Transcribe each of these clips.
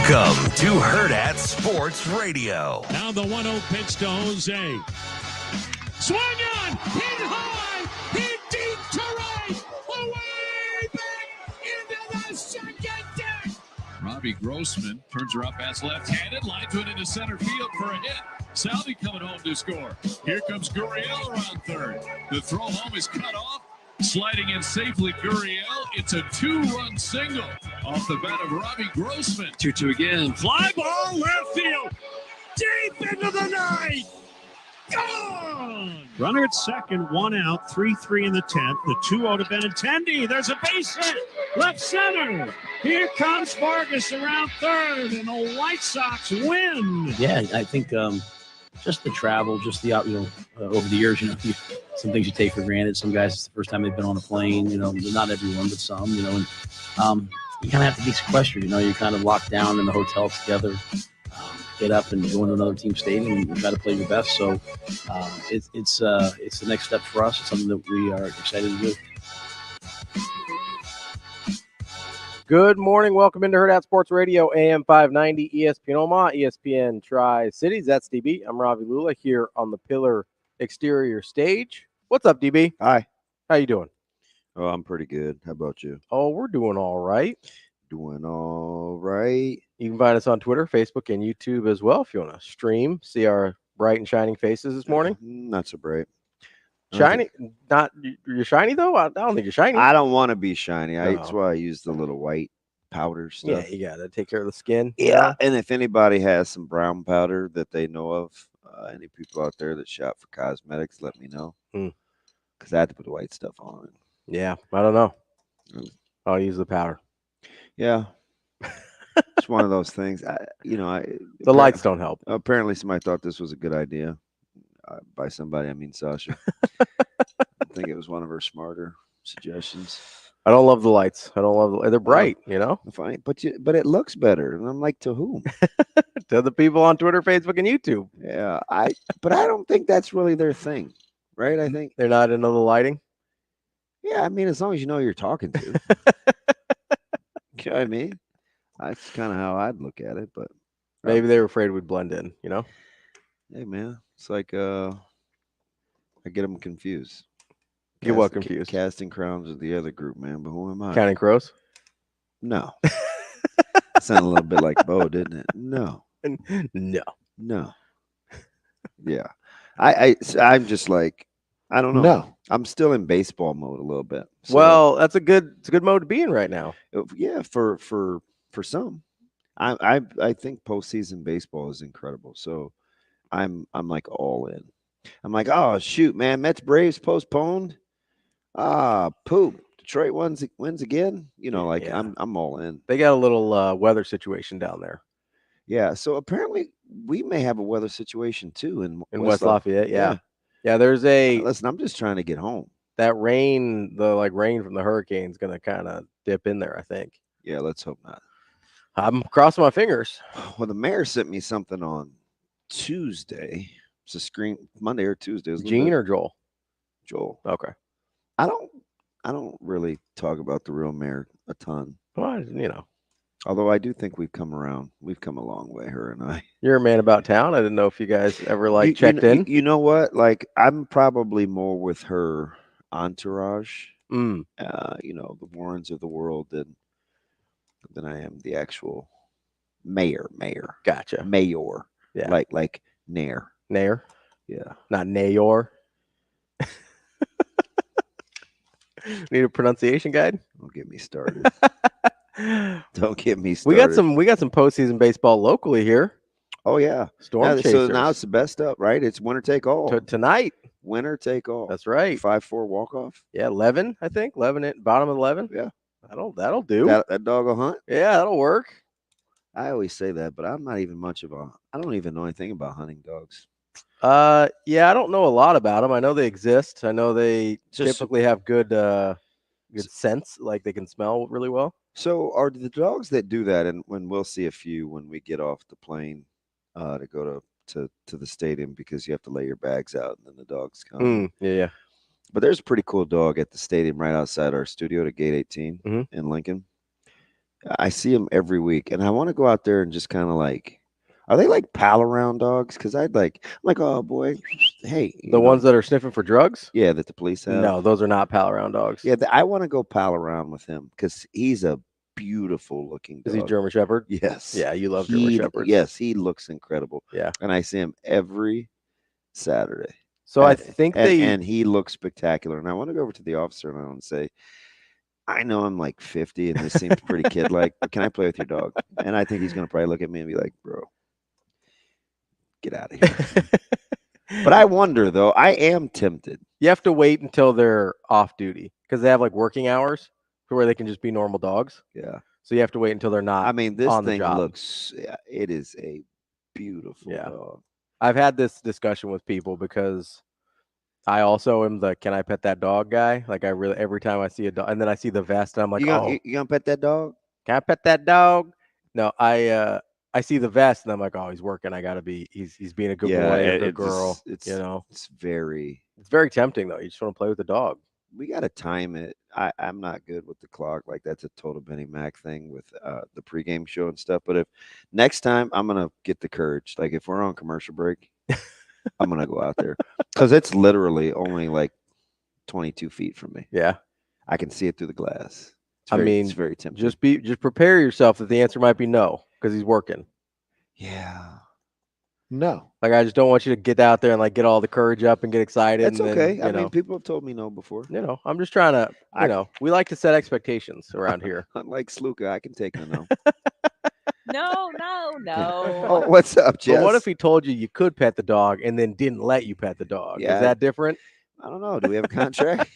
Welcome to Hurrdat Sports Radio. Now the 1-0 pitch to Jose. Swung on, hit high, hit deep to right, away back into the second deck. Ravi Grossman turns her up as left-handed, lines it into center field for a hit. Salvi coming home to score. Here comes Gurriel around third. The throw home is cut off. Sliding in safely, Gurriel. It's a 2-run single off the bat of Ravi Grossman. 2-2 again. Fly ball left field. Deep into the night. Gone. Runner at second, 1 out, 3-3 in the 10th. The 2-0 to Benintendi. There's a base hit. Left center. Here comes Vargas around third, and the White Sox win. Yeah, I think just the travel, just the over the years, some things you take for granted. Some guys, it's the first time they've been on a plane, not everyone, but some, and you kind of have to be sequestered, you're kind of locked down in the hotel together, get up and go into another team stadium and try to play your best. So it's the next step for us. It's something that we are excited to do. Good morning. Welcome into Hurrdat Sports Radio, AM 590, ESPN Omaha, ESPN Tri-Cities. That's DB. I'm Ravi Lulla here on the Pillar Exterior stage. What's up, DB? Hi. How you doing? Oh, I'm pretty good. How about you? Oh, we're doing all right. Doing all right. You can find us on Twitter, Facebook, and YouTube as well if you want to stream, see our bright and shining faces this morning. Not so bright. Shiny? You're shiny, though? I don't think you're shiny. I don't want to be shiny. No. That's why I use the little white powder stuff. Yeah, you got to take care of the skin. Yeah, and if anybody has some brown powder that they know of, any people out there that shop for cosmetics, let me know. Because I had to put the white stuff on it. Yeah, I don't know. I'll use the powder. Yeah. It's one of those things. The lights don't help. Apparently, somebody thought this was a good idea. By somebody, I mean Sasha. I think it was one of her smarter suggestions. I don't love the lights. They're bright, Fine, but it looks better. And I'm like, to whom? To the people on Twitter, Facebook, and YouTube. Yeah, but I don't think that's really their thing, right? I think they're not into the lighting. Yeah, I mean, as long as you know who you're talking to. You know what I mean? That's kind of how I'd look at it, but maybe they were afraid we'd blend in, Hey, man, it's like I get them confused. Get what confused? Casting crowns with the other group, man. But who am I? Counting Crows? No. Sounded a little bit like Bo, didn't it? No. No. Yeah. I'm just like, I don't know. No. I'm still in baseball mode a little bit. So, well, it's a good mode to be in right now. Yeah, for some. I think postseason baseball is incredible. So I'm like all in. I'm like, oh shoot, man, Mets Braves postponed. Poop. Detroit wins again. I'm all in. They got a little weather situation down there. Yeah. So apparently we may have a weather situation too in West Lafayette. Yeah. There's listen, I'm just trying to get home. That rain, rain from the hurricane is gonna kind of dip in there, I think. Yeah, let's hope not. I'm crossing my fingers. Well, the mayor sent me something on Tuesday. It's a screen Monday or Tuesday. Gene or Joel? Joel. Okay. I don't really talk about the real mayor a ton. Well, Although I do think we've come around. We've come a long way, her and I. You're a man about town. I didn't know if you guys ever checked in. You know what? Like, I'm probably more with her entourage. The Warrens of the world than I am the actual mayor. Gotcha. Mayor. Yeah. Like Nair. Nair? Yeah. Not Nayor. Need a pronunciation guide? Don't get me started. Don't get me started. We got some postseason baseball locally here. Oh yeah. Storm Chasers. So now it's the best up, right? It's winner take all. Tonight. Winner take all. That's right. 5-4 walk-off. Yeah, 11, I think. 11 bottom of 11. Yeah. That'll do. That dog will hunt? Yeah, that'll work. I always say that, but I'm not even I don't even know anything about hunting dogs. Yeah, I don't know a lot about them. I know they exist. I know they typically have good sense, like they can smell really well. So are the dogs that do that, and when we'll see a few when we get off the plane to go to the stadium, because you have to lay your bags out and then the dogs come. Yeah. But there's a pretty cool dog at the stadium right outside our studio to gate 18 in Lincoln. I see them every week, and I want to go out there and just kind of like, are they like pal around dogs? Because I'm like, oh boy, hey, The ones that are sniffing for drugs? yeah, that the police have. No, those are not pal around dogs. Yeah, I want to go pal around with him because he's a beautiful looking Is dog. he German Shepherd? Yes. Yeah, you love German Shepherds. Yes, he looks incredible. Yeah. And I see him every Saturday. So I think and he looks spectacular. And I want to go over to the officer now and say, I know I'm like 50 and this seems pretty kid-like, but can I play with your dog? And I think he's going to probably look at me and be like, bro, get out of here. But I wonder, though, I am tempted. You have to wait until they're off duty because they have like working hours to where they can just be normal dogs. Yeah. So you have to wait until they're not. I mean, this on the thing job. looks, it is a beautiful Yeah. dog. I've had this discussion with people because I also am the can I pet that dog guy. Like I really every time I see a dog and then I see the vest and I'm like, You gonna pet that dog? Can I pet that dog? No, I see the vest and I'm like, oh, he's working. I gotta be he's being a good boy, a good girl. It's It's very tempting though. You just want to play with the dog. we got to time it. I'm not good with the clock. Like that's a total Benny Mac thing with the pregame show and stuff. But if next time I'm going to get the courage, like if we're on commercial break, I'm going to go out there because it's literally only like 22 feet from me. Yeah. I can see it through the glass. It's very tempting. Just prepare yourself that the answer might be no because he's working. Yeah. No. Like I just don't want you to get out there and like get all the courage up and get excited. That's okay. I mean, people have told me no before. I'm just trying to, we like to set expectations around here. Unlike Sluka, I can take a no. No. Oh, what's up, Jess? But what if he told you could pet the dog and then didn't let you pet the dog? Yeah. Is that different? I don't know. Do we have a contract?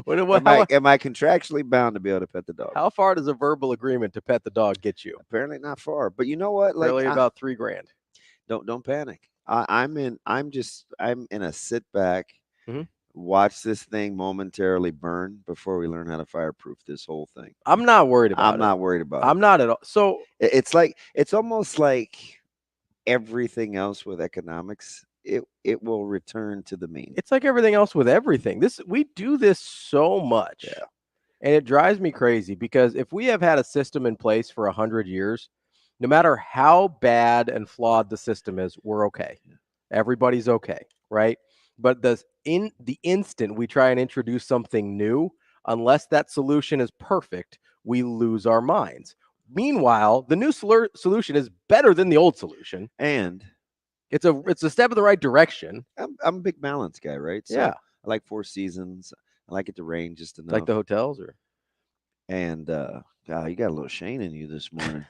Am I contractually bound to be able to pet the dog? How far does a verbal agreement to pet the dog get you? Apparently not far. But you know what? Like Really about $3,000. Don't panic. I'm in a sit back, Mhm. watch this thing momentarily burn before we learn how to fireproof this whole thing. I'm not worried about it. I'm not worried about it. I'm not at all. So it's almost like everything else with economics. It will return to the mean. it's like everything else with everything. We do this so much. Yeah. And it drives me crazy because if we have had a system in place for 100 years, no matter how bad and flawed the system is, we're okay. Everybody's okay, right? But in the instant we try and introduce something new, unless that solution is perfect, we lose our minds. Meanwhile, the new solution is better than the old solution. And it's a step in the right direction. I'm a big balance guy, right? So yeah. I like 4 seasons. I like it to rain just enough. Like the hotels And you got a little Shane in you this morning.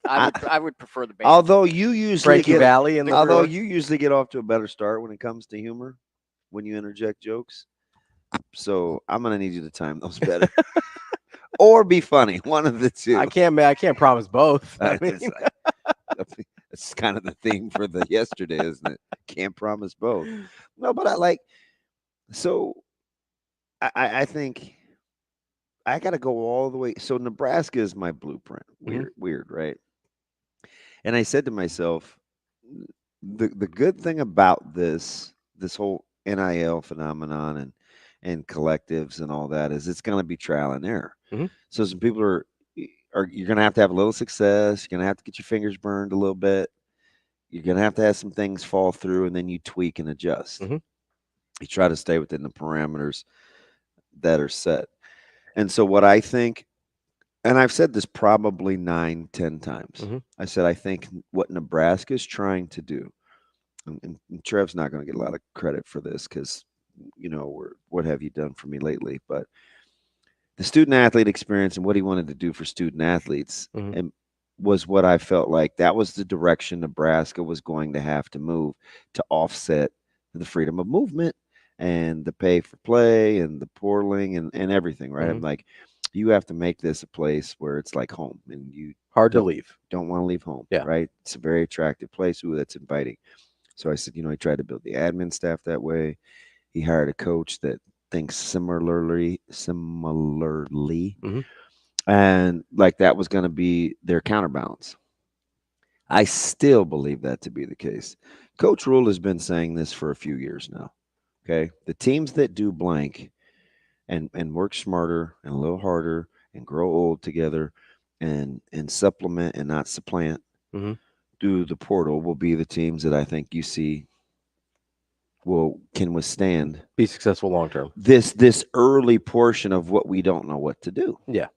I would prefer the band. Although you usually Frankie Valley and you usually get off to a better start when it comes to humor when you interject jokes. So I'm gonna need you to time those better. Or be funny. One of the two. I can't promise both. That's kind of the theme for the yesterday, isn't it? Can't promise both. No, but I think I got to go all the way. So Nebraska is my blueprint. Weird, right? And I said to myself, the good thing about this whole NIL phenomenon and collectives and all that is it's going to be trial and error. Mm-hmm. So some people you're going to have a little success. You're going to have to get your fingers burned a little bit. You're going to have some things fall through, and then you tweak and adjust. Mm-hmm. You try to stay within the parameters that are set. And so what I think, and I've said this probably 9-10 times, mm-hmm. I said I think what Nebraska is trying to do, and Trev's not going to get a lot of credit for this because, what have you done for me lately? But the student athlete experience and what he wanted to do for student athletes mm-hmm. and was what I felt like that was the direction Nebraska was going to have to move to offset the freedom of movement and the pay for play and the portaling and everything, right? Mm-hmm. I'm like, you have to make this a place where it's like home and you hard to leave. Don't want to leave home, yeah. Right? It's a very attractive place. Ooh, that's inviting. So I said, he tried to build the admin staff that way. He hired a coach that thinks similarly, mm-hmm. and like that was going to be their counterbalance. I still believe that to be the case. Coach Rule has been saying this for a few years now. Okay, the teams that do blank and work smarter and a little harder and grow old together, and supplement and not supplant Mm-hmm. through the portal will be the teams that I think you see can withstand Be successful long term. this early portion of what we don't know what to do. Yeah.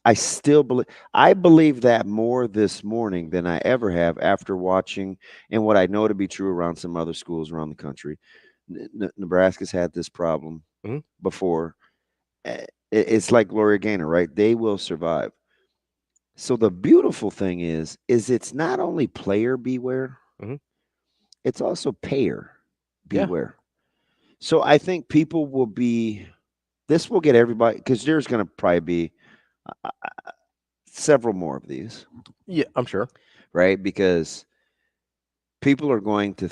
I believe that more this morning than I ever have after watching and what I know to be true around some other schools around the country. Nebraska's had this problem before. It's like Gloria Gaynor, right? They will survive. So the beautiful thing is it's not only player beware, it's also payer beware. So I think people will be. This will get everybody because there's going to probably be several more of these. Yeah, I'm sure. Right? Because people are going to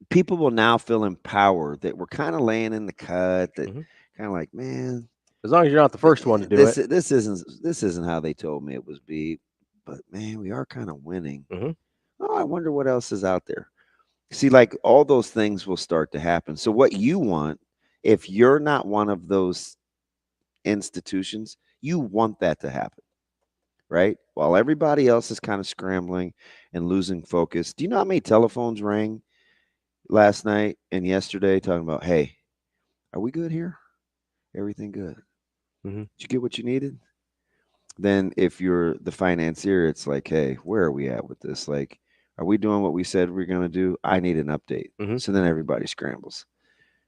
people will now feel empowered that we're kind of laying in the cut, that kind of like, man, as long as you're not the first one to do it. This isn't how they told me it was be, but man, we are kind of winning. Oh, I wonder what else is out there. See, like all those things will start to happen. So what you want, if you're not one of those institutions, you want that to happen, right? While everybody else is kind of scrambling and losing focus. Do you know how many telephones rang last night and yesterday talking about, hey, are we good here? Everything good? Did you get what you needed? Then if you're the financier, it's like, hey, where are we at with this? Like, are we doing what we said we're going to do? I need an update. So then everybody scrambles,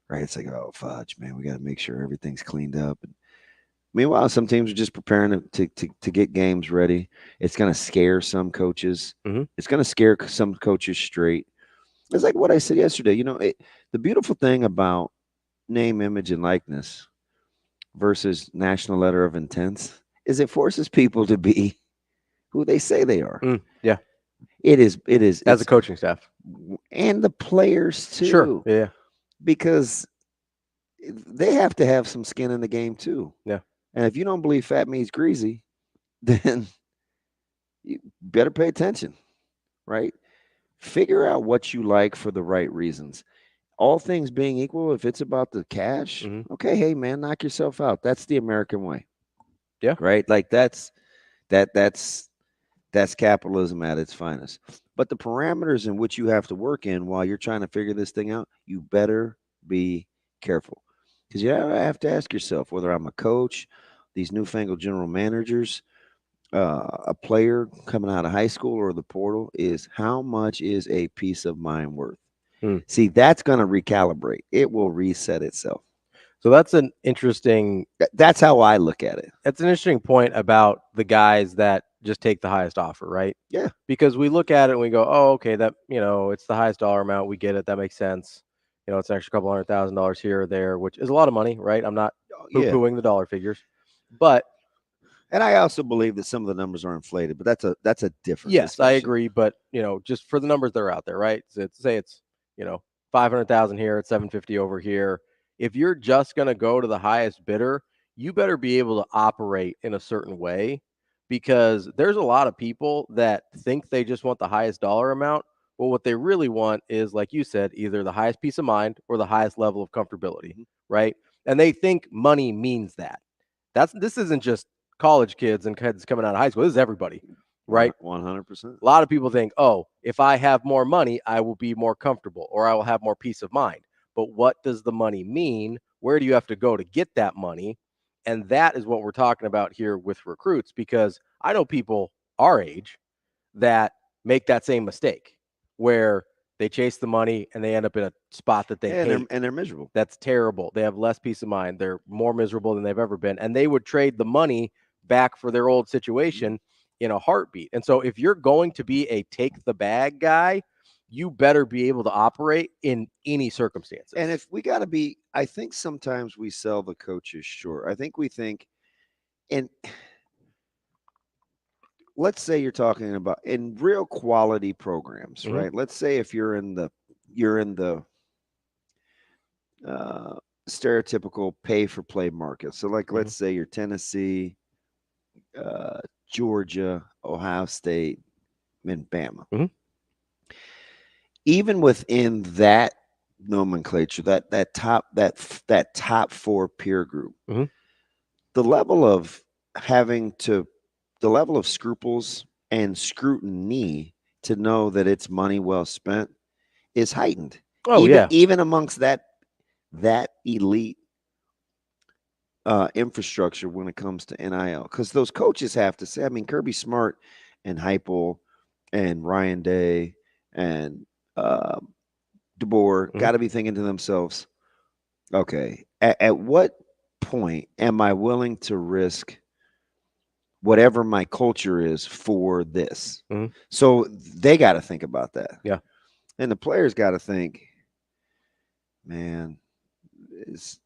right? It's like, oh, fudge, man, we got to make sure everything's cleaned up. And meanwhile, some teams are just preparing to get games ready. It's going to scare some coaches. It's going to scare some coaches straight. It's like what I said yesterday. You know, the beautiful thing about name, image, and likeness versus national letter of intent is it forces people to be who they say they are. Yeah. It is as a coaching staff and the players too. Sure. Yeah. Because they have to have some skin in the game too. Yeah. And if you don't believe fat meat's greasy, then you better pay attention, right? Figure out what you like for the right reasons. All things being equal, if it's about the cash, okay, hey man, knock yourself out. That's the American way. Yeah. Right? Like that's capitalism at its finest. But the parameters in which you have to work in while you're trying to figure this thing out, you better be careful. Because you have to ask yourself whether I'm a coach, these newfangled general managers, a player coming out of high school or the portal, is how much is a piece of mind worth? See, that's going to recalibrate. It will reset itself. So that's an interesting. That's how I look at it. That's an interesting point about the guys that just take the highest offer, right? Yeah. Because we look at it and we go, oh, okay, that, it's the highest dollar amount. We get it. That makes sense. It's an extra couple $100,000 here or there, which is a lot of money, right? I'm not poo-pooing the dollar figures, but. And I also believe that some of the numbers are inflated, but that's a different. Yes, discussion. I agree. But, just for the numbers that are out there, right? So say it's, 500,000 here, it's 750 over here. If you're just going to go to the highest bidder, you better be able to operate in a certain way, because there's a lot of people that think they just want the highest dollar amount. Well, what they really want is, like you said, either the highest peace of mind or the highest level of comfortability, right? And they think money means that. This isn't just college kids and kids coming out of high school. This is everybody, right? 100%. A lot of people think, oh, if I have more money, I will be more comfortable or I will have more peace of mind. But what does the money mean? Where do you have to go to get that money? And that is what we're talking about here with recruits, because I know people our age that make that same mistake where they chase the money and they end up in a spot that they hate. And they're miserable. That's terrible. They have less peace of mind. They're more miserable than they've ever been. And they would trade the money back for their old situation in a heartbeat. And so if you're going to be a take the bag guy, you better be able to operate in any circumstances. And if we got to be, I think sometimes we sell the coaches short. I think we think, and let's say you're talking about in real quality programs, right? Let's say if you're in the stereotypical pay for play market. So like, let's say you're Tennessee, Georgia, Ohio State, and Bama. Even within that nomenclature, that top four peer group, the level of having to level of scruples and scrutiny to know that it's money well spent is heightened. Oh, Even amongst that elite infrastructure when it comes to NIL, because those coaches have to say, I mean, Kirby Smart and Heupel and Ryan Day and DeBoer got to be thinking to themselves, okay, at what point am I willing to risk whatever my culture is for this? So they got to think about that. Yeah. And the players got to think, man, is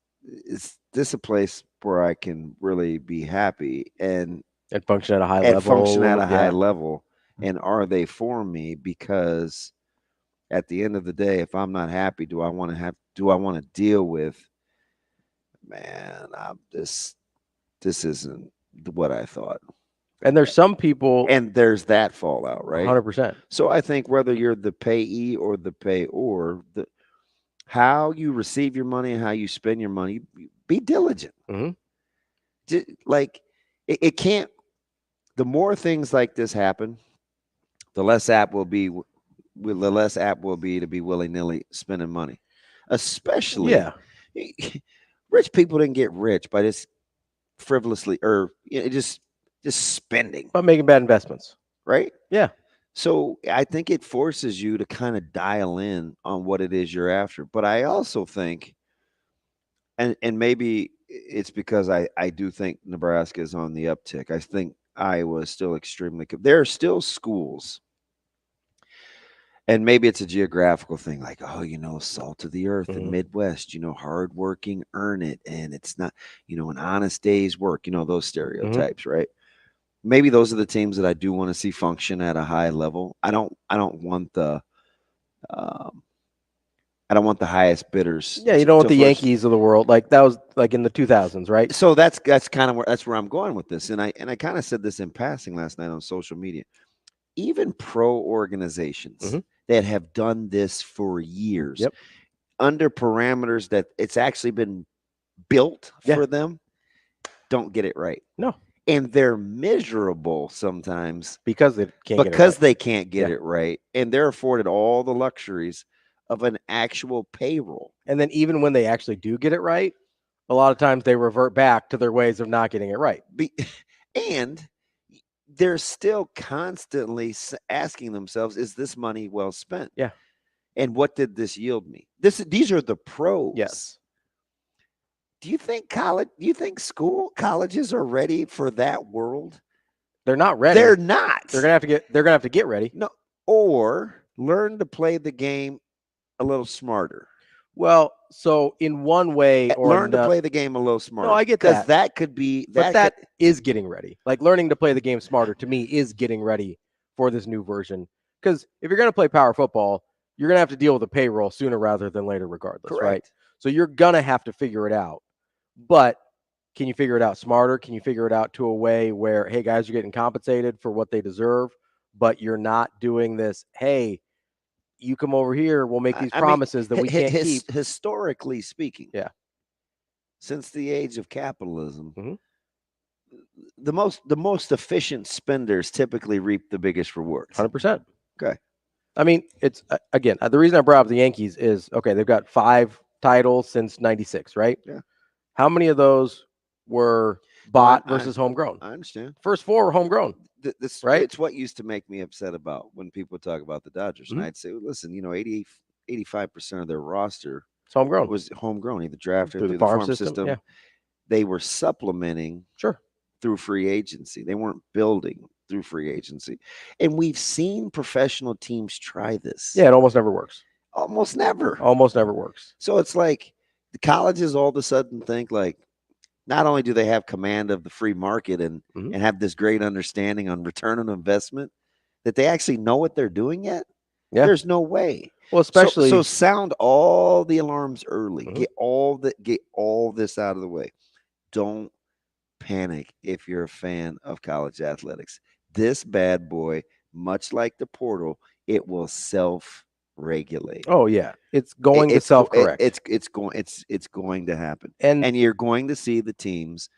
this a place where I can really be happy and function at a high level? Function at a high level. And are they for me? Because at the end of the day, if I'm not happy, do I want to deal with, man, this isn't what I thought. And there's some people, and there's that fallout, right? 100%. So I think whether you're the payee or the payor, how you receive your money and how you spend your money, be diligent. Like it can't. The more things like this happen, the less apt will be to be willy-nilly spending money. Especially, rich people didn't get rich by just frivolously or just spending, but making bad investments, right? Yeah. So I think it forces you to kind of dial in on what it is you're after. But I also think, and maybe it's because I do think Nebraska is on the uptick. I think Iowa is still extremely good. There are still schools, and maybe it's a geographical thing, like, salt of the earth and Midwest, hardworking, earn it, and it's not, an honest day's work, those stereotypes, right? Maybe those are the teams that I do want to see function at a high level. I don't want the highest bidders. Yeah, you don't want the Yankees of the world. Like that was like in the 2000s, right? So that's kind of where I'm going with this. And I kind of said this in passing last night on social media. Even pro organizations that have done this for years, under parameters that it's actually been built for them, don't get it right. No. And they're miserable sometimes because they can't get it right. And they're afforded all the luxuries of an actual payroll. And then even when they actually do get it right, a lot of times they revert back to their ways of not getting it right. And they're still constantly asking themselves, is this money well spent? Yeah. And what did this yield me? These are the pros. Yes. Do you think colleges are ready for that world? They're not ready. They're not. They're gonna have to get ready. No, or learn to play the game a little smarter. Well, so in one way, or learn to play the game a little smarter. No, I get that. Because that could be that is getting ready. Like learning to play the game smarter to me is getting ready for this new version. Because if you're gonna play power football, you're gonna have to deal with the payroll sooner rather than later, regardless. Correct. Right? So you're gonna have to figure it out. But can you figure it out smarter? Can you figure it out to a way where, hey, guys are getting compensated for what they deserve, but you're not doing this, hey, you come over here, we'll make these promises that we can't keep. Historically speaking, since the age of capitalism, the most efficient spenders typically reap the biggest rewards. 100%. Okay. I mean, it's, again, the reason I brought up the Yankees is, okay, they've got 5 titles since 96, right? Yeah. How many of those were bought versus homegrown? I understand. First 4 were homegrown. This, right? It's what used to make me upset about when people talk about the Dodgers. And I'd say, well, listen, 85% of their roster was homegrown, either drafted through the farm system. Yeah. They were supplementing through free agency. They weren't building through free agency. And we've seen professional teams try this. Yeah, it almost never works. Almost never. Almost never works. So it's like the colleges all of a sudden think like, not only do they have command of the free market and have this great understanding on return on investment, that they actually know what they're doing yet. Yeah. There's no way. Well, especially so sound all the alarms early. Get all this out of the way. Don't panic if you're a fan of college athletics. This bad boy, much like the portal, it will self-regulate. Oh yeah, it's going to self-correct. It's going to happen, and you're going to see the teams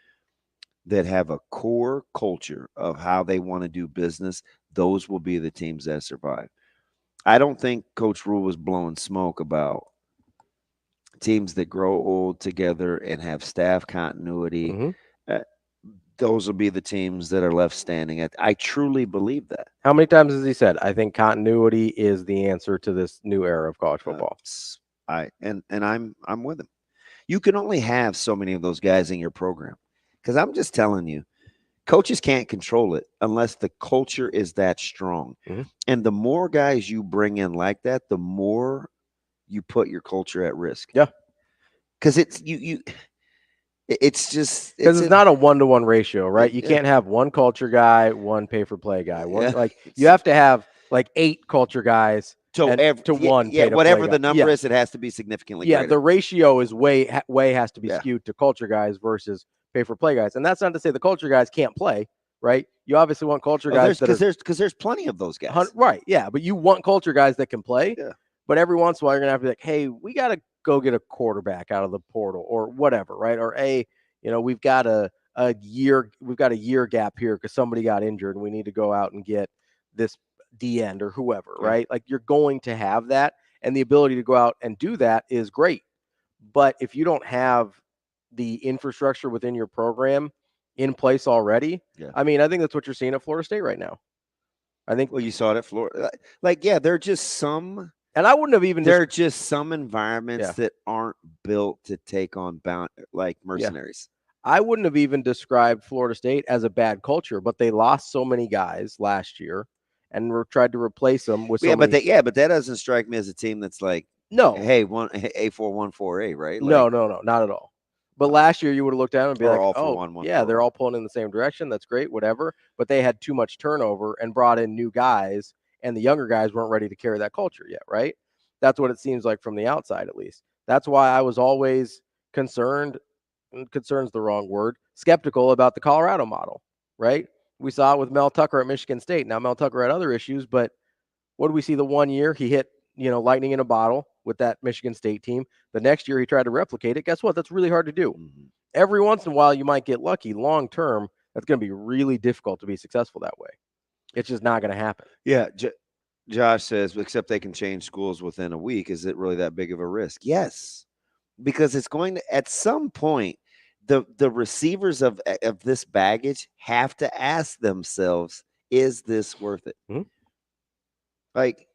that have a core culture of how they want to do business, those will be the teams that survive. I don't think Coach Rule was blowing smoke about teams that grow old together and have staff continuity. Mhm. Those will be the teams that are left standing. I truly believe that. How many times has he said, I think continuity is the answer to this new era of college football? I'm with him. You can only have so many of those guys in your program. Because I'm just telling you, coaches can't control it unless the culture is that strong. Mm-hmm. And the more guys you bring in like that, the more you put your culture at risk. Yeah. Because it's just because it's not a 1-to-1 ratio, right? You Yeah. can't have one culture guy, one pay for play guy. One Yeah. you have to have like 8 culture guys to one pay to whatever play the guy. number is, it has to be significantly Yeah, greater. the ratio is way has to be Yeah. skewed to culture guys versus pay for play guys. And that's not to say the culture guys can't play, right? You obviously want culture guys because there's plenty of those guys. Right, yeah, but you want culture guys that can play. Yeah. But every once in a while you're going to have to be like, "Hey, we got to go get a quarterback out of the portal or whatever," right? Or we've got a year gap here because somebody got injured and we need to go out and get this D end or whoever, Yeah. right? Like you're going to have that, and the ability to go out and do that is great. But if you don't have the infrastructure within your program in place already, Yeah. I mean, I think that's what you're seeing at Florida State right now. I think Well, you saw it at Florida. There are just some. And I wouldn't have even. There are just some environments Yeah. that aren't built to take on mercenaries. I wouldn't have even described Florida State as a bad culture, but they lost so many guys last year and tried to replace them with. But that doesn't strike me as a team that's like, no, hey, A414A, right? No, not at all. But last year you would have looked at them and be Or like, all for oh, one, yeah, for they're all. all pulling in the same direction. That's great, whatever. But they had too much turnover and brought in new guys, and the younger guys weren't ready to carry that culture yet, right? That's what it seems like from the outside, at least. That's why I was always concerned. Concern's the wrong word. Skeptical about the Colorado model, right? We saw it with Mel Tucker at Michigan State. Now Mel Tucker had other issues, but what did we see the one year? He hit, lightning in a bottle with that Michigan State team. The next year he tried to replicate it. Guess what? That's really hard to do. Mm-hmm. Every once in a while you might get lucky. Long term, that's going to be really difficult to be successful that way. It's just not going to happen. Yeah. Josh says, except they can change schools within a week. Is it really that big of a risk? Yes, because it's going to, at some point, the receivers of this baggage have to ask themselves, is this worth it? Mm-hmm. Like,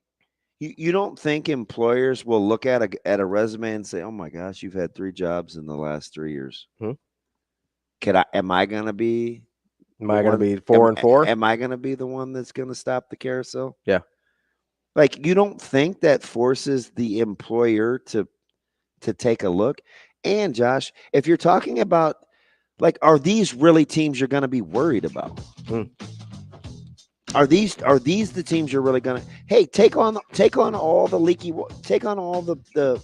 you don't think employers will look at a resume and say, oh my gosh, you've had 3 jobs in the last 3 years. Mm-hmm. Am I going to be 4 and 4? Am I going to be the one that's going to stop the carousel? Yeah. Like, you don't think that forces the employer to take a look? And Josh, if you're talking about, like, are these really teams you're going to be worried about? Are these the teams you're really going to, hey, take on all the leaky, take on all the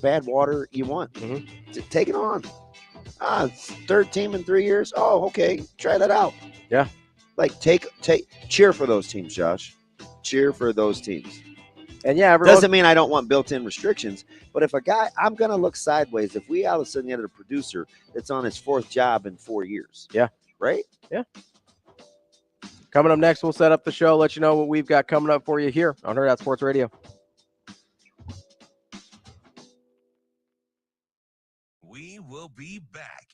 bad water you want. Mm-hmm. Take it on. It's 3rd team in 3 years. Oh, okay. Try that out. Yeah. Like, cheer for those teams, Josh. Cheer for those teams. And yeah, doesn't mean I don't want built-in restrictions, but if a guy, I'm going to look sideways if we all of a sudden get a producer that's on his 4th job in 4 years. Yeah. Right? Yeah. Coming up next, we'll set up the show, let you know what we've got coming up for you here on Hurrdat Sports Radio. We will be back.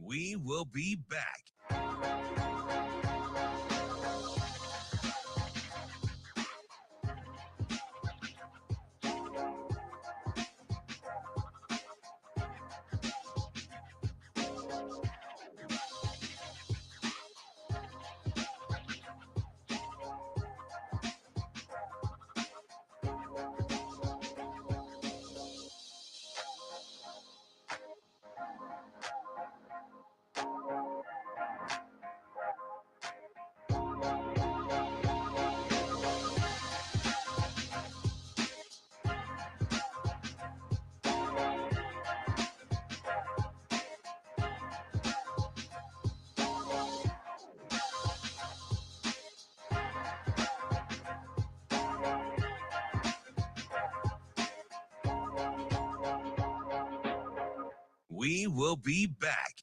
We will be back. We will be back.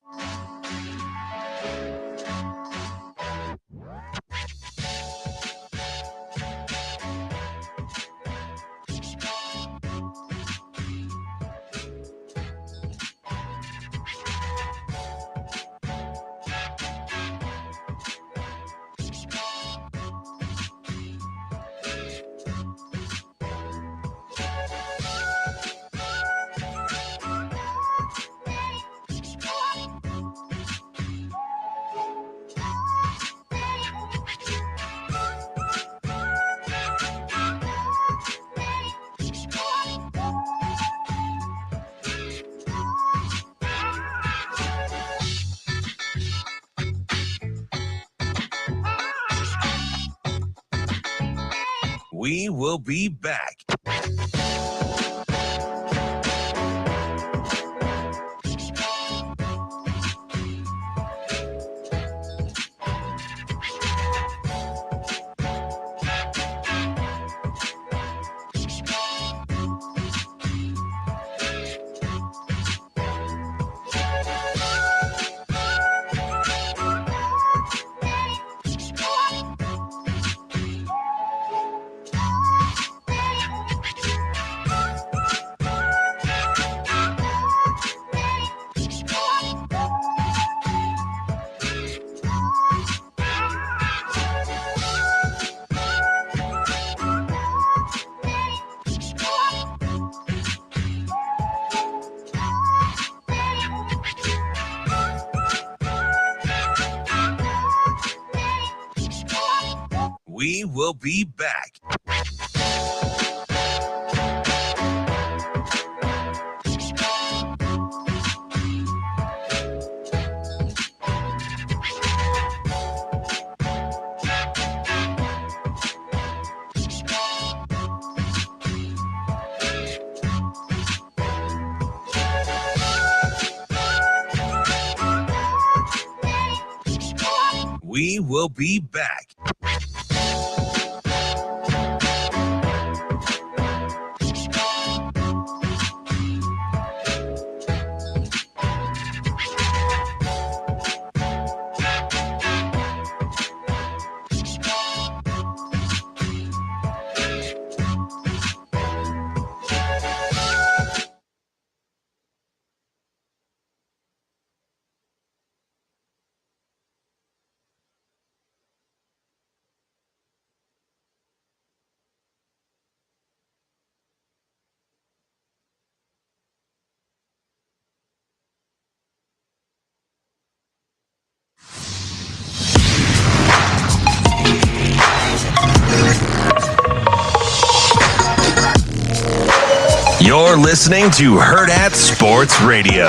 We will be back. We will be back. We will be back. You're listening to Hurrdat Sports Radio.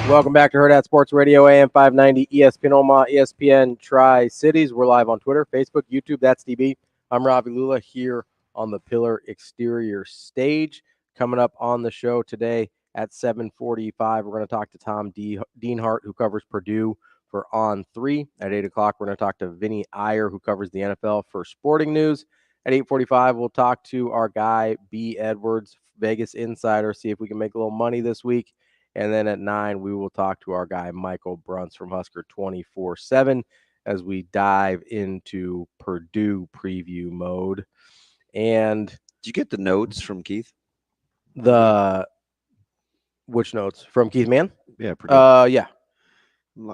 Welcome back to Hurrdat Sports Radio, AM 590, ESPN Omaha, ESPN Tri-Cities. We're live on Twitter, Facebook, YouTube. That's DB. I'm Ravi Lulla here on the Pillar Exterior Stage. Coming up on the show today at 7:45, we're going to talk to Tom Dienhart, who covers Purdue for On 3. At 8 o'clock, we're going to talk to Vinnie Iyer, who covers the NFL for Sporting News. At 8:45, we'll talk to our guy, B. Edwards, Vegas Insider, see if we can make a little money this week. And then at 9, we will talk to our guy, Michael Bruns from Husker 24/7 as we dive into Purdue preview mode. And Did you get the notes from Keith? Which notes? From Keith Mann? Yeah, Purdue. Yeah.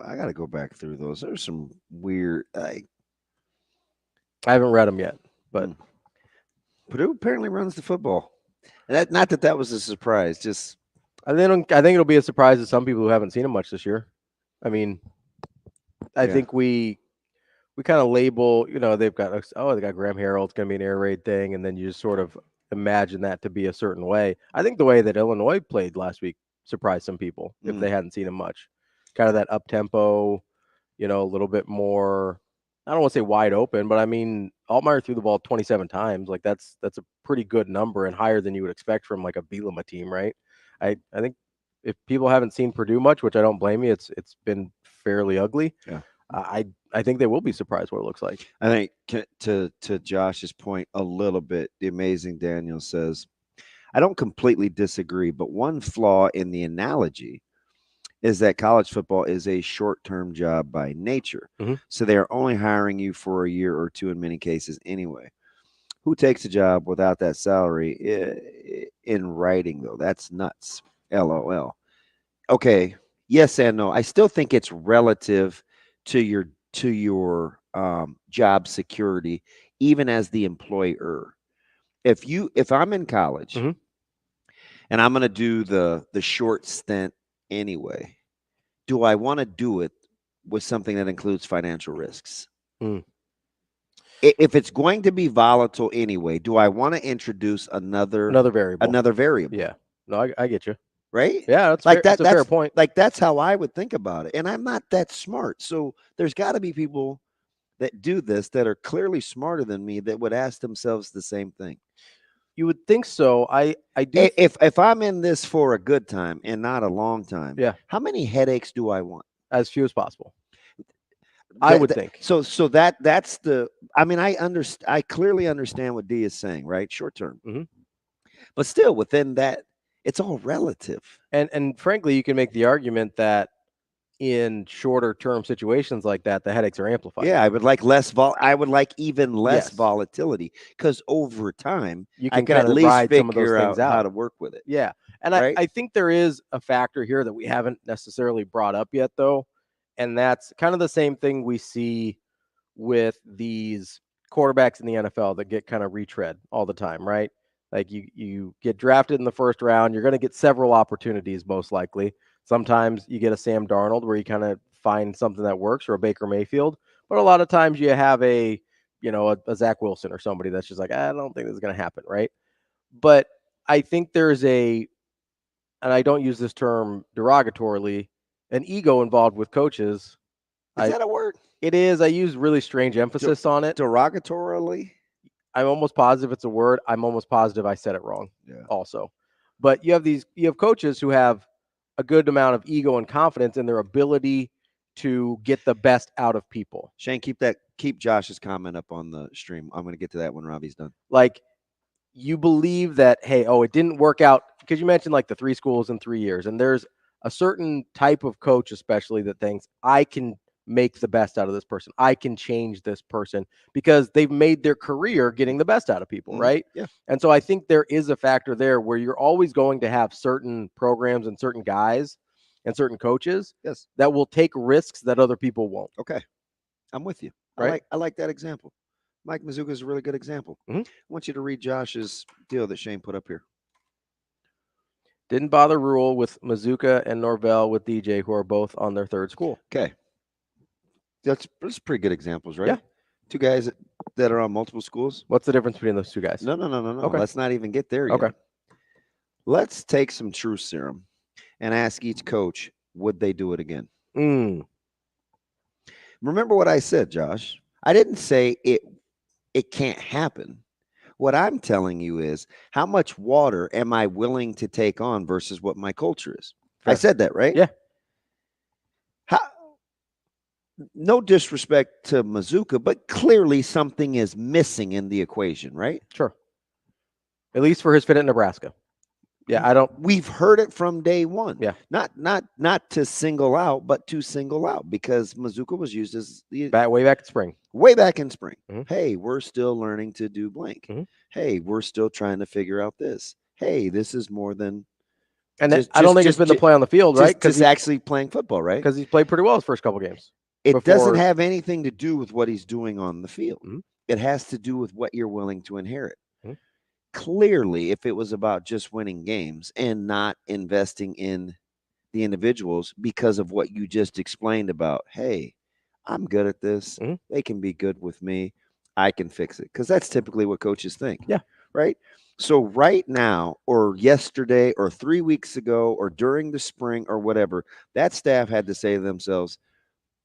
I got to go back through those. There's some weird. I haven't read them yet, but Purdue apparently runs the football. And not that was a surprise. Just I think it'll be a surprise to some people who haven't seen him much this year. I mean, I think we kind of label, they got Graham Harrell. It's going to be an air raid thing, and then you just sort of imagine that to be a certain way. I think the way that Illinois played last week surprised some people if they hadn't seen him much. Kind of that up tempo, a little bit more. I don't want to say wide open, but I mean, Altmaier threw the ball 27 times. Like that's a pretty good number and higher than you would expect from like a Bielema team, right? I think if people haven't seen Purdue much, which I don't blame you, it's been fairly ugly. Yeah. I think they will be surprised what it looks like. I think to Josh's point a little bit, the amazing Daniel says, I don't completely disagree, but one flaw in the analogy is that college football is a short-term job by nature. Mhm. So they are only hiring you for a year or two in many cases anyway. Who takes a job without that salary in writing, though? That's nuts. LOL. Okay, yes and no. I still think it's relative to your job security, even as the employer. If I'm in college Mhm. and I'm going to do the short stint anyway, do I want to do it with something that includes financial risks? Mm. If it's going to be volatile anyway, do I want to introduce another variable? Yeah. No, I get you. Right? Yeah, that's like fair. That's a fair point. Like that's how I would think about it. And I'm not that smart. So there's got to be people that do this that are clearly smarter than me that would ask themselves the same thing. You would think so. I do. If I'm in this for a good time and not a long time, Yeah. how many headaches do I want? As few as possible. I would think. So that's the. I mean, I clearly understand what D is saying, right? Short term, Mhm. but still within that, it's all relative. And frankly, you can make the argument that in shorter term situations like that, the headaches are amplified. Yeah, I would like I would like even less Yes. volatility, because over time You I can can kind at of least ride some of those figure things out how out. to work with it. Yeah. And Right? I think there is a factor here that we haven't necessarily brought up yet, though. And that's kind of the same thing we see with these quarterbacks in the NFL that get kind of retread all the time, right? Like you get drafted in the first round, you're going to get several opportunities, most likely. Sometimes you get a Sam Darnold where you kind of find something that works, or a Baker Mayfield. But a lot of times you have a Zach Wilson or somebody that's just like, I don't think this is going to happen, right? But I think there's and I don't use this term derogatorily, an ego involved with coaches. Is that a word? It is. I use really strange emphasis on it. Derogatorily? I'm almost positive it's a word. I'm almost positive I said it wrong. Yeah. Also. But you have coaches who have a good amount of ego and confidence in their ability to get the best out of people. Shane, keep Josh's comment up on the stream. I'm going to get to that when Ravi's done. Like, you believe that, hey, it didn't work out, because you mentioned like the 3 schools in 3 years, and there's a certain type of coach especially that thinks, I can make the best out of this person. I can change this person, because they've made their career getting the best out of people, right? Yeah. And so I think there is a factor there where you're always going to have certain programs and certain guys and certain coaches that will take risks that other people won't. Okay. I'm with you. Right? I like that example. Mike Mizuka is a really good example. Mhm. I want you to read Josh's deal that Shane put up here. Didn't bother rule with Mizuka and Norvell with DJ, who are both on their 3rd school. Okay. That's pretty good examples, right? Yeah. 2 guys that are on multiple schools. What's the difference between those 2 guys? No. Okay. Let's not even get there yet. Okay. Let's take some truth serum and ask each coach, would they do it again? Remember what I said, Josh. I didn't say it can't happen. What I'm telling you is, how much water am I willing to take on versus what my culture is? Fair. I said that, right? Yeah. No disrespect to Mizuka, but clearly something is missing in the equation, right? Sure. At least for his fit at Nebraska. Yeah, We've heard it from day one. Yeah. Not to single out, but to single out, because Mizuka was used as way back in spring. Mm-hmm. Hey, we're still learning to do blank. Mm-hmm. Hey, we're still trying to figure out this. Hey, this is more than. And I don't think it's been the play on the field, right? Because he's actually playing football, right? Because he's played pretty well his first couple games. It doesn't have anything to do with what he's doing on the field. Mm-hmm. It has to do with what you're willing to inherit. Mm-hmm. Clearly, if it was about just winning games and not investing in the individuals because of what you just explained about, hey, I'm good at this. Mm-hmm. They can be good with me. I can fix it. Because that's typically what coaches think. Yeah. Right? So right now, or yesterday, or 3 weeks ago, or during the spring, or whatever, that staff had to say to themselves,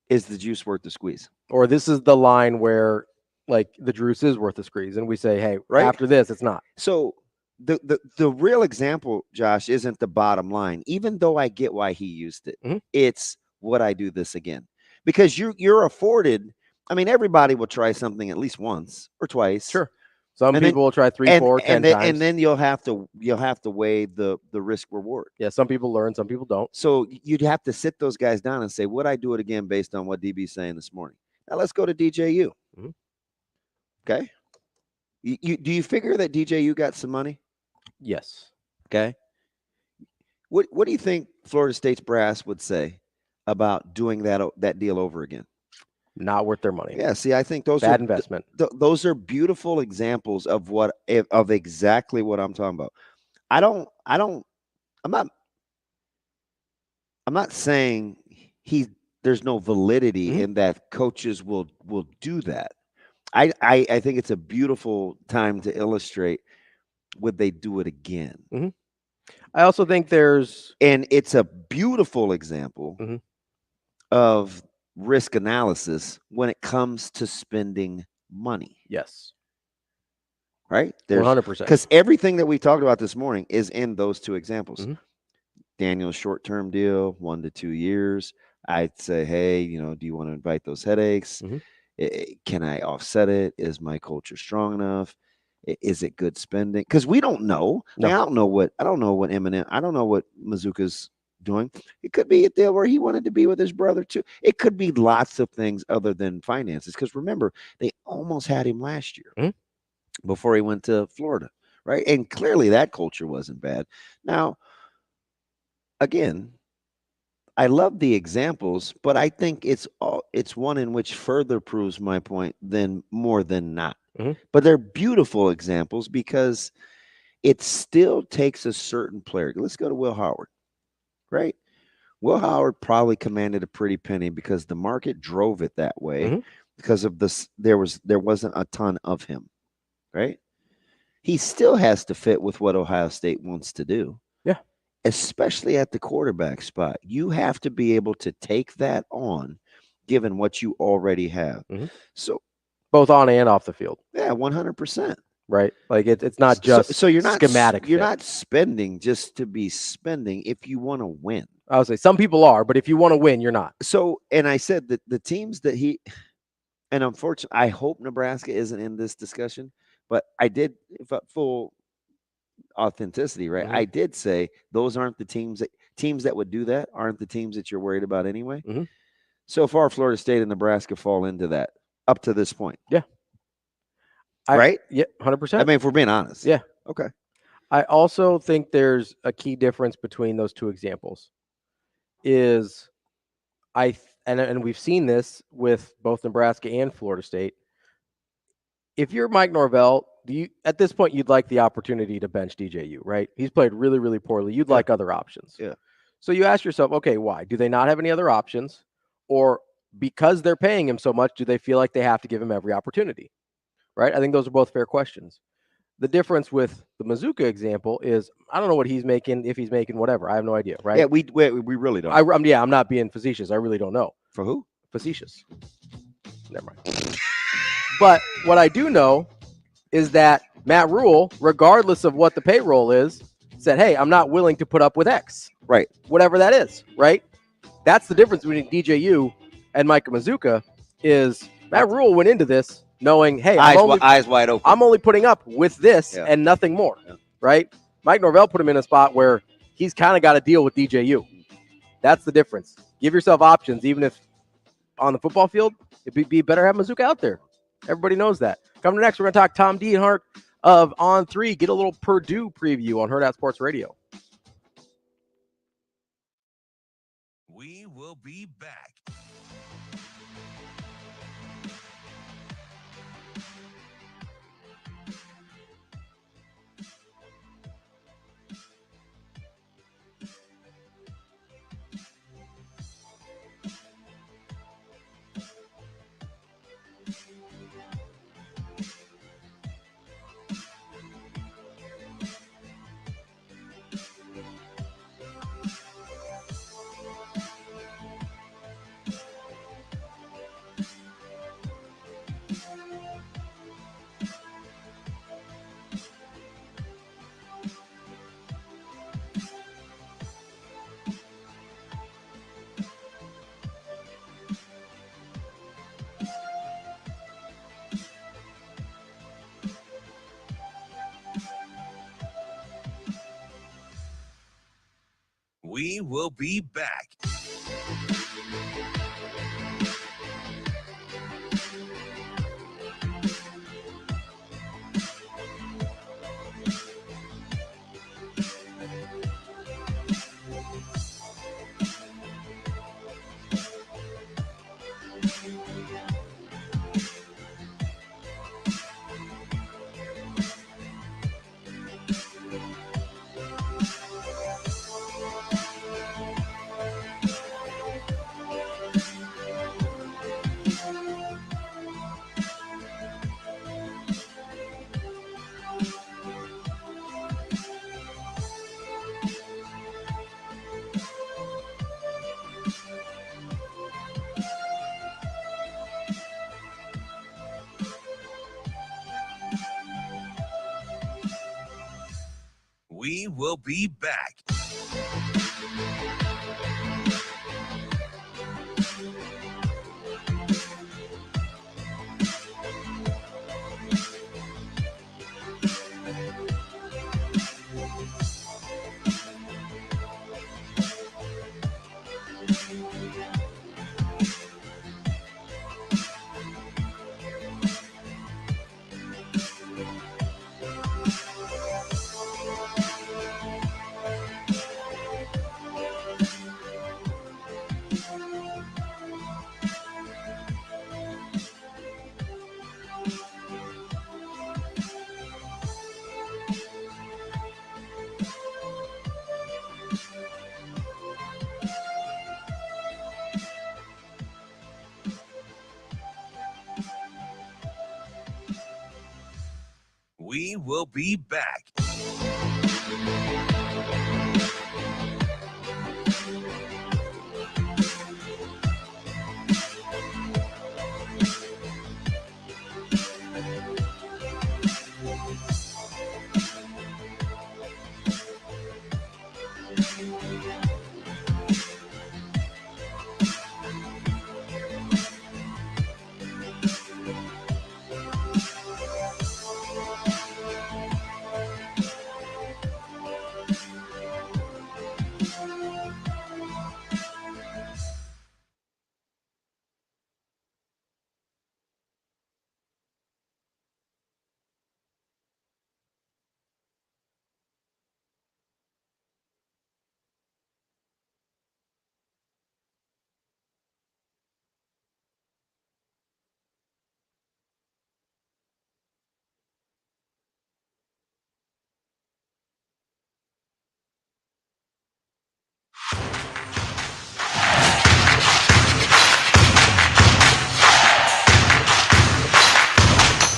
is the juice worth the squeeze? Or this is the line where, like, the juice is worth the squeeze, and we say, hey, after this, it's not. So the real example, Josh, isn't the bottom line, even though I get why he used it. Mm-hmm. It's, would I do this again? because you're afforded. I mean, everybody will try something at least once or twice. Sure. Some And people will try 3, 4, 10 times. And then you'll have to weigh the risk reward. Yeah, some people learn, some people don't. So you'd have to sit those guys down and say, would I do it again based on what DB's saying this morning? Now let's go to DJU. Mm-hmm. Okay. Do you figure that DJU got some money? Yes. Okay. What do you think Florida State's brass would say about doing that deal over again? Not worth their money. Yeah. See, I think those bad are investment. Those are beautiful examples of exactly what I'm talking about. I'm not saying there's no validity in that coaches will do that. I think it's a beautiful time to illustrate, would they do it again? Mm-hmm. I also think and it's a beautiful example of risk analysis when it comes to spending money. Yes. Right? 100%. Because everything that we talked about this morning is in those two examples. Mm-hmm. Daniel's short-term deal, 1 to 2 years. I'd say, hey, do you want to invite those headaches? Mm-hmm. Can I offset it? Is my culture strong enough? Is it good spending? Because we don't know. No. I don't know what Eminem. I don't know what Mazuka's doing. It could be a deal where he wanted to be with his brother too. It could be lots of things other than finances. Because remember, they almost had him last year before he went to Florida, right? And clearly that culture wasn't bad. Now, again, I love the examples, but I think it's one in which further proves my point more than not. Mm-hmm. But they're beautiful examples because it still takes a certain player. Let's go to Will Howard, right? Will Howard probably commanded a pretty penny because the market drove it that way because of this. There wasn't a ton of him, right? He still has to fit with what Ohio State wants to do. Yeah. Especially at the quarterback spot. You have to be able to take that on given what you already have. Mm-hmm. So both on and off the field. Yeah, 100%. Right. Like it's not just so you're not schematic. You're not spending just to be spending if you want to win. I would say some people are, but if you want to win, you're not. So, and I said that the teams that and unfortunately, I hope Nebraska isn't in this discussion, but I did full authenticity, right? I did say those aren't the teams that would do that aren't the teams that you're worried about anyway. So far, Florida State and Nebraska fall into that up to this point. Yeah. Right? Yeah, 100%. I mean, if we're being honest. Yeah. Okay. I also think there's a key difference between those two examples. And we've seen this with both Nebraska and Florida State. If you're Mike Norvell, at this point you'd like the opportunity to bench DJU, right? He's played really, really poorly. You'd like other options. Yeah. So you ask yourself, okay, why? Do they not have any other options? Or because they're paying him so much, do they feel like they have to give him every opportunity? Right? I think those are both fair questions. The difference with the Mazuka example is I don't know what he's making, if he's making whatever. I have no idea, right? Yeah, we really don't. I'm not being facetious. I really don't know. For who? Facetious. Never mind. But what I do know is that Matt Rule, regardless of what the payroll is, said, hey, I'm not willing to put up with X. Right. Whatever that is, right? That's the difference between DJU and Micah Mazuka is Matt Rule went into this knowing, hey, eyes wide open. I'm only putting up with this and nothing more, right? Mike Norvell put him in a spot where he's kind of got to deal with DJU. That's the difference. Give yourself options, even if on the football field, it'd be better to have Mazuka out there. Everybody knows that. Coming next, we're going to talk Tom Dienhart of On 3. Get a little Purdue preview on Hurrdat Sports Radio. We will be back. We will be back. We will be back. We will be back.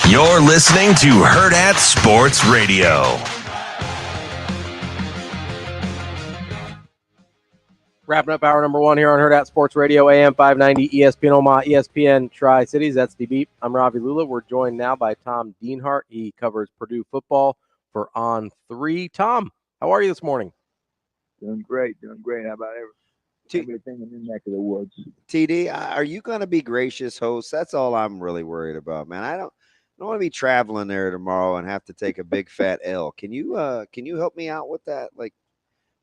You're listening to Hurrdat Sports Radio. Wrapping up hour number one here on Hurrdat Sports Radio, AM 590, ESPN Omaha, ESPN Tri-Cities. That's the beat. I'm Ravi Lulla. We're joined now by Tom Dienhart. He covers Purdue football for On 3. Tom, how are you this morning? Doing great. How about everything in the neck of the woods? TD, are you going to be gracious host? That's all I'm really worried about, man. I don't want to be traveling there tomorrow and have to take a big fat L. Can you help me out with that? Like,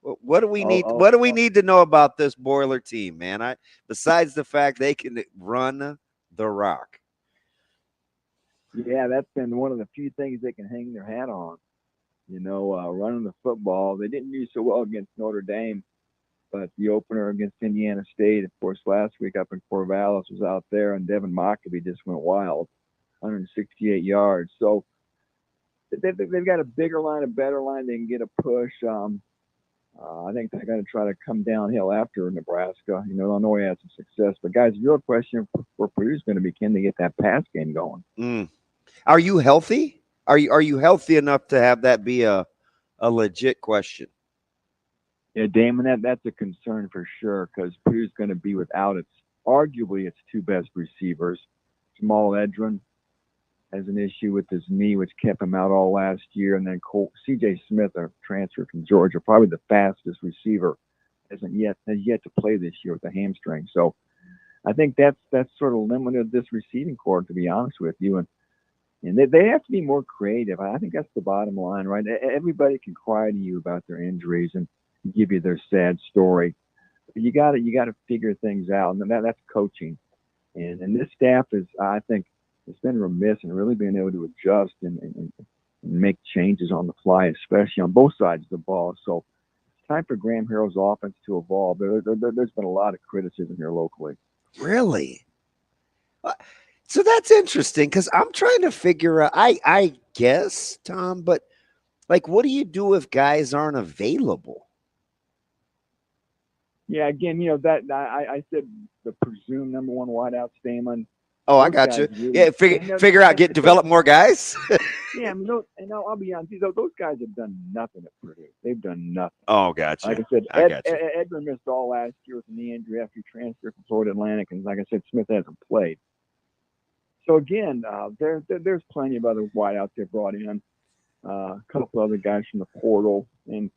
what do we need? What do we need to know about this Boiler team, man? Besides the fact they can run the rock. Yeah, that's been one of the few things they can hang their hat on. You know, running the football. They didn't do so well against Notre Dame, but the opener against Indiana State, of course, last week up in Corvallis was out there, and Devin Mockabee just went wild, 168 yards. So they've got a bigger line, a better line. They can get a push. I think they're going to try to come downhill after Nebraska. You know, Illinois had some success. But, guys, the real question for Purdue is going to be, can they get that pass game going? Are you healthy? Are you healthy enough to have that be a legit question? Yeah, Damon, that's a concern for sure because Purdue's going to be without arguably its two best receivers. Jamal Edrin has an issue with his knee, which kept him out all last year. And then C.J. Smith, a transfer from Georgia, probably the fastest receiver, has yet to play this year with a hamstring. So I think that's sort of limited this receiving core, to be honest with you. And they have to be more creative. I think that's the bottom line, right? Everybody can cry to you about their injuries, and give you their sad story. But you got to figure things out, and that's coaching. And this staff is, I think, it's been remiss in really being able to adjust and make changes on the fly, especially on both sides of the ball. So it's time for Graham Harrell's offense to evolve. There's been a lot of criticism here locally. Really? So that's interesting because I'm trying to figure out, I guess, Tom, but like, what do you do if guys aren't available? Yeah, again, that I said the presumed number one wideout, Damon. Oh, I got you. Really, figure out, develop more guys. Yeah, I mean, I'll be honest. Those guys have done nothing at Purdue. They've done nothing. Oh, gotcha. Like I said, Edgar missed all last year with a knee injury after he transferred from Florida Atlantic, and like I said, Smith hasn't played. So again, there's plenty of other wideouts they brought in. A couple other guys from the portal, and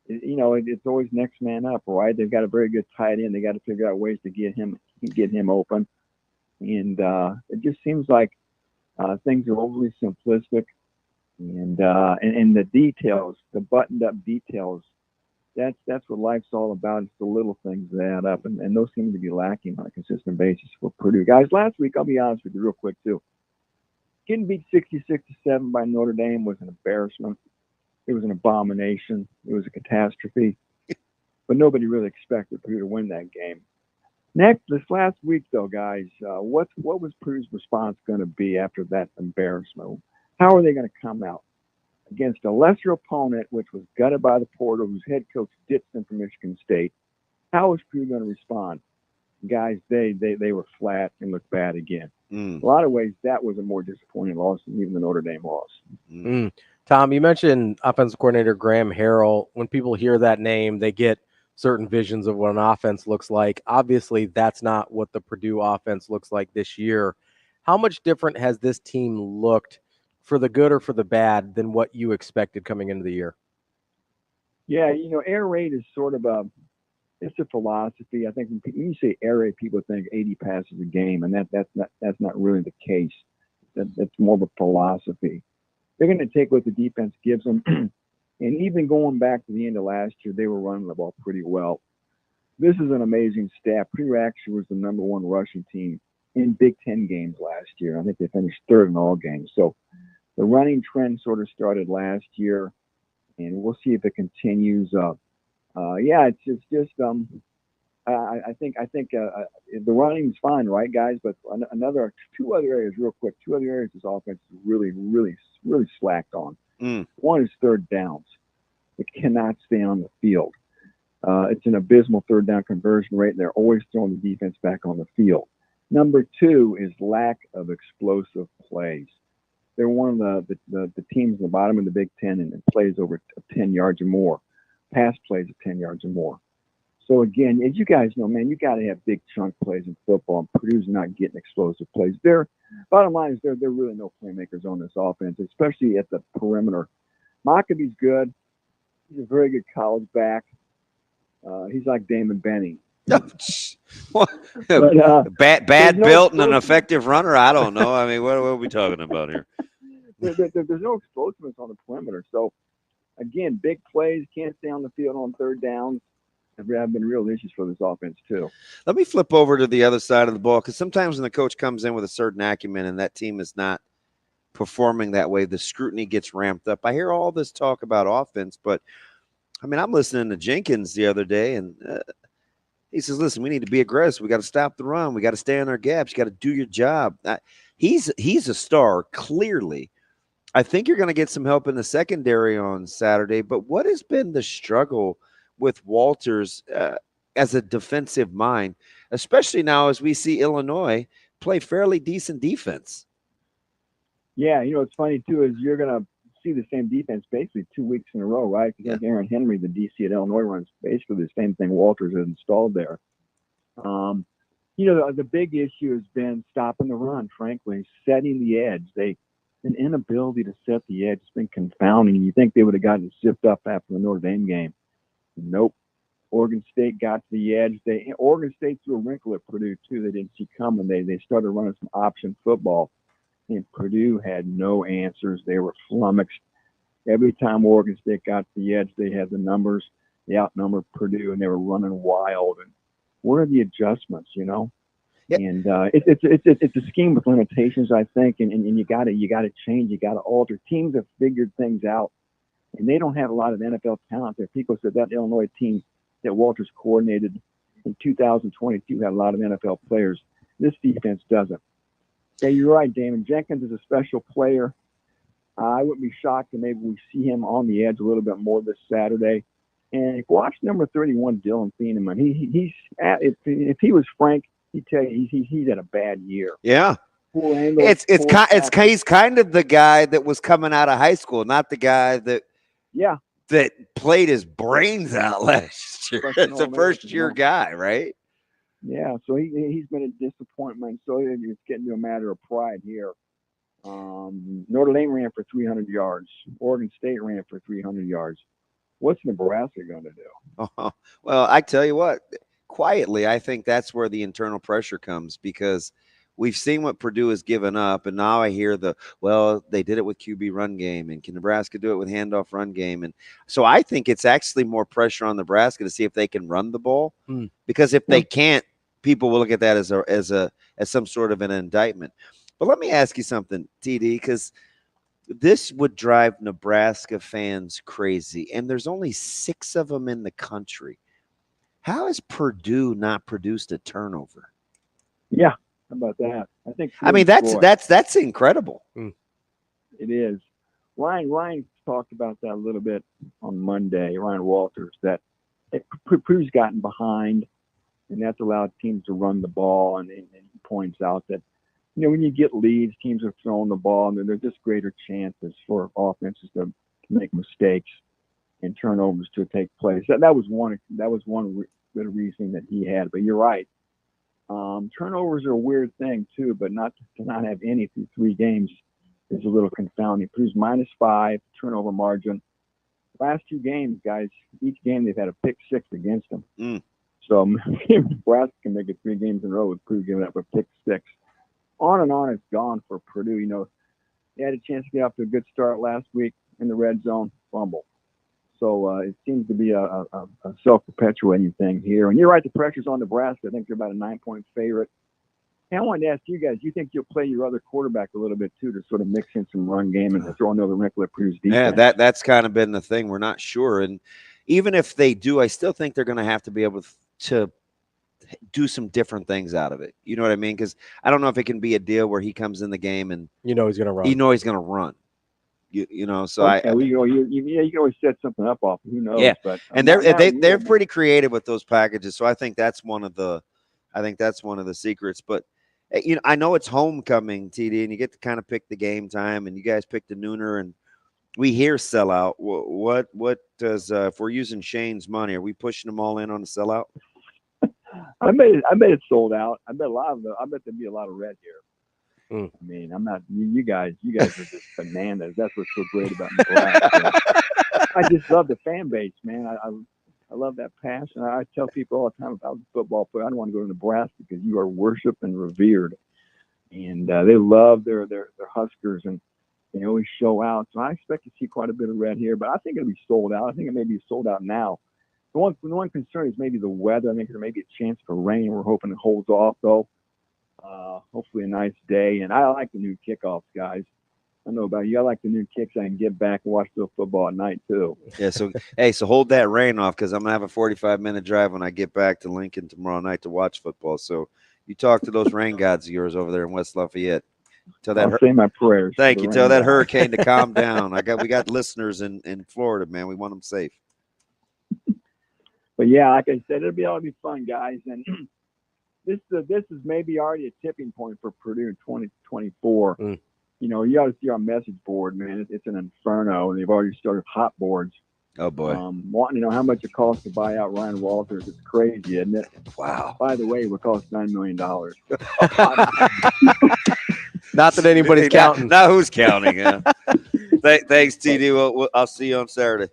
it's always next man up, right? They've got a very good tight end. They got to figure out ways to get him open. And it just seems like things are overly simplistic, and the details, the buttoned-up details, that's what life's all about. It's the little things that add up, and those seem to be lacking on a consistent basis for Purdue. Guys, last week, I'll be honest with you real quick, too. Getting beat 66-7 by Notre Dame was an embarrassment. It was an abomination. It was a catastrophe. But nobody really expected Purdue to win that game. Next, this last week, though, guys, what was Purdue's response going to be after that embarrassment? How are they going to come out against a lesser opponent, which was gutted by the portal, whose head coach ditched them from Michigan State? How is Purdue going to respond? Guys, they were flat and looked bad again. In a lot of ways, that was a more disappointing loss than even the Notre Dame loss. Tom, you mentioned offensive coordinator Graham Harrell. When people hear that name, they get certain visions of what an offense looks like. Obviously, that's not what the Purdue offense looks like this year. How much different has this team looked, for the good or for the bad, than what you expected coming into the year? Yeah, air raid is sort of it's a philosophy. I think when you say air raid, people think 80 passes a game, and that's not really the case. That's more of a philosophy. They're going to take what the defense gives them. And even going back to the end of last year, they were running the ball pretty well. This is an amazing staff. Purdue actually was the number one rushing team in Big Ten games last year. I think they finished third in all games. So the running trend sort of started last year, and we'll see if it continues. It's just I think the running's fine, right, guys? But two other areas, real quick. Two other areas this offense is really, really, really slacked on. One is third downs. It cannot stay on the field. It's an abysmal third down conversion rate, and they're always throwing the defense back on the field. Number two is lack of explosive plays. They're one of the teams in the bottom of the Big Ten and plays over 10 yards or more, pass plays of 10 yards or more. So again, as you guys know, man, you got to have big chunk plays in football, and Purdue's not getting explosive plays. Bottom line is there really no playmakers on this offense, especially at the perimeter. Maccabee's good. He's a very good college back. He's like Damon Benning. Bad built and an effective runner? I don't know. I mean, what are we talking about here? There's no explosiveness on the perimeter. So, again, big plays, can't stay on the field on third downs. Have been real issues for this offense, too. Let me flip over to the other side of the ball, because sometimes when the coach comes in with a certain acumen and that team is not performing that way, the scrutiny gets ramped up. I hear all this talk about offense, but, I mean, I'm listening to Jenkins the other day, and he says, listen, we need to be aggressive. We got to stop the run. We got to stay in our gaps. You got to do your job. He's a star, clearly. I think you're going to get some help in the secondary on Saturday, but what has been the struggle with Walters as a defensive mind, especially now as we see Illinois play fairly decent defense? Yeah, what's funny, too, is you're going to see the same defense basically 2 weeks in a row, right? Because Aaron Henry, the DC at Illinois, runs basically the same thing Walters has installed there. The big issue has been stopping the run, frankly, setting the edge. An inability to set the edge has been confounding. You think they would have gotten it zipped up after the Notre Dame game. Nope. Oregon State got to the edge. Oregon State threw a wrinkle at Purdue, too. They didn't see coming. They started running some option football, and Purdue had no answers. They were flummoxed. Every time Oregon State got to the edge, they had the numbers. they outnumbered Purdue and they were running wild. And what are the adjustments, Yeah. And it's a scheme with limitations, I think, and you got to change, you got to alter. Teams have figured things out, and they don't have a lot of NFL talent there. People said that Illinois team that Walters coordinated in 2022 had a lot of NFL players. This defense doesn't. Yeah, you're right, Damon. Jenkins is a special player. I wouldn't be shocked if maybe we see him on the edge a little bit more this Saturday. And watch number 31, Dylan Thieneman. If he was Frank, he'd tell you he's had a bad year. Yeah. He's kind of the guy that was coming out of high school, not the guy that played his brains out last year. It's a first-year guy, right? Yeah, so he's been a disappointment. So it's getting to a matter of pride here. Notre Dame ran for 300 yards. Oregon State ran for 300 yards. What's Nebraska going to do? Well, I tell you what, quietly, I think that's where the internal pressure comes, because we've seen what Purdue has given up, and now I hear they did it with QB run game, and can Nebraska do it with handoff run game? And so I think it's actually more pressure on Nebraska to see if they can run the ball, because if they can't, people will look at that as some sort of an indictment. But let me ask you something, TD, because this would drive Nebraska fans crazy, and there's only 6 of them in the country. How has Purdue not produced a turnover? Yeah, how about that? That's incredible. It is. Ryan talked about that a little bit on Monday. Ryan Walters, that Purdue's gotten behind, and that's allowed teams to run the ball. And he points out that when you get leads, teams are throwing the ball, and there's just greater chances for offenses to make mistakes and turnovers to take place. That was one bit of reasoning that he had. But you're right. Turnovers are a weird thing too, but to not have any through 3 games is a little confounding. Purdue's -5 turnover margin. Last 2 games, guys, each game they've had a pick 6 against them. So Nebraska can make it 3 games in a row with Purdue giving up a pick 6. On and on it's gone for Purdue. They had a chance to get off to a good start last week in the red zone, fumble. So it seems to be a self-perpetuating thing here. And you're right, the pressure's on Nebraska. I think they're about a 9-point favorite. And I wanted to ask you guys, do you think you'll play your other quarterback a little bit too to sort of mix in some run game and throw another wrinkle at Purdue's defense? Yeah, that's kind of been the thing. We're not sure. And even if they do, I still think they're going to have to be able to do some different things out of it. You know what I mean? Because I don't know if it can be a deal where he comes in the game and he's going to run. He's going to run. So okay, you can always set something up off. Who knows? Yeah, but they're pretty creative with those packages. So I think that's one of the secrets. But I know it's homecoming, TD, and you get to kind of pick the game time, and you guys picked a nooner, and we hear sellout. What does if we're using Shane's money, are we pushing them all in on the sellout? I bet it's sold out. I bet there'd be a lot of red here. I mean, I'm not. You guys are just bananas. That's what's so great about Nebraska. I just love the fan base, man. I love that passion. I tell people all the time, if I was a football player, I don't want to go to Nebraska because you are worshipped and revered, and they love their Huskers, and they always show out. So I expect to see quite a bit of red here, but I think it'll be sold out. I think it may be sold out now. The one concern is maybe the weather. I think there may be a chance for rain. We're hoping it holds off, though. Hopefully a nice day. And I like the new kickoffs, guys. I don't know about you. I like the new kicks. I can get back and watch the football at night, too. Yeah, so hold that rain off, because I'm going to have a 45-minute drive when I get back to Lincoln tomorrow night to watch football. So you talk to those rain gods of yours over there in West Lafayette. I'll say my prayers. Thank you. Tell that hurricane to calm down. We got listeners in Florida, man. We want them safe. But yeah, like I said, it'll be fun, guys. And this is maybe already a tipping point for Purdue in 2024. You ought to see our message board, man. It's an inferno, and they've already started hot boards. Oh boy! Wanting to know how much it costs to buy out Ryan Walters. It's crazy, isn't it? Wow. By the way, it would cost $9 million. Not that anybody's counting. Not who's counting. Yeah. Thanks, TD. I'll see you on Saturday.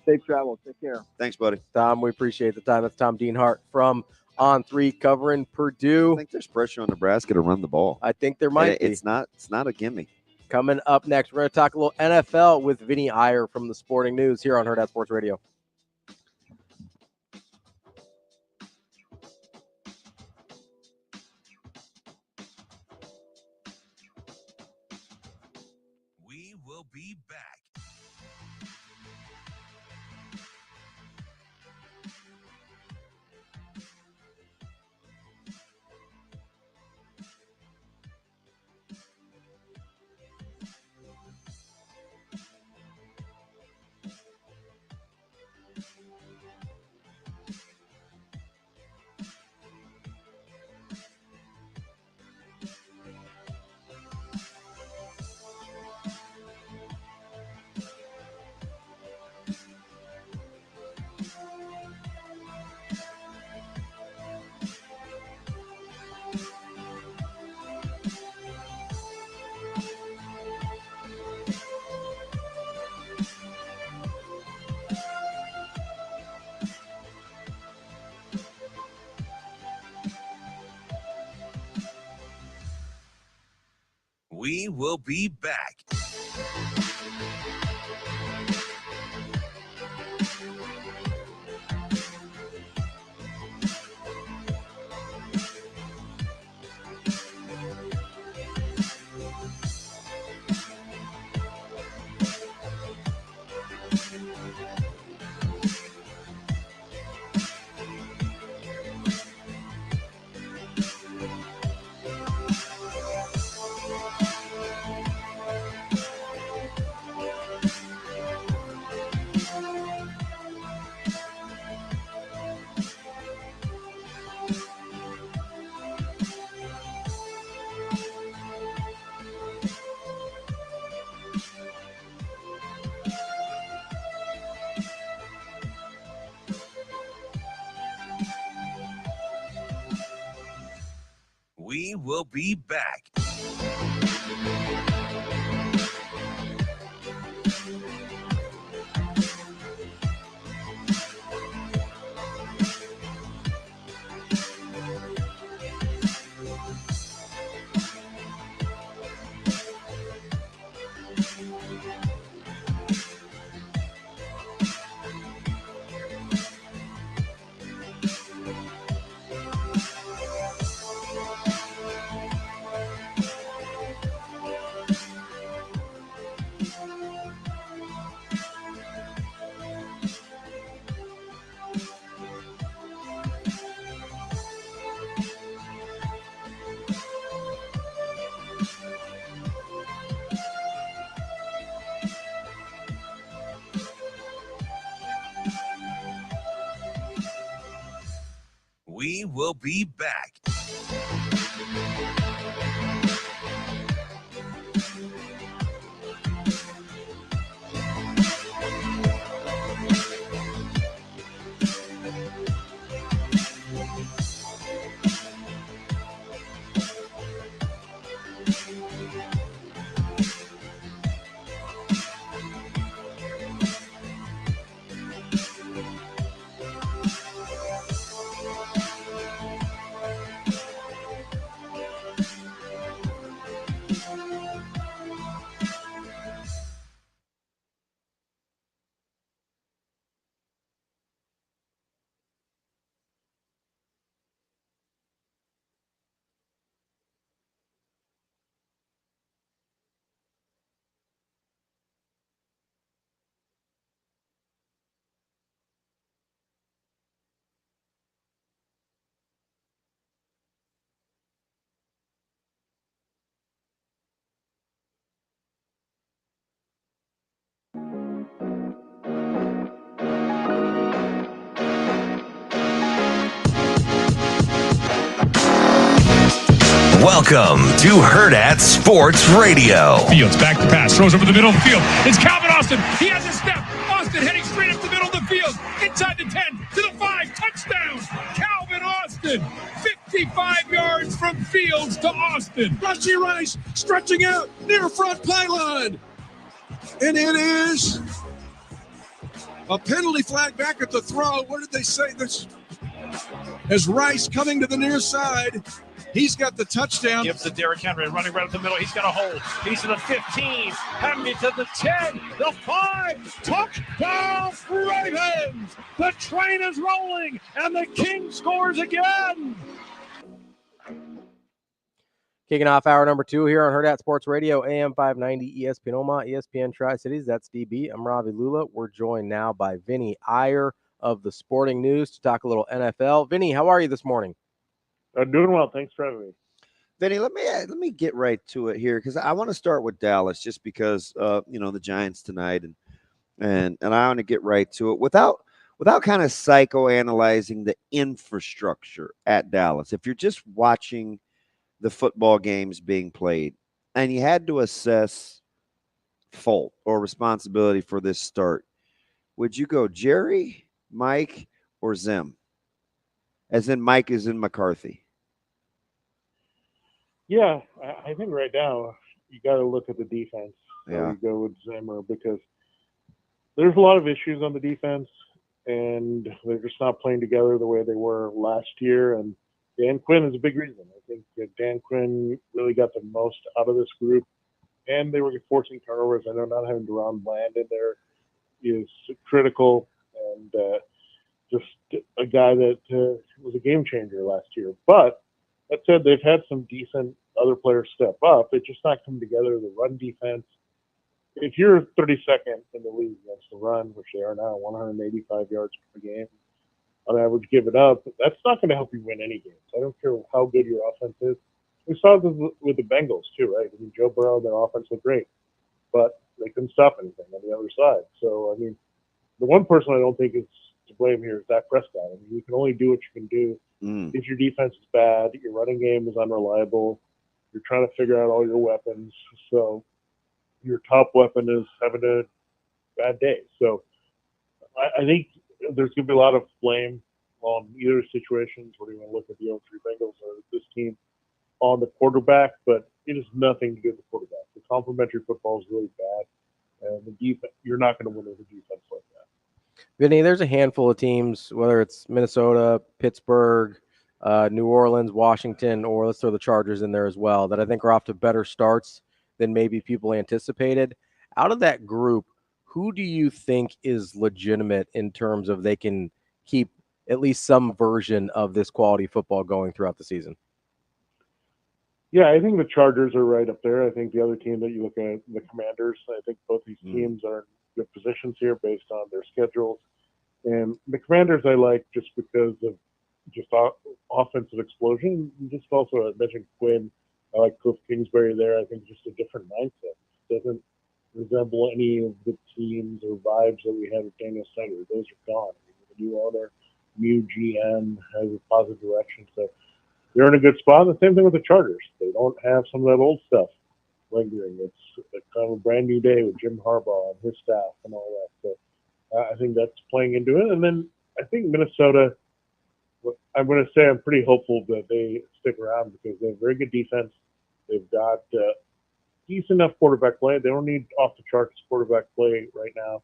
Safe travel. Take care. Thanks, buddy. Tom, we appreciate the time. That's Tom Dienhart from On 3 covering Purdue. I think there's pressure on Nebraska to run the ball. I think there might be. It's not a gimme. Coming up next, we're going to talk a little NFL with Vinnie Iyer from the Sporting News here on Hurrdat Sports Radio. will be back. We will be back. We will be back. We will be back. Welcome to Hurrdat Sports Radio. Fields back to pass, throws over the middle of the field. It's Calvin Austin. He has a step. Austin heading straight up the middle of the field. Inside the 10, to the 5, touchdown. Calvin Austin, 55 yards from Fields to Austin. Rusty Rice stretching out near front pylon. And it is a penalty flag back at the throw. What did they say? This as Rice coming to the near side. He's got the touchdown. Gives to Derrick Henry, running right up the middle. He's got a hold. He's to the 15. Henry to the 10, the 5. Touchdown, Ravens! The train is rolling, and the King scores again. Kicking off hour number 2 here on Hurrdat Sports Radio, AM 590, ESPN Omaha, ESPN Tri-Cities. That's DB. I'm Ravi Lulla. We're joined now by Vinnie Iyer of the Sporting News to talk a little NFL. Vinnie, how are you this morning? I'm doing well. Thanks for having me. Vinny, let me get right to it here because I want to start with Dallas just because the Giants tonight and I want to get right to it without kind of psychoanalyzing the infrastructure at Dallas. If you're just watching the football games being played and you had to assess fault or responsibility for this start, would you go Jerry, Mike, or Zim? As in Mike is in McCarthy. Yeah, I think right now you got to look at the defense. Yeah. You go with Zimmer because there's a lot of issues on the defense, and they're just not playing together the way they were last year. And Dan Quinn is a big reason. I think that Dan Quinn really got the most out of this group, and they were forcing turnovers. I know not having Deron Bland in there is critical, and just a guy that was a game changer last year. But that said, they've had some decent other players step up. It's just not coming together. The run defense, if you're 32nd in the league against the run, which they are now, 185 yards per game on average, give it up, that's not going to help you win any games. I don't care how good your offense is. We saw this with the Bengals too, right? I mean, Joe Burrow, their offense looked great, but they couldn't stop anything on the other side. So, I mean, the one person I don't think is to blame here is Dak Prescott. I mean, you can only do what you can do. If your defense is bad, your running game is unreliable, you're trying to figure out all your weapons. So your top weapon is having a bad day. So I think there's going to be a lot of blame on either situations, whether you want to look at the 0-3 Bengals or this team on the quarterback, but it has nothing to do with the quarterback. The complementary football is really bad, and the defense, you're not going to win with a defense like that. Vinny, there's a handful of teams, whether it's Minnesota, Pittsburgh, New Orleans, Washington, or let's throw the Chargers in there as well, that I think are off to better starts than maybe people anticipated. Out of that group, who do you think is legitimate in terms of they can keep at least some version of this quality football going throughout the season? Yeah, I think the Chargers are right up there. I think the other team that you look at, the Commanders, I think both these teams are in good positions here based on their schedules. And the Commanders I like just because of just offensive explosion. Just also, I mentioned Quinn. I like Cliff Kingsbury there. I think just a different mindset. It doesn't resemble any of the teams or vibes that we had with Daniel Snyder. Those are gone. The new owner, new GM has a positive direction. So they're in a good spot. And the same thing with the Chargers. They don't have some of that old stuff lingering. It's kind of a brand new day with Jim Harbaugh and his staff and all that. So I think that's playing into it. And then I think Minnesota, I'm going to say I'm pretty hopeful that they stick around because they have very good defense. They've got decent enough quarterback play. They don't need off-the-charts quarterback play right now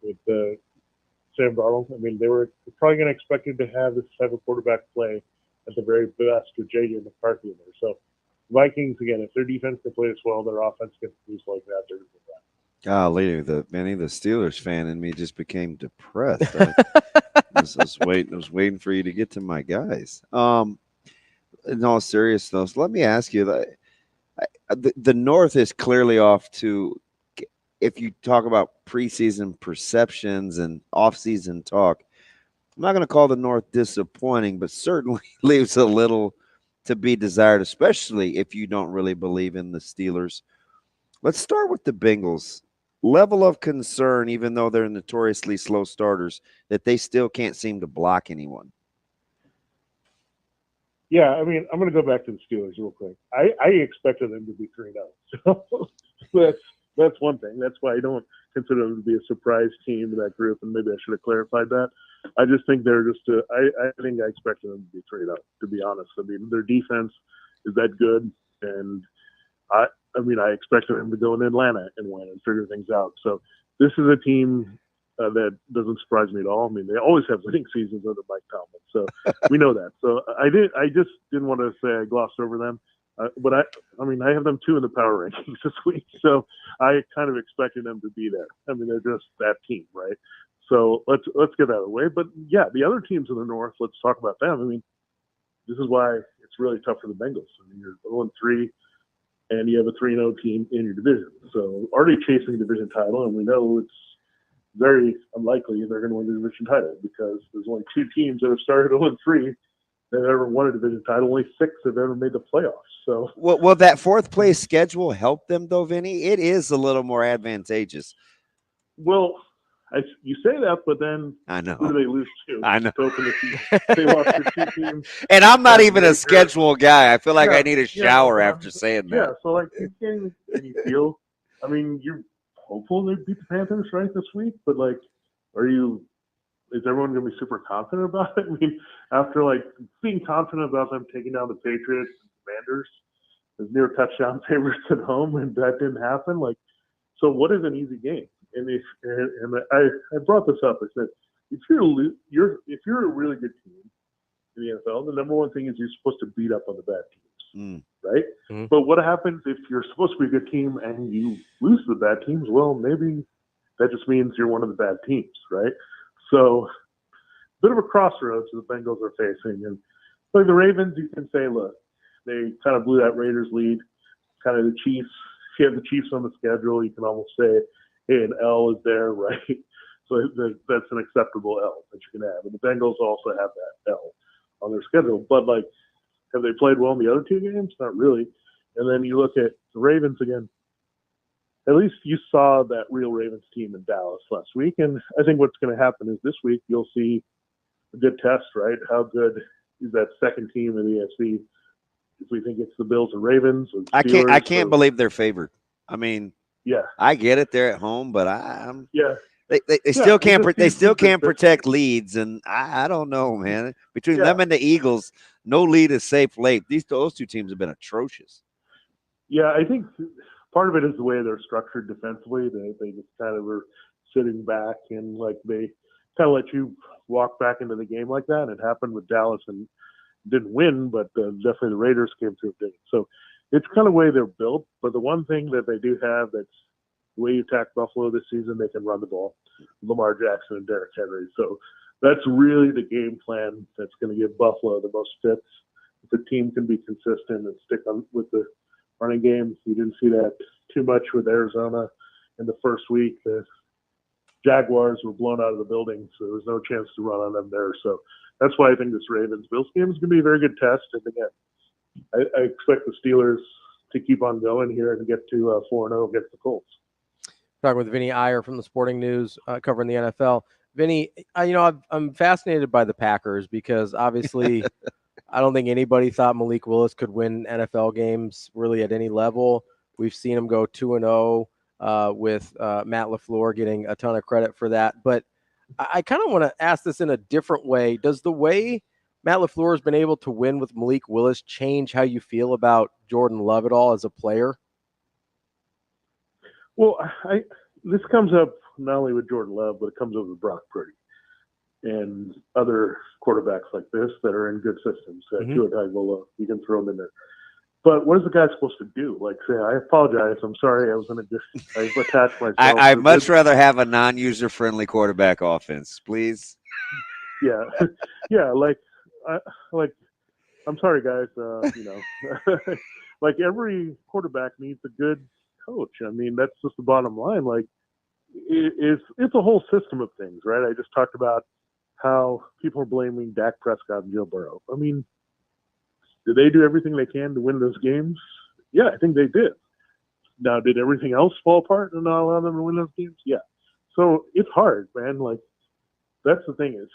with Sam Darnold. I mean, they were probably going to expect him to have this type of quarterback play at the very best with J.J. McCarthy in there. So Vikings, again, if their defense can play this well, their offense can produce like that, they're going to do that. Golly, the Steelers fan in me just became depressed. I was waiting for you to get to my guys. In all seriousness, let me ask you that the North is clearly off to, if you talk about preseason perceptions and off-season talk, I'm not going to call the North disappointing, but certainly leaves a little to be desired, especially if you don't really believe in the Steelers. Let's start with the Bengals. Level of concern, even though they're notoriously slow starters, that they still can't seem to block anyone. Yeah, I mean, I'm going to go back to the Steelers real quick. I expected them to be 3-0. So that's one thing. That's why I don't consider them to be a surprise team in that group, and maybe I should have clarified that. I just think they're just I think I expected them to be 3-0, to be honest. I mean, their defense is that good, and I expected them to go in Atlanta and win and figure things out. So this is a team that doesn't surprise me at all. I mean, they always have winning seasons under Mike Tomlin, so we know that. So I just didn't want to say I glossed over them, but I have them 2 in the power rankings this week, so I kind of expected them to be there. I mean, they're just that team, right? So let's get that away. But yeah, the other teams in the North, let's talk about them. I mean, this is why it's really tough for the Bengals. I mean, you're 0-3, and you have a 3-0 team in your division. So already chasing a division title, and we know it's very unlikely they're going to win the division title because there's only 2 teams that have started 0-3 that have ever won a division title. Only 6 have ever made the playoffs. So, will that 4th place schedule help them though, Vinny? It is a little more advantageous. Well, you say that, but then I know. who do they lose to? I know. To open the season? They lost to 2 teams. And I'm not even a schedule guy. I feel like I need a shower after saying that. Yeah, so like you can't even any feel. I mean, you're hopeful they beat the Panthers right this week, but like, is everyone going to be super confident about it? I mean, after like being confident about them taking down the Patriots and Commanders as near touchdown favorites at home, and that didn't happen. Like, so what is an easy game? And I brought this up. I said, if you're a really good team in the NFL, the number one thing is you're supposed to beat up on the bad teams, right? Mm-hmm. But what happens if you're supposed to be a good team and you lose to the bad teams? Well, maybe that just means you're one of the bad teams, right? So, a bit of a crossroads the Bengals are facing. And like the Ravens, you can say, look, they kind of blew that Raiders lead. Kind of the Chiefs, if you have the Chiefs on the schedule, you can almost say, hey, an L is there, right? So that's an acceptable L that you can have. And the Bengals also have that L on their schedule. But, like, have they played well in the other 2 games? Not really. And then you look at the Ravens again. At least you saw that real Ravens team in Dallas last week. And I think what's going to happen is this week you'll see a good test, right? How good is that second team in the AFC? If we think it's the Bills and Ravens or Steelers, I can't believe they're favored. I mean, yeah, I get it. They're at home, but they still can't protect leads, and I don't know, man. Between them and the Eagles, no lead is safe late. Those 2 teams have been atrocious. Yeah, I think part of it is the way they're structured defensively. They just kind of were sitting back and like they kind of let you walk back into the game like that. It happened with Dallas and didn't win, but definitely the Raiders came through and did it. So it's kind of the way they're built. But the one thing that they do have that's the way you attack Buffalo this season, they can run the ball. Lamar Jackson and Derrick Henry. So that's really the game plan that's going to give Buffalo the most fits. If the team can be consistent and stick on with the running game, you didn't see that too much with Arizona in the first week. The Jaguars were blown out of the building, so there was no chance to run on them there. So that's why I think this Ravens-Bills game is going to be a very good test. And again, I expect the Steelers to keep on going here and get to 4-0 against the Colts. Talking with Vinnie Iyer from the Sporting News, covering the NFL. Vinny, I'm fascinated by the Packers because obviously I don't think anybody thought Malik Willis could win NFL games really at any level. We've seen him go 2-0 with Matt LaFleur getting a ton of credit for that. But I kind of want to ask this in a different way. Does the way Matt LaFleur has been able to win with Malik Willis change how you feel about Jordan Love at all as a player? Well, this comes up not only with Jordan Love, but it comes up with Brock Purdy and other quarterbacks like this that are in good systems. Tua Tagovailoa, you can throw them in there. But what is the guy supposed to do? Like, say, I apologize. I'm sorry. I was going to attach myself. I'd much rather have a non-user-friendly quarterback offense, please. Yeah. Yeah, I'm sorry, guys. Like every quarterback needs a good coach. I mean, that's just the bottom line. Like, it's a whole system of things, right? I just talked about how people are blaming Dak Prescott and Joe Burrow. I mean, did they do everything they can to win those games? Yeah, I think they did. Now, did everything else fall apart and not allow them to win those games? Yeah. So it's hard, man. Like, that's the thing is,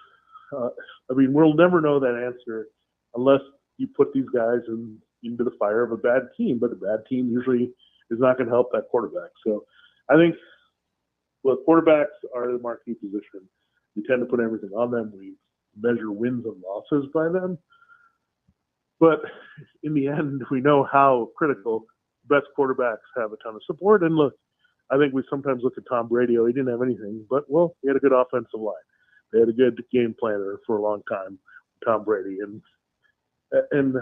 we'll never know that answer unless you put these guys into the fire of a bad team. But a bad team usually is not going to help that quarterback. So I think, quarterbacks are the marquee position. We tend to put everything on them. We measure wins and losses by them. But in the end, we know how critical best quarterbacks have a ton of support. And look, I think we sometimes look at Tom Brady. He didn't have anything, but, he had a good offensive line. They had a good game planner for a long time, Tom Brady. And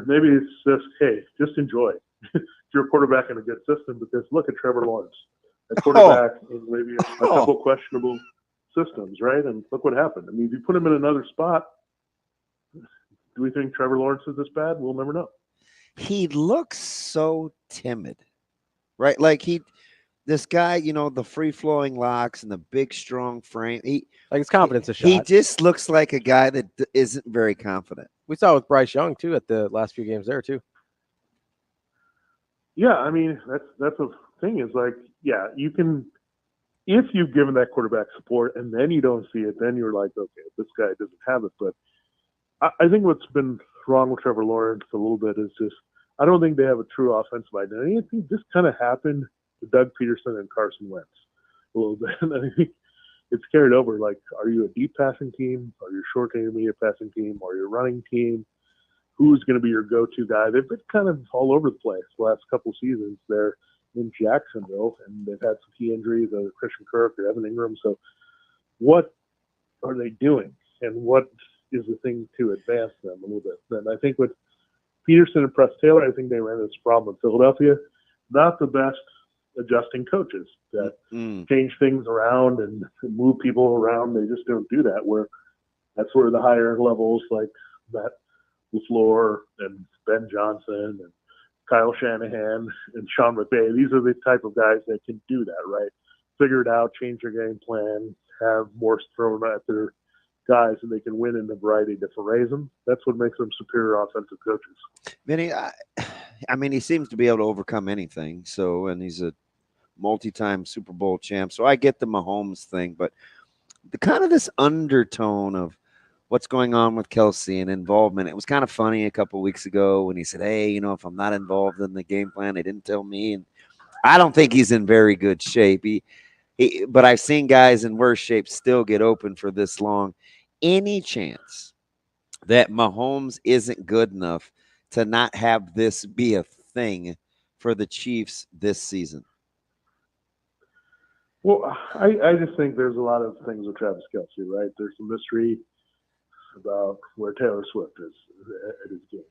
maybe it's just, hey, just enjoy it. If you're a quarterback in a good system, because look at Trevor Lawrence, a quarterback in maybe a couple questionable systems, right? And look what happened. I mean, if you put him in another spot, do we think Trevor Lawrence is this bad? We'll never know. he looks so timid, right? Like this guy, you know, the free flowing locks and the big strong frame. Like his confidence is He shot. just looks like a guy that isn't very confident. We saw it with Bryce Young too at the last few games there too. Yeah, I mean that's the thing is like, yeah, you can if you've given that quarterback support and then you don't see it, then you're like, okay, this guy doesn't have it. But I think what's been wrong with Trevor Lawrence a little bit is just I don't think they have a true offensive identity. I think this kind of happened to Doug Peterson and Carson Wentz a little bit. And I think it's carried over. Like, are you a deep passing team? Are you a short to intermediate passing team? Are you a running team? Who's going to be your go-to guy? They've been kind of all over the place the last couple seasons there in Jacksonville, and they've had some key injuries, either Christian Kirk or Evan Ingram. So what are they doing? And what is the thing to advance them a little bit? And I think with Peterson and Press Taylor, I think they ran this problem in Philadelphia. Not the best adjusting coaches that change things around and move people around. They just don't do that. Where that's where the higher levels like Matt LaFleur and Ben Johnson and Kyle Shanahan and Sean McVay, these are the type of guys that can do that, right? Figure it out, change their game plan, have more thrown at their guys, and they can win in a variety of different ways. And that's what makes them superior offensive coaches. Vinny, I mean, he seems to be able to overcome anything. So, and he's a multi-time Super Bowl champ. So I get the Mahomes thing, but the kind of this undertone of what's going on with Kelsey and involvement. It was kind of funny a couple of weeks ago when he said, hey, you know, if I'm not involved in the game plan, they didn't tell me. And I don't think he's in very good shape. But I've seen guys in worse shape still get open for this long. Any chance that Mahomes isn't good enough to not have this be a thing for the Chiefs this season? Well, I just think there's a lot of things with Travis Kelce, right? There's some mystery about where Taylor Swift is at his games.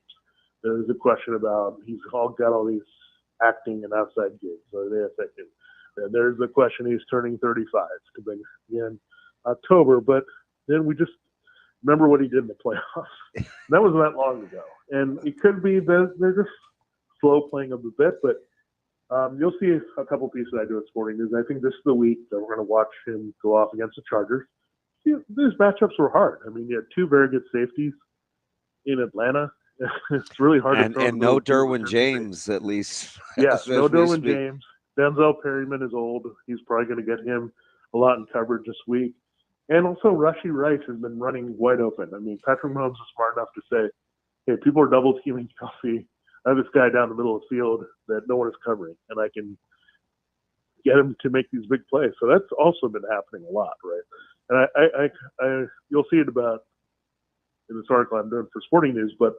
There's a question about he's got all these acting and outside gigs. Are they affected? And there's the question he's turning 35 to bring in October. But then we just remember what he did in the playoffs. That wasn't that long ago. And it could be that they're just slow playing of the bit. But you'll see a couple pieces I do at Sporting News. I think this is the week that we're going to watch him go off against the Chargers. These matchups were hard. I mean, you had two very good safeties in Atlanta. It's really hard to throw. And no Derwin James, at least. Yes, no Derwin James. Denzel Perryman is old. He's probably going to get him a lot in coverage this week. And also, Rashee Rice has been running wide open. I mean, Patrick Mahomes is smart enough to say, hey, people are double teaming Kelsey. I have this guy down the middle of the field that no one is covering, and I can get him to make these big plays. So that's also been happening a lot, right? And I you'll see it about in this article I'm doing for Sporting News, but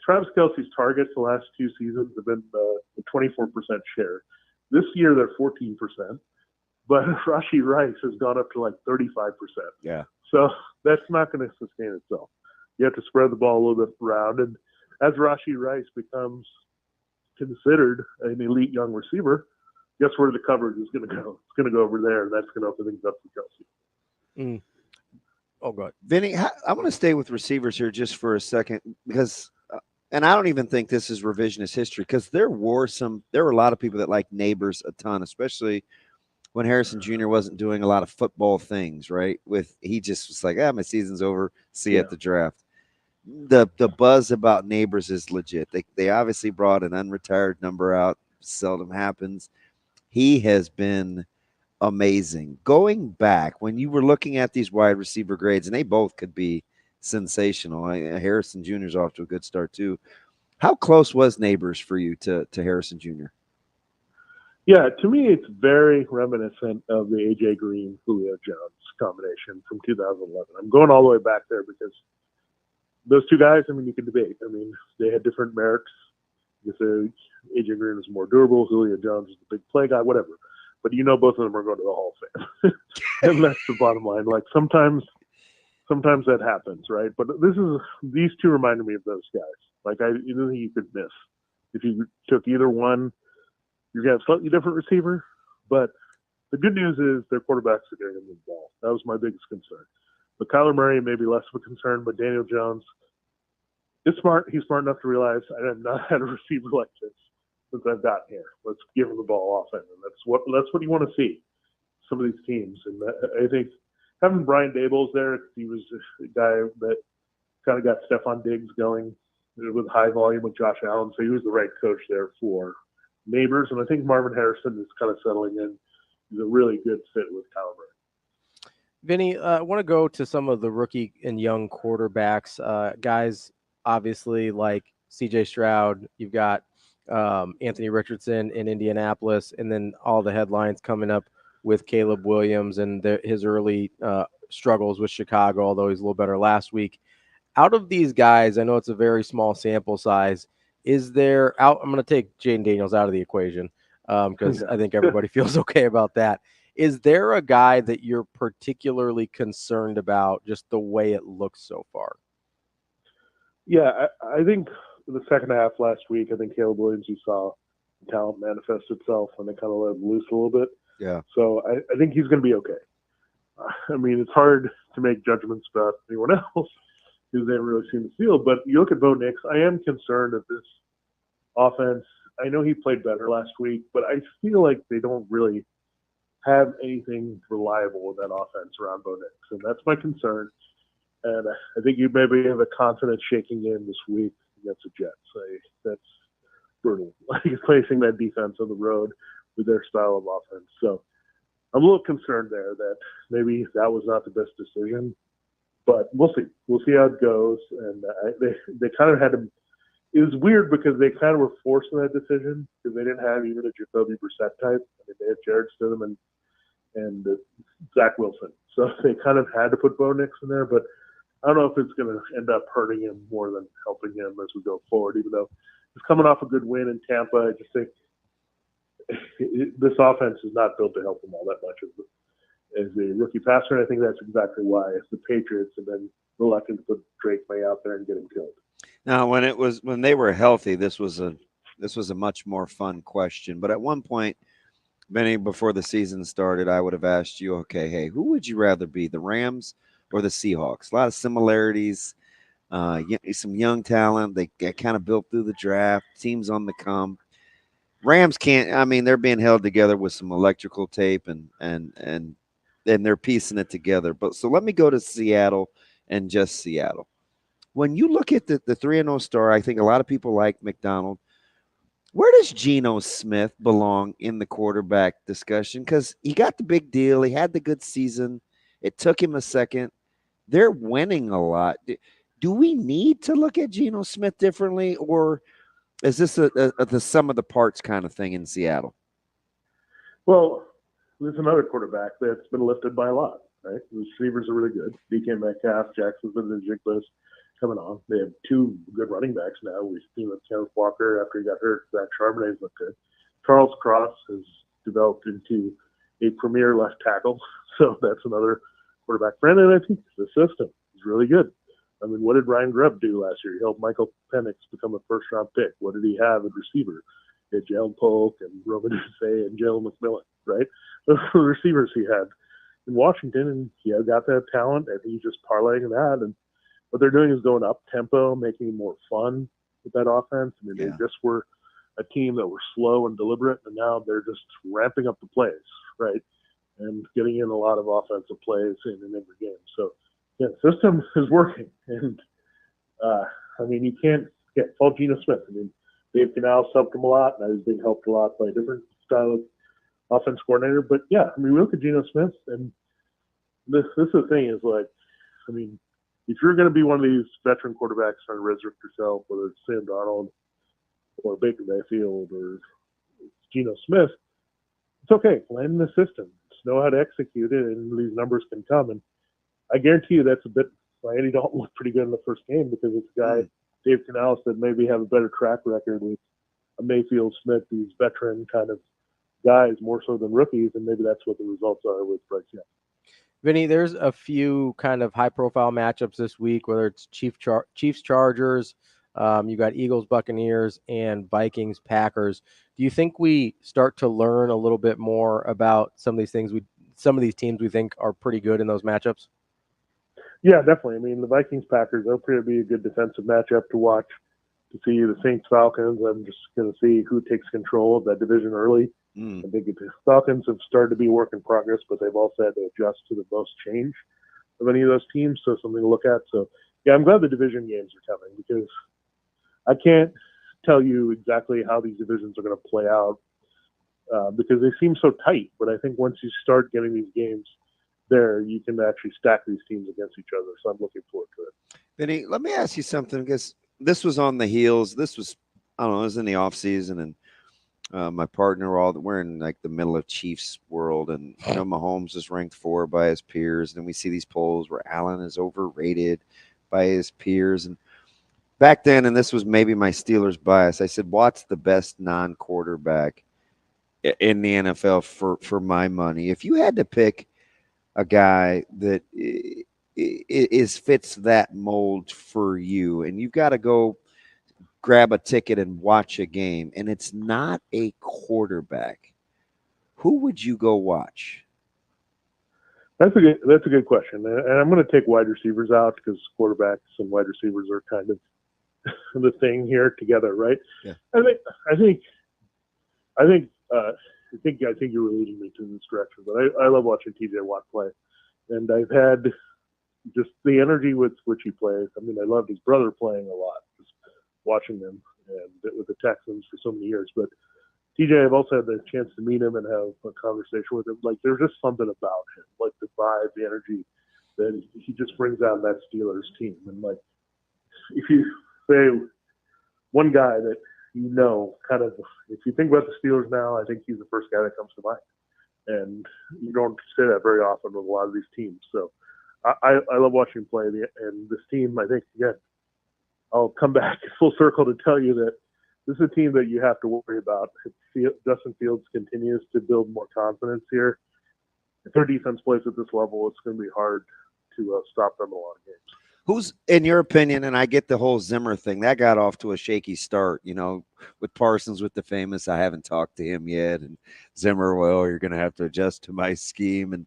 Travis Kelce's targets the last two seasons have been the 24% share. This year they're 14%, but Rashee Rice has gone up to like 35%. Yeah. So that's not going to sustain itself. You have to spread the ball a little bit around, and as Rashee Rice becomes considered an elite young receiver, guess where the coverage is going to go? It's going to go over there, and that's going to open things up for Kelce. Oh, God. Vinny, I want to stay with receivers here just for a second because, and I don't even think this is revisionist history because there were a lot of people that like Neighbors a ton, especially when Harrison Jr. wasn't doing a lot of football things, right? He just was like, my season's over. See you at the draft. The buzz about Neighbors is legit. They obviously brought an unretired number out. Seldom happens. He has been amazing. Going back, when you were looking at these wide receiver grades, and they both could be sensational. Harrison Jr. is off to a good start too. How close was Neighbors for you to Harrison Jr.? Yeah, to me, it's very reminiscent of the A.J. Green, Julio Jones combination from 2011. I'm going all the way back there because those two guys, I mean, you can debate. I mean, they had different merits. You say A.J. Green was more durable, Julio Jones is the big play guy, whatever. But both of them are going to the Hall of Fame. And that's the bottom line. Like sometimes that happens, right? But these two reminded me of those guys. Like I didn't think you could miss. If you took either one, you're going to have a slightly different receiver. But the good news is their quarterbacks are getting them the ball. That was my biggest concern. But Kyler Murray may be less of a concern, but Daniel Jones smart. He's smart enough to realize I have not had a receiver like this since I've gotten here. Let's give him the ball often, and that's what you want to see. Some of these teams, and I think having Brian Daboll's there, he was a guy that kind of got Stephon Diggs going with high volume with Josh Allen, so he was the right coach there for Neighbors, and I think Marvin Harrison is kind of settling in. He's a really good fit with Kyler Murray. Vinny, I want to go to some of the rookie and young quarterbacks, guys, obviously like C.J. Stroud. You've got Anthony Richardson in Indianapolis, and then all the headlines coming up with Caleb Williams and his early struggles with Chicago, although he's a little better last week. Out of these guys, I know it's a very small sample size. I'm going to take Jaden Daniels out of the equation because I think everybody feels okay about that. Is there a guy that you're particularly concerned about just the way it looks so far? Yeah, I think in the second half last week, I think Caleb Williams, you saw the talent manifest itself when they kind of let him loose a little bit. Yeah. So I think he's going to be okay. I mean, it's hard to make judgments about anyone else because they haven't really seen the field. But you look at Bo Nix, I am concerned that this offense, I know he played better last week, but I feel like they don't really have anything reliable with that offense around Bo Nix. And that's my concern. And I think you maybe have a confidence shaking in this week against the Jets. That's brutal. Like facing that defense on the road with their style of offense. So I'm a little concerned there that maybe that was not the best decision. But we'll see. We'll see how it goes. And they kind of had to – it was weird because they kind of were forced in that decision because they didn't have even a Jacoby Brissett type. I mean, they had Jared Stidham and Zach Wilson. So they kind of had to put Bo Nix in there. But I don't know if it's going to end up hurting him more than helping him as we go forward, even though he's coming off a good win in Tampa. I just think this offense is not built to help him all that much as a rookie passer. And I think that's exactly why the Patriots have been reluctant to put Drake May out there and get him killed. Now, when they were healthy, this was a much more fun question. But at one point, Benny, before the season started, I would have asked you, okay, hey, who would you rather be, the Rams or the Seahawks? A lot of similarities, some young talent. They get kind of built through the draft, teams on the come. Rams can't. I mean, they're being held together with some electrical tape, and they're piecing it together. But so let me go to Seattle and just Seattle. When you look at the 3-0 star, I think a lot of people like McDonald. Where does Geno Smith belong in the quarterback discussion? Because he got the big deal. He had the good season. It took him a second. They're winning a lot. Do we need to look at Geno Smith differently, or is this the sum of the parts kind of thing in Seattle? Well, there's another quarterback that's been lifted by a lot, right? The receivers are really good. DK Metcalf, Jackson's been the Jigglers coming on. They have two good running backs now. We've seen with Kenneth Walker after he got hurt. Zach Charbonnet's looked good. Charles Cross has developed into a premier left tackle, so that's another quarterback friend. And I think the system is really good. I mean, what did Ryan Grubb do last year? He helped Michael Penix become a first-round pick. What did he have at receiver? He had Jalen Polk and Roman Dusay and Jalen McMillan, right? Those were the receivers he had in Washington, and he had got that talent, and he's just parlaying that. And what they're doing is going up tempo, making it more fun with that offense. I mean, They just were a team that were slow and deliberate, and now they're just ramping up the plays, right? And getting in a lot of offensive plays in every game. So, yeah, the system is working. And, I mean, you can't fault Geno Smith. I mean, Dave Canales helped him a lot, and he's being helped a lot by a different style of offense coordinator. But, yeah, I mean, we look at Geno Smith, and this is the thing is, like, I mean, if you're going to be one of these veteran quarterbacks trying to resurrect yourself, whether it's Sam Darnold or Baker Mayfield or Geno Smith, it's okay. Land in the system. Just know how to execute it, and these numbers can come. And I guarantee you that's a bit – Andy Dalton looked pretty good in the first game because it's a guy, Dave Canales, that maybe have a better track record with a Mayfield, Smith, these veteran kind of guys more so than rookies, and maybe that's what the results are with Bryce Young. Vinny, there's a few kind of high-profile matchups this week, whether it's Chiefs Chargers, you got Eagles Buccaneers, and Vikings Packers. Do you think we start to learn a little bit more about some of these things? Some of these teams we think are pretty good in those matchups? Yeah, definitely. I mean, the Vikings-Packers, they'll probably be a good defensive matchup to watch. To see the Saints-Falcons, I'm just going to see who takes control of that division early. I think the Falcons have started to be a work in progress, but they've also had to adjust to the most change of any of those teams, so something to look at. So, yeah, I'm glad the division games are coming because I can't tell you exactly how these divisions are going to play out because they seem so tight. But I think once you start getting these games there, you can actually stack these teams against each other. So I'm looking forward to it. Vinny, let me ask you something because this was on the heels. This was, I don't know, it was in the off season, and my partner, we're in like the middle of Chiefs world, and Mahomes is ranked 4 by his peers, and we see these polls where Allen is overrated by his peers. And back then, and this was maybe my Steelers bias, I said, what's the best non-quarterback in the NFL for my money? If you had to pick a guy that fits that mold for you, and you've got to go grab a ticket and watch a game, and it's not a quarterback, who would you go watch? That's a good question, and I'm going to take wide receivers out because quarterbacks and wide receivers are kind of the thing here together, right? Yeah. I think you're leading me to this direction, but I love watching TJ Watt play, and I've had just the energy with which he plays. I mean, I loved his brother playing a lot, just watching them and with the Texans for so many years. But TJ, I've also had the chance to meet him and have a conversation with him. Like, there's just something about him, like the vibe, the energy that he just brings out in that Steelers team. And like, if you say one guy that kind of, if you think about the Steelers now, I think he's the first guy that comes to mind. And you don't say that very often with a lot of these teams. So I love watching him play. And this team, I think, again, I'll come back full circle to tell you that this is a team that you have to worry about. Justin Fields continues to build more confidence here. If their defense plays at this level, it's going to be hard to stop them in a lot of games. Who's, in your opinion, and I get the whole Zimmer thing, that got off to a shaky start, with Parsons with the famous, I haven't talked to him yet, and Zimmer, well, you're going to have to adjust to my scheme. And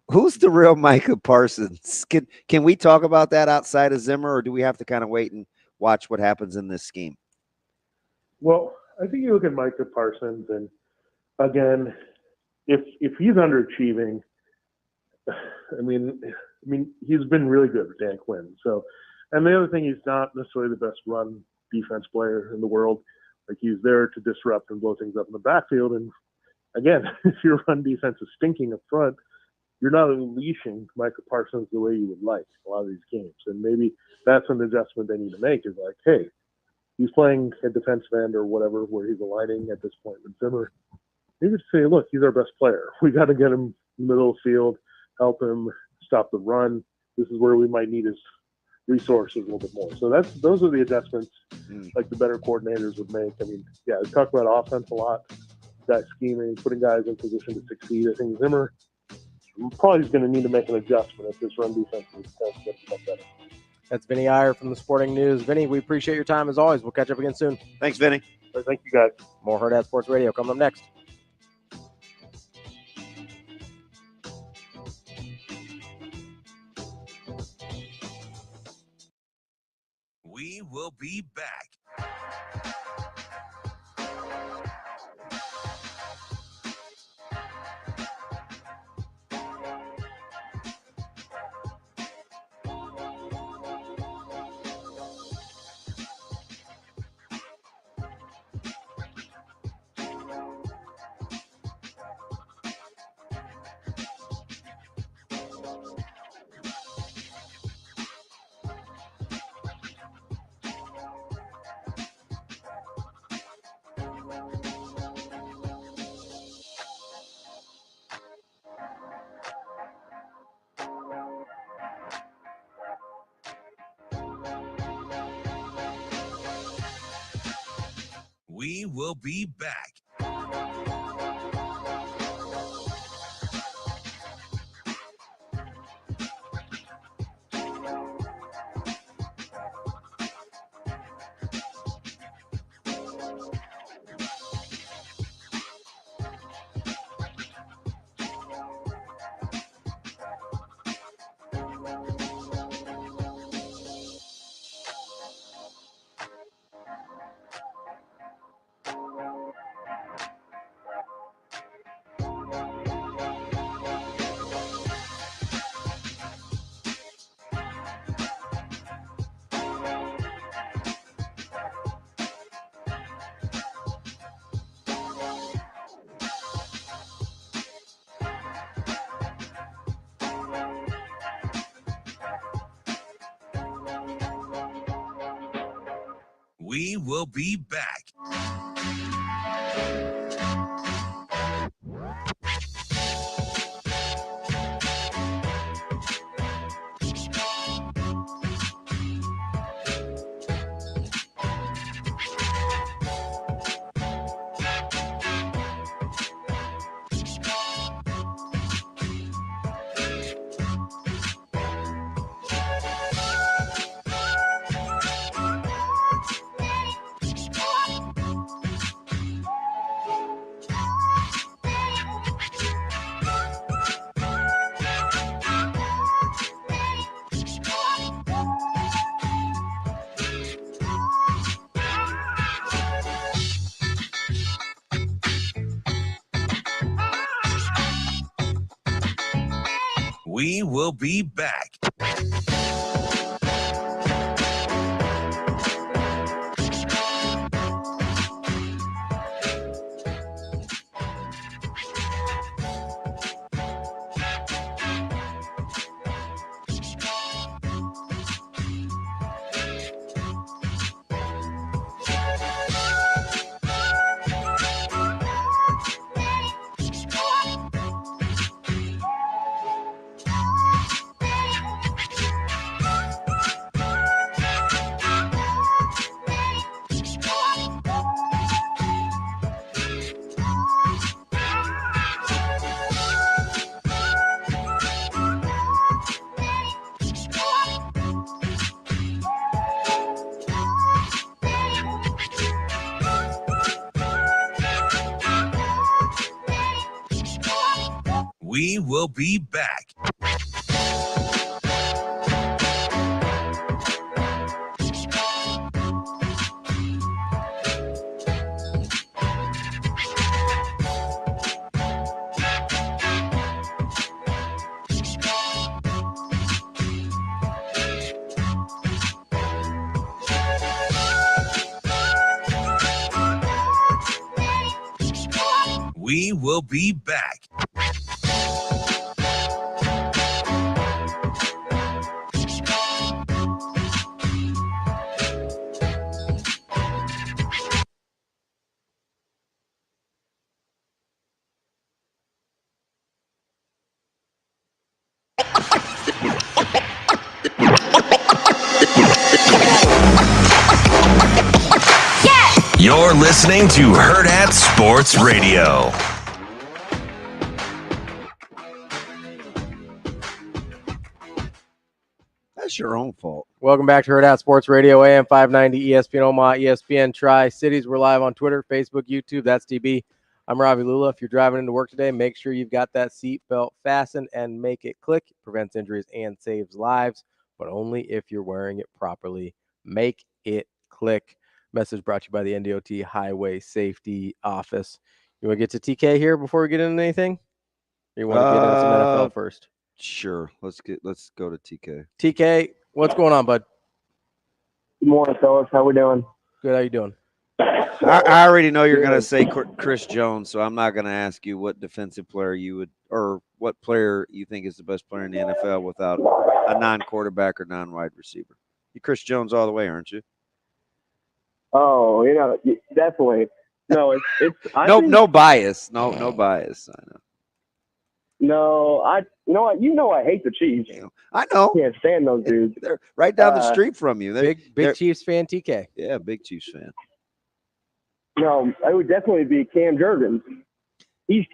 who's the real Micah Parsons? Can we talk about that outside of Zimmer, or do we have to kind of wait and watch what happens in this scheme? Well, I think you look at Micah Parsons, and again, if he's underachieving, I mean, he's been really good with Dan Quinn. So, and the other thing, he's not necessarily the best run defense player in the world. Like, he's there to disrupt and blow things up in the backfield. And again, if your run defense is stinking up front, you're not unleashing Micah Parsons the way you would like a lot of these games. And maybe that's an adjustment they need to make, is like, hey, he's playing a defensive end or whatever, where he's aligning at this point with Zimmer. Maybe to say, look, he's our best player. We got to get him in the middle of the field, help him stop the run. This is where we might need his resources a little bit more. So those are the adjustments like the better coordinators would make. I mean, yeah, we talk about offense a lot, guys scheming, putting guys in position to succeed. I think Zimmer probably is going to need to make an adjustment if this run defense is going to become better. That's Vinnie Iyer from the Sporting News. Vinny, we appreciate your time as always. We'll catch up again soon. Thanks, Vinny. Thank you, guys. More Hurrdat Sports Radio coming up next. We will be back. We will be back. We will be back. We will be back. We will be back. We will be back. You're listening to Hurrdat Sports Radio. That's your own fault. Welcome back to Hurrdat Sports Radio, AM 590, ESPN Omaha, ESPN Tri-Cities. We're live on Twitter, Facebook, YouTube. That's DB. I'm Ravi Lulla. If you're driving into work today, make sure you've got that seat belt fastened and make it click. It prevents injuries and saves lives, but only if you're wearing it properly. Make it click. Message brought to you by the NDOT Highway Safety Office. You want to get to TK here before we get into anything? Or you want to get into some NFL first? Sure. Let's go to TK. TK, what's going on, bud? Good morning, fellas. How we doing? Good. How you doing? I already know you're going to say Chris Jones, so I'm not going to ask you what defensive player you would, or what player you think is the best player in the NFL without a non-quarterback or non-wide receiver. You Chris Jones all the way, aren't you? Oh, definitely. No, it's no bias. No bias. I know. No, I hate the Chiefs. I know. Can't stand those dudes. They're right down the street from you. Big Chiefs fan, TK. Yeah, big Chiefs fan. No, I would definitely be Cam Jurgens. He's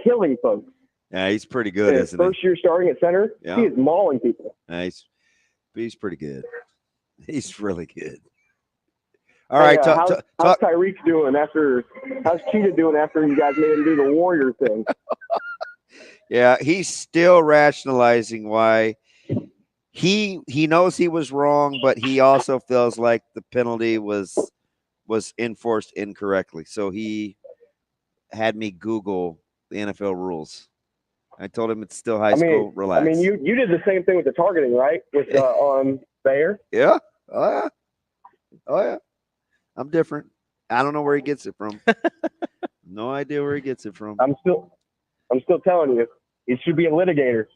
killing folks. Yeah, he's pretty good, isn't he? First year starting at center, yeah. He is mauling people. Yeah, he's pretty good. He's really good. All right, how's Tyreek doing how's Cheetah doing after you guys made him do the Warrior thing? Yeah, he's still rationalizing why he knows he was wrong, but he also feels like the penalty was enforced incorrectly. So he had me Google the NFL rules. I told him it's still high school. Relax. I mean, you did the same thing with the targeting, right? With on Bayer. Yeah. Oh yeah. I'm different. I don't know where he gets it from. No idea where he gets it from. I'm still telling you, he should be a litigator.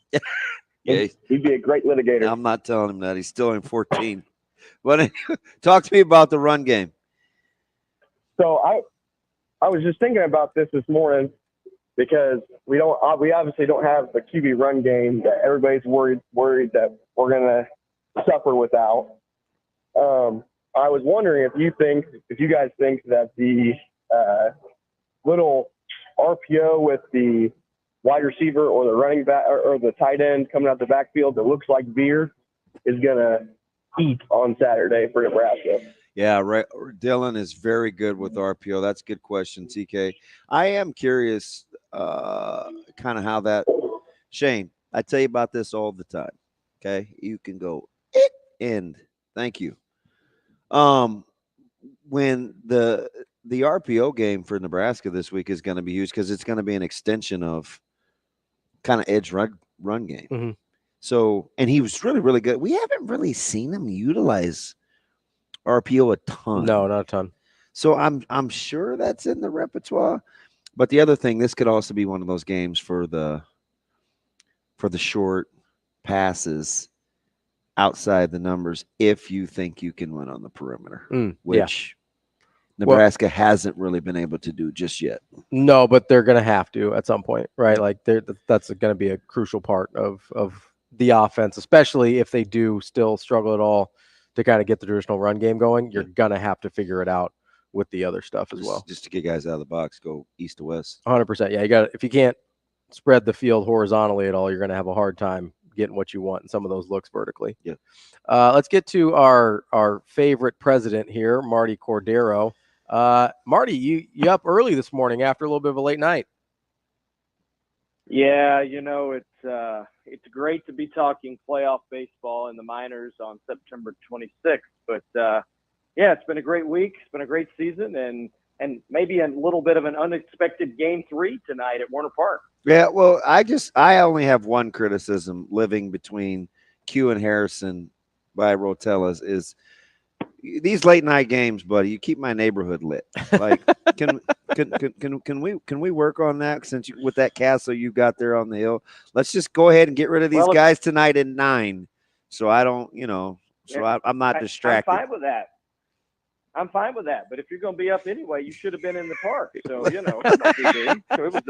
Yeah, he'd be a great litigator. I'm not telling him that. He's still in 14. What? Talk to me about the run game. So I was just thinking about this morning because we obviously don't have the QB run game that everybody's worried that we're gonna suffer without. I was wondering if you guys think that the little RPO with the wide receiver or the running back or the tight end coming out the backfield that looks like Veer is gonna eat on Saturday for Nebraska. Yeah, right. Dylan is very good with RPO. That's a good question, TK. I am curious kind of how that – Shane, I tell you about this all the time, okay? You can go end. Thank you. When the RPO game for Nebraska this week is going to be used because it's going to be an extension of kind of edge run game. Mm-hmm. So, and he was really, really good. We haven't really seen him utilize RPO a ton. No, not a ton. So I'm sure that's in the repertoire. But the other thing, this could also be one of those games for the short passes outside the numbers if you think you can win on the perimeter, which Nebraska hasn't really been able to do just yet. No, but they're going to have to at some point, right? Like that's going to be a crucial part of the offense, especially if they do still struggle at all to kind of get the traditional run game going. You're going to have to figure it out with the other stuff as well. Just to get guys out of the box, go east to west. 100%. Yeah, you got if you can't spread the field horizontally at all, you're going to have a hard time getting what you want in some of those looks vertically. Yeah. Let's get to our favorite president here, Marty Cordero. Marty, you up early this morning after a little bit of a late night. Yeah, it's great to be talking playoff baseball in the minors on September 26th. But it's been a great week. It's been a great season, and maybe a little bit of an unexpected Game 3 tonight at Warner Park. Yeah, well, I only have one criticism living between Q and Harrison by Rotella's is these late night games, buddy. You keep my neighborhood lit. Like, can we work on that since with that castle you got there on the hill? Let's just go ahead and get rid of these guys tonight at 9, so I don't, I'm not distracted. I'm fine with that. But if you're going to be up anyway, you should have been in the park. So it's not big. So it was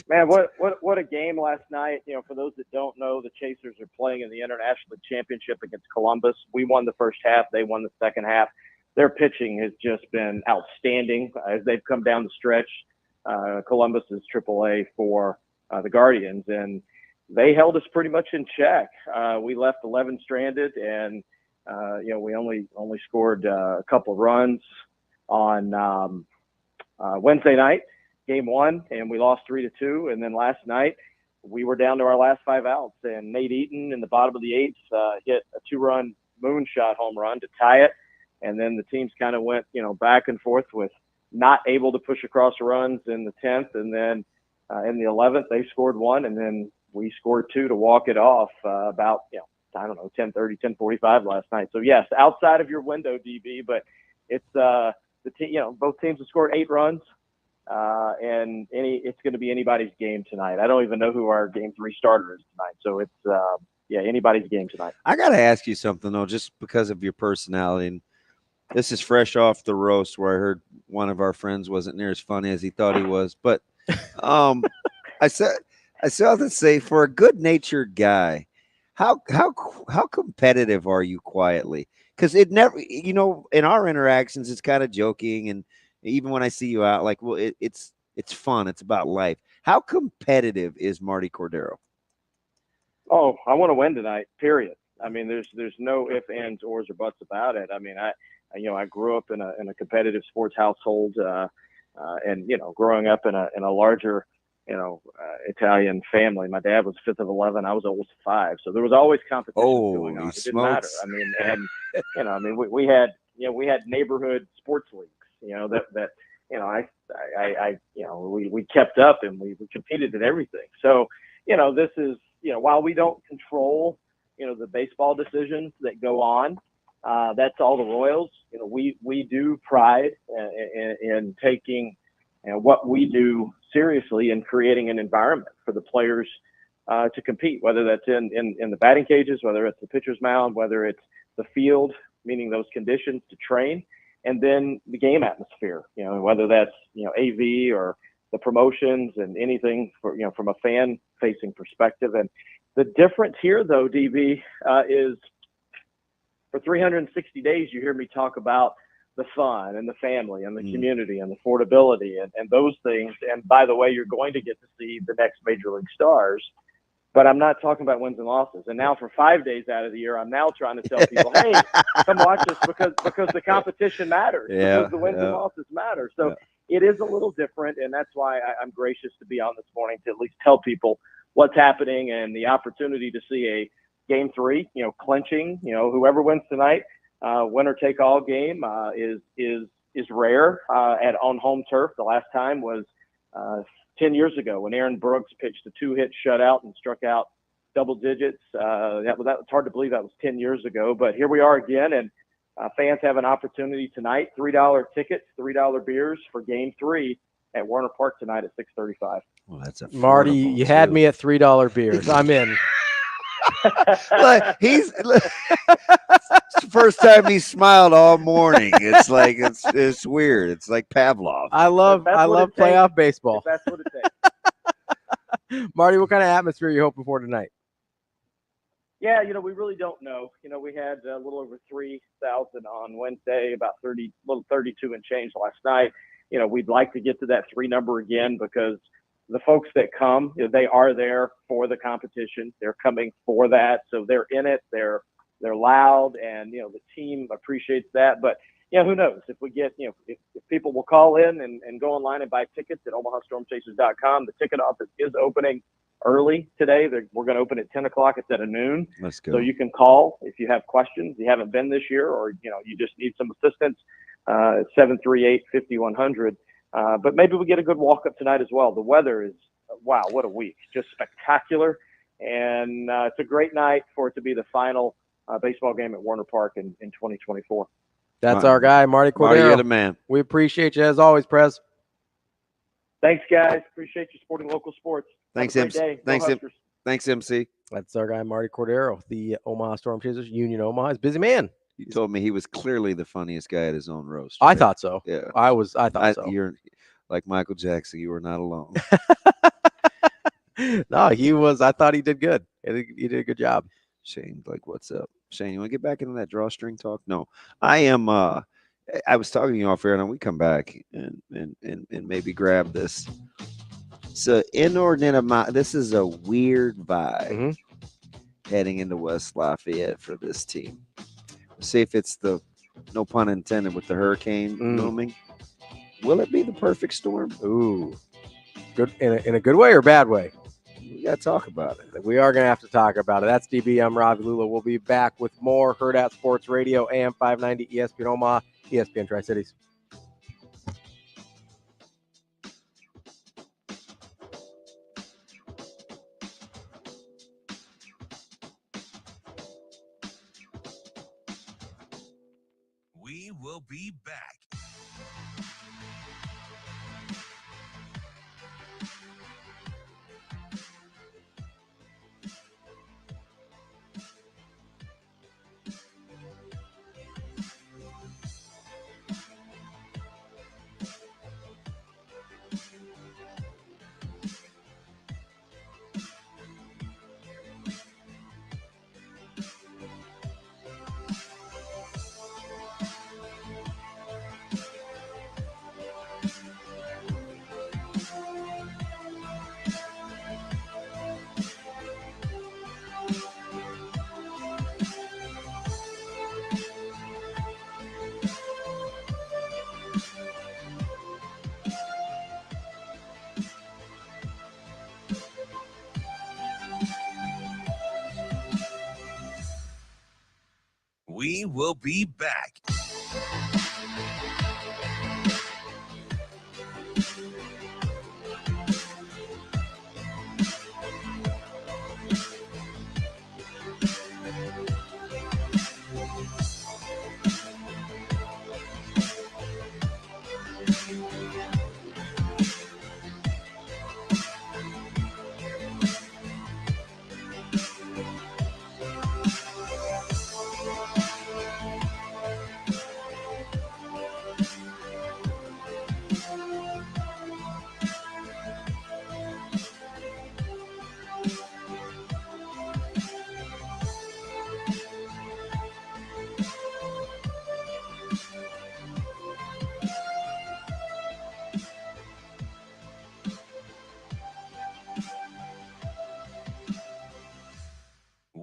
man, what a game last night. For those that don't know, the Chasers are playing in the International Championship against Columbus. We won the first half. They won the second half. Their pitching has just been outstanding as they've come down the stretch. Columbus is AAA for the Guardians, and they held us pretty much in check. We left 11 stranded, and we only scored a couple runs on Wednesday night, Game 1, and we lost 3-2. And then last night we were down to our last 5 outs, and Nate Eaton in the bottom of the 8th hit a 2-run moonshot home run to tie it. And then the teams kind of went, back and forth with not able to push across runs in the 10th. And then in the 11th, they scored 1, and then we scored 2 to walk it off about, 10:30, 10:45 last night. So yes, outside of your window, DB, but it's both teams have scored 8 runs, and it's going to be anybody's game tonight. I don't even know who our Game 3 starter is tonight. So it's anybody's game tonight. I got to ask you something though, just because of your personality. And this is fresh off the roast where I heard one of our friends wasn't near as funny as he thought he was, but I saw this say for a good-natured guy. How competitive are you quietly? Because it never, in our interactions, it's kind of joking, and even when I see you out, like, well, it's fun. It's about life. How competitive is Marty Cordero? Oh, I want to win tonight. Period. I mean, there's no ifs, ands, ors, or buts about it. I mean, I grew up in a competitive sports household, and growing up in a larger Italian family. My dad was 5th of 11. I was oldest of 5. So there was always competition going on. It didn't matter. I mean, and we had neighborhood sports leagues, we kept up and we competed in everything. So, this is, while we don't control, the baseball decisions that go on, that's all the Royals. We do pride in taking what we do seriously and creating an environment for the players to compete, whether that's in the batting cages, whether it's the pitcher's mound, whether it's the field, meaning those conditions to train, and then the game atmosphere, whether that's, AV or the promotions and anything for, from a fan facing perspective. And the difference here though, DB, is for 360 days, you hear me talk about the fun and the family and the community and the affordability and those things. And by the way, you're going to get to see the next major league stars, but I'm not talking about wins and losses. And now for 5 days out of the year, I'm now trying to tell people, hey, come watch us because the competition matters, because the wins and losses matter. So it is a little different. And that's why I'm gracious to be on this morning to at least tell people what's happening and the opportunity to see a Game 3, clinching, whoever wins tonight, winner take all game is rare on home turf. The last time was 10 years ago when Aaron Brooks pitched a 2-hit shutout and struck out double digits. That was hard to believe that was 10 years ago, but here we are again. And fans have an opportunity tonight, $3 tickets, $3 beers for Game 3 at Warner Park tonight at 6:35. Well, that's Marty, you had me at $3 beers. I'm in. It's the first time he smiled all morning. It's like it's weird. It's like Pavlov. I love playoff baseball. That's what it takes. Marty, what kind of atmosphere are you hoping for tonight? Yeah, we really don't know. We had a little over 3,000 on Wednesday, about 32 and change last night. We'd like to get to that 3 number again because the folks that come, they are there for the competition. They're coming for that. So they're in it. They're loud, and, the team appreciates that. But, who knows if we get, if people will call in and go online and buy tickets at omahastormchasers.com. The ticket office is opening early today. We're going to open at 10 o'clock instead of noon. Let's go. So you can call if you have questions. You haven't been this year, or, you just need some assistance, 738-5100. But maybe we get a good walk-up tonight as well. The weather is, wow, what a week. Just spectacular. And it's a great night for it to be the final baseball game at Warner Park in 2024. That's our guy, Marty Cordero. Marty, you're the man. We appreciate you as always, Prez. Thanks, guys. Appreciate you supporting local sports. Thanks, MC. Thanks, MC. That's our guy, Marty Cordero, the Omaha Storm Chasers, Union Omaha. He's a busy man. He told me he was clearly the funniest guy at his own roast. I thought so. Yeah. I thought so. You're like Michael Jackson. You were not alone. No, he was. I thought he did good. He did a good job. Shane, what's up? Shane, you want to get back into that drawstring talk? No, I am. I was talking to you off air, and we come back and maybe grab this. It's an inordinate amount. This is a weird vibe heading into West Lafayette for this team. See if it's the, no pun intended, with the hurricane looming. Will it be the perfect storm? Ooh, good in a good way or bad way? We got to talk about it. We are going to have to talk about it. That's DB. I'm Ravi. Lulla. We'll be back with more Hurrdat Sports Radio, AM 590, ESPN Omaha, ESPN Tri-Cities. We will be back. We will be back.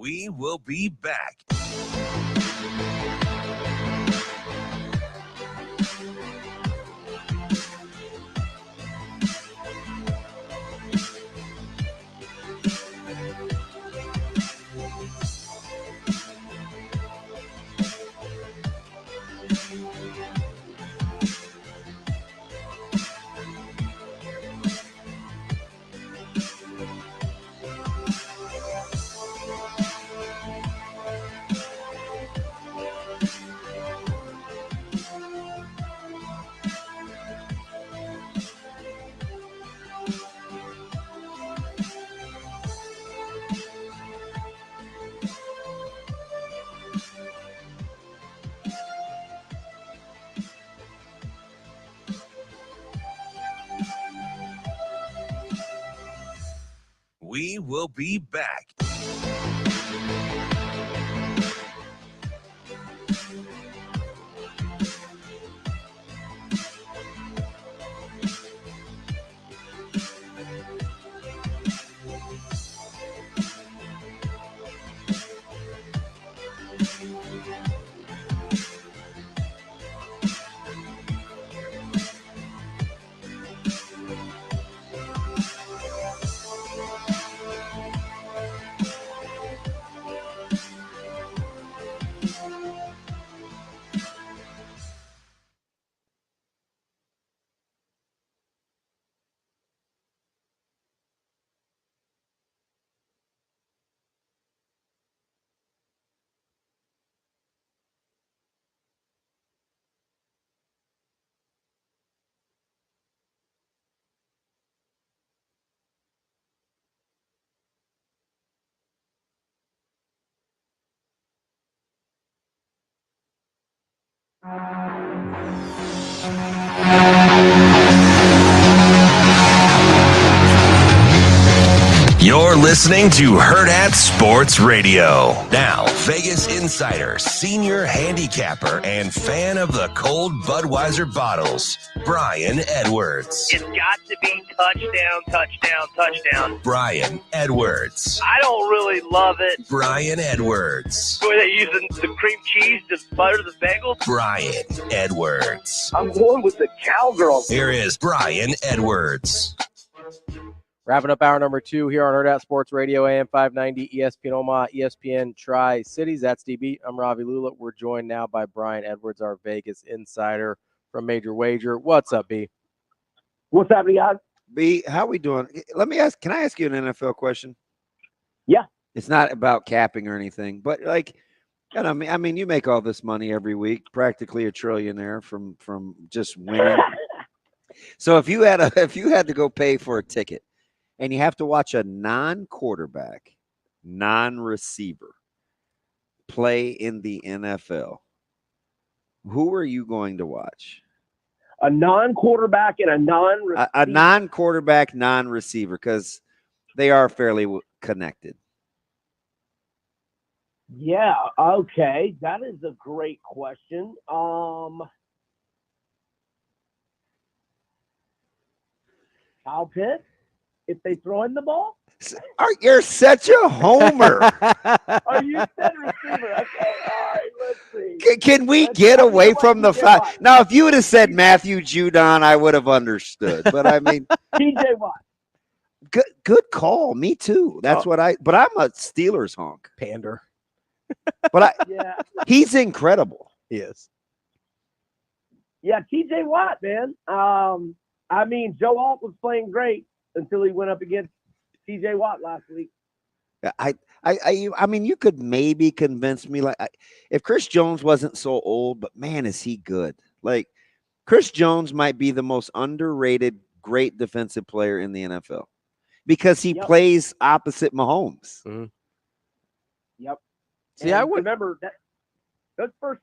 We will be back. We will be back. You're listening to Hurrdat Sports Radio. Now, Vegas insider, senior handicapper, and fan of the cold Budweiser bottles, Brian Edwards. It's got to be touchdown, touchdown, touchdown. Brian Edwards. I don't really love it. Brian Edwards. Were they using the cream cheese to butter the bagel? Brian Edwards. I'm going with the cowgirl. Here is Brian Edwards. Wrapping up hour number 2 here on Hurrdat Sports Radio, AM 590, ESPN Omaha, ESPN Tri-Cities. That's DB. I'm Ravi Lulla. We're joined now by Brian Edwards, our Vegas insider from Major Wager. What's up, B? What's up, guys? B, how we doing? Can I ask you an NFL question? Yeah. It's not about capping or anything, but I mean, you make all this money every week, practically a trillionaire from just winning. So if you had to go pay for a ticket, and you have to watch a non-quarterback, non-receiver play in the NFL, who are you going to watch? A non-quarterback and a non-receiver. A non-quarterback, non-receiver, because they are fairly connected. Yeah, okay. That is a great question. Kyle Pitts? If they throw in the ball? You're such a homer. Oh, you said receiver. Okay, all right, let's see. Can we get away from the fact? Now, if you would have said Matthew Judon, I would have understood. But I mean, TJ Watt. Good call. Me too. That's what but I'm a Steelers honk. Pander. But yeah, he's incredible. He is. Yeah, TJ Watt, man. I mean, Joe Alt was playing great until he went up against TJ Watt last week. I mean, you could maybe convince me, if Chris Jones wasn't so old, but man, is he good. Like, Chris Jones might be the most underrated great defensive player in the NFL because he plays opposite Mahomes. Mm-hmm. Yep. See, I would remember that those first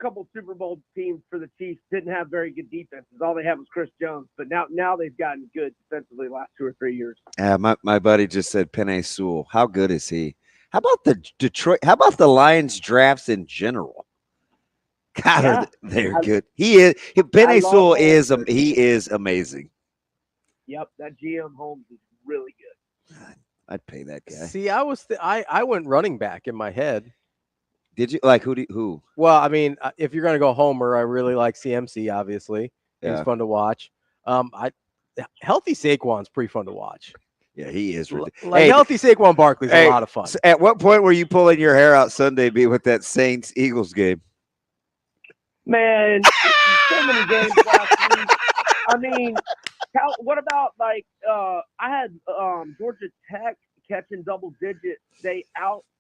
couple Super Bowl teams for the Chiefs didn't have very good defenses. All they had was Chris Jones, but now they've gotten good defensively the last 2 or 3 years. Yeah, my buddy just said Penei Sewell. How good is he? How about the Detroit? How about the Lions drafts in general? God, they're good. He is. Penei Sewell is amazing. Yep, that GM Holmes is really good. I'd pay that guy. See, I went running back in my head. Did you like who? Well, I mean, if you're gonna go Homer, I really like CMC. Obviously, he's Yeah. fun to watch. Healthy Saquon's pretty fun to watch. Yeah, he is. Healthy Saquon Barkley's a lot of fun. So at what point were you pulling your hair out Sunday be with that Saints Eagles game? Man, so many games last week. I mean, what about I had Georgia Tech catching double digits.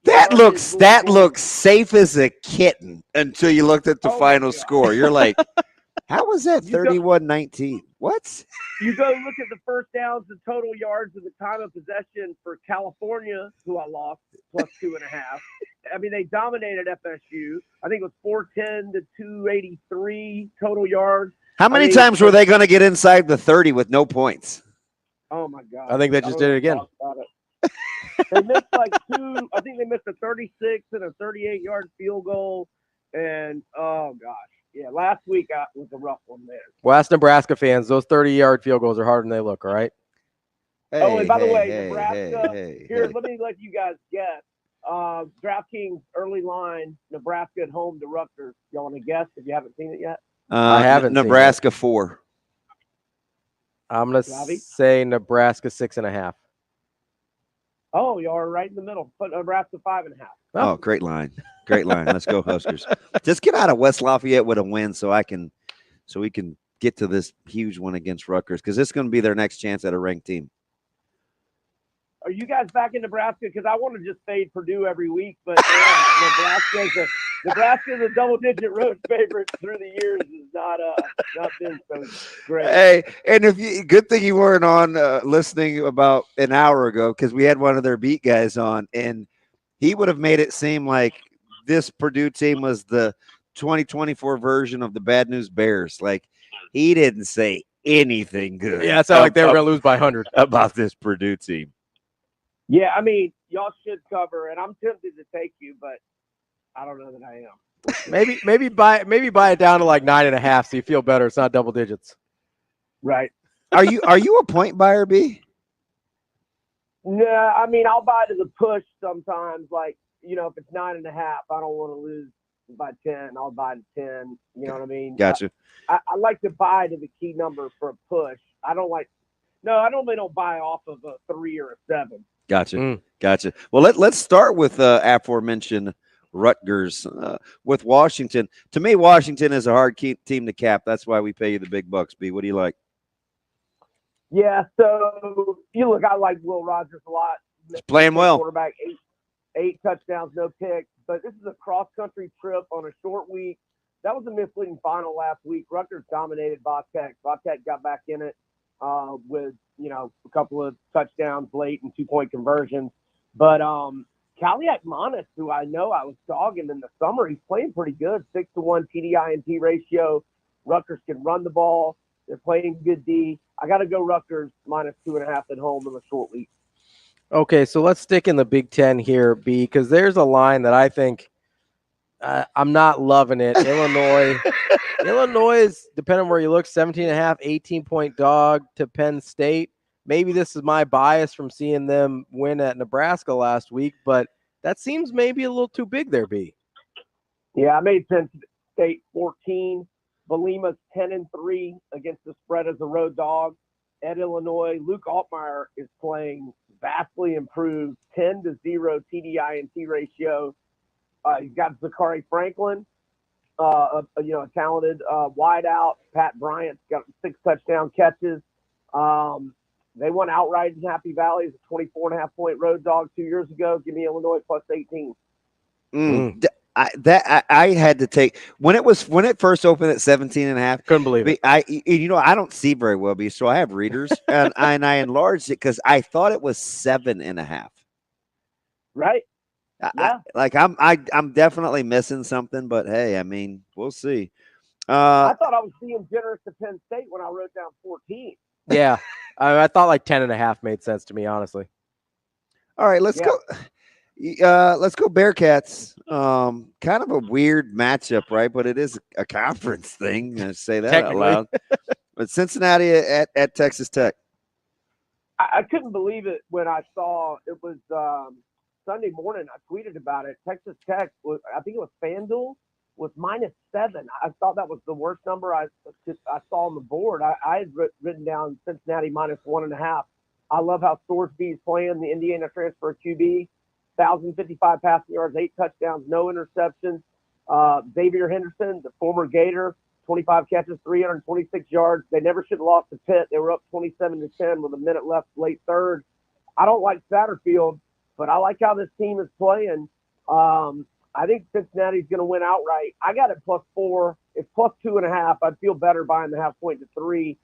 That looks safe as a kitten until you looked at the final score. You're like, how was that 31-19? What? You go look at the first downs, the total yards, and the time of possession for California, who I lost, plus 2.5. I mean, they dominated FSU. I think it was 410 to 283 total yards. How many times were they going to get inside the 30 with no points? Oh, my God. I think they just did it again. They missed I think they missed a 36 and a 38-yard field goal. And, oh, gosh. Yeah, last week was a rough one there. Well, ask Nebraska fans, those 30-yard field goals are harder than they look, all right? And by the way, Nebraska, let me let you guys guess. DraftKings early line, Nebraska at home to Rutgers. Y'all want to guess if you haven't seen it yet? I haven't. Nebraska 4. I'm going to say Nebraska 6.5. Oh, you are right in the middle. Put Nebraska 5.5. Oh, great line. Great line. Let's go Huskers. Just get out of West Lafayette with a win so we can get to this huge one against Rutgers, because this is going to be their next chance at a ranked team. Are you guys back in Nebraska? Because I want to just fade Purdue every week, but man, Nebraska's a double-digit road favorite through the years. Is not been so great. Hey, and good thing you weren't on listening about an hour ago, because we had one of their beat guys on, and he would have made it seem like this Purdue team was the 2024 version of the Bad News Bears. Like, he didn't say anything good. Yeah, it sounded like they were going to lose by 100 about this Purdue team. Yeah, I mean, y'all should cover, and I'm tempted to take you, but I don't know that I am. Maybe buy it down to like 9.5 so you feel better. It's not double digits. Right. Are you a point buyer, B? No, I mean, I'll buy to the push sometimes. Like, if it's 9.5, I don't want to lose by 10. I'll buy to 10. You know what I mean? Gotcha. I like to buy to the key number for a push. I normally don't buy off of a 3 or a 7. Gotcha. Well, let's start with aforementioned Rutgers with Washington. To me, Washington is a hard team to cap. That's why we pay you the big bucks, B. What do you like? Yeah, so I like Will Rogers a lot. He's playing well. Quarterback, eight touchdowns, no picks. But this is a cross-country trip on a short week. That was a misleading final last week. Rutgers dominated Bobcat. Bobcat got back in it with, a couple of touchdowns late and 2-point conversions. But Kaliak Manis, who I know I was dogging in the summer, he's playing pretty good. 6-to-1 TD-INT ratio. Rutgers can run the ball. They're playing good D. I got to go Rutgers minus 2.5 at home in a short week. Okay, so let's stick in the Big Ten here, B, because there's a line that I think I'm not loving it. Illinois is, depending on where you look, 17.5, 18-point dog to Penn State. Maybe this is my bias from seeing them win at Nebraska last week, but that seems maybe a little too big there, B. Yeah, I made Penn State 14. Balima's 10-3 against the spread as a road dog at Illinois. Luke Altmaier is playing vastly improved, 10-0 TD-INT ratio. He's got Zachary Franklin, a talented wideout. Pat Bryant's got 6 touchdown catches. They won outright in Happy Valley as a 24.5-point road dog 2 years ago. Give me Illinois plus 18. I had to take when it first opened at 17.5. Couldn't believe it. I don't see very well, B, so I have readers and I enlarged it because I thought it was 7.5. Right. Yeah. I'm definitely missing something, but hey, I mean, we'll see. I thought I was being generous to Penn State when I wrote down 14. Yeah, I thought like 10.5 made sense to me, honestly. All right, let's go. Let's go Bearcats. Kind of a weird matchup, right? But it is a conference thing. I say that out loud. But Cincinnati at Texas Tech. I couldn't believe it when I saw it was Sunday morning. I tweeted about it. Texas Tech was, I think it was FanDuel, was -7. I thought that was the worst number I saw on the board. I had written down Cincinnati -1.5. I love how Thorsby's playing, the Indiana transfer QB. 1,055 passing yards, 8 touchdowns, no interceptions. Xavier Henderson, the former Gator, 25 catches, 326 yards. They never should have lost to Pitt. They were up 27-10 with a minute left, late third. I don't like Satterfield, but I like how this team is playing. I think Cincinnati's going to win outright. I got it +4. It's +2.5. I'd feel better buying the half point to 3,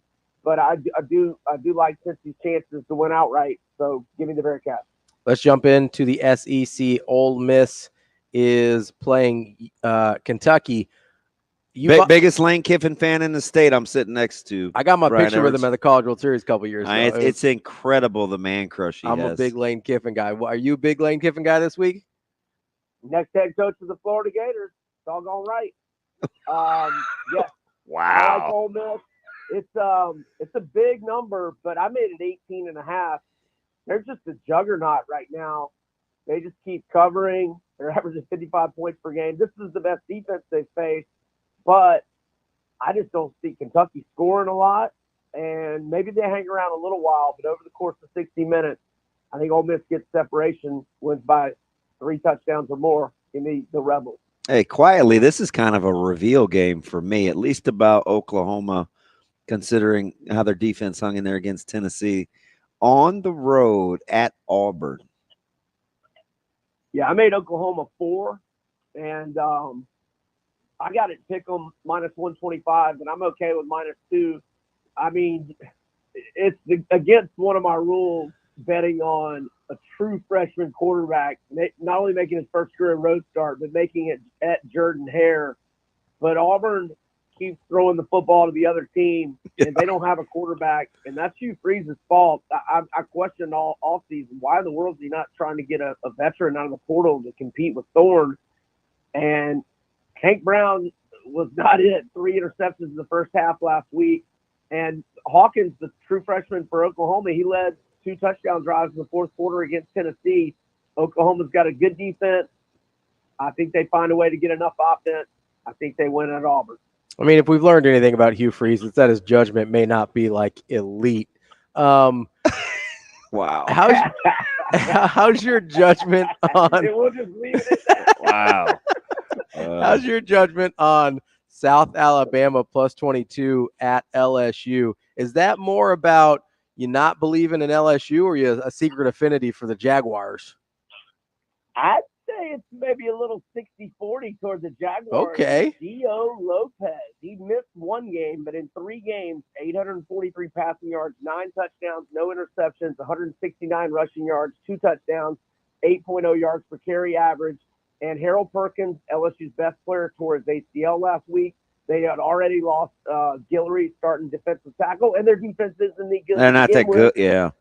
but I do like Cincy's chances to win outright. So give me the Bearcats. Let's jump into the SEC. Ole Miss is playing Kentucky. Biggest Lane Kiffin fan in the state. I'm sitting next to. I got my Brian picture Edwards. with him at the College World Series a couple years ago. It's incredible, the man crush he I'm has. a big Lane Kiffin guy. Are you a big Lane Kiffin guy this week? Next head coach of the Florida Gators. It's all going right. Yes. Wow. I like Ole Miss. It's a big number, but I made it 18.5. They're just a juggernaut right now. They just keep covering. They're averaging 55 points per game. This is the best defense they've faced, but I just don't see Kentucky scoring a lot, and maybe they hang around a little while, but over the course of 60 minutes, I think Ole Miss gets separation, wins by 3 touchdowns or more. Give me the Rebels. Hey, quietly, this is kind of a reveal game for me, at least about Oklahoma, considering how their defense hung in there against Tennessee. On the road at Auburn. Yeah, I made Oklahoma 4, and I got it pick them -125, and I'm okay with -2. I mean, it's against one of my rules betting on a true freshman quarterback, not only making his first career road start, but making it at Jordan-Hare. But Auburn keeps throwing the football to the other team, and they don't have a quarterback, and that's Hugh Freeze's fault. I questioned all offseason, why in the world is he not trying to get a veteran out of the portal to compete with Thorne? And Hank Brown was not it. 3 interceptions in the first half last week. And Hawkins, the true freshman for Oklahoma, he led 2 touchdown drives in the fourth quarter against Tennessee. Oklahoma's got a good defense. I think they find a way to get enough offense. I think they win at Auburn. I mean, if we've learned anything about Hugh Freeze, it's that his judgment may not be like elite. Wow. How's your judgment on? We'll just leave it at that. Wow. How's your judgment on South Alabama +22 at LSU? Is that more about you not believing in LSU, or you a secret affinity for the Jaguars? I'd say it's maybe a little 60-40 towards the Jaguars. Okay. Gio Lopez, he missed 1 game, but in 3 games, 843 passing yards, 9 touchdowns, no interceptions, 169 rushing yards, 2 touchdowns, 8.0 yards per carry average. And Harold Perkins, LSU's best player, tore his ACL last week. They had already lost Guillory, starting defensive tackle, and their defense isn't the good. They're not that good, yeah.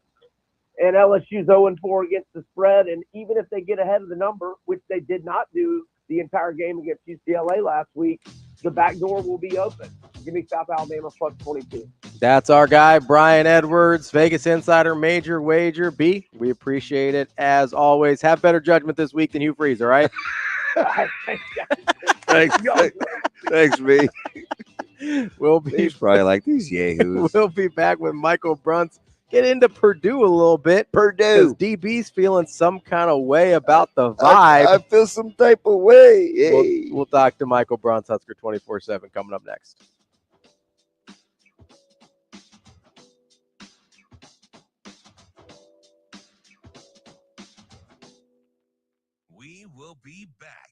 And LSU's 0-4 against the spread. And even if they get ahead of the number, which they did not do the entire game against UCLA last week, the back door will be open. Give me South Alabama +22. That's our guy, Brian Edwards, Vegas Insider, Major Wager. B, we appreciate it as always. Have better judgment this week than Hugh Freeze, all right? Thanks, B. We'll be He's probably like these yahoos. We'll be back with Michael Bruns. Get into Purdue a little bit. Purdue. DB's feeling some kind of way about the vibe. I feel some type of way. Hey. We'll talk to Michael Bruns, Husker 24/7, coming up next. We will be back.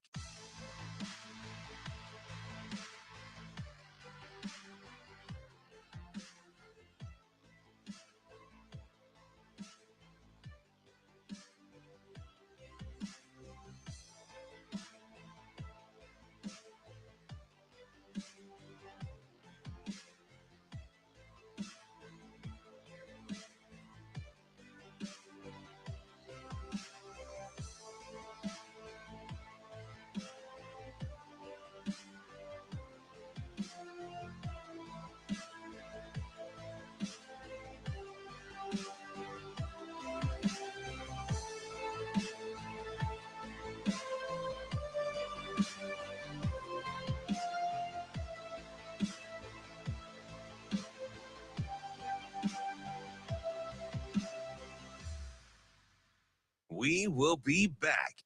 We will be back.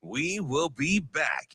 We will be back.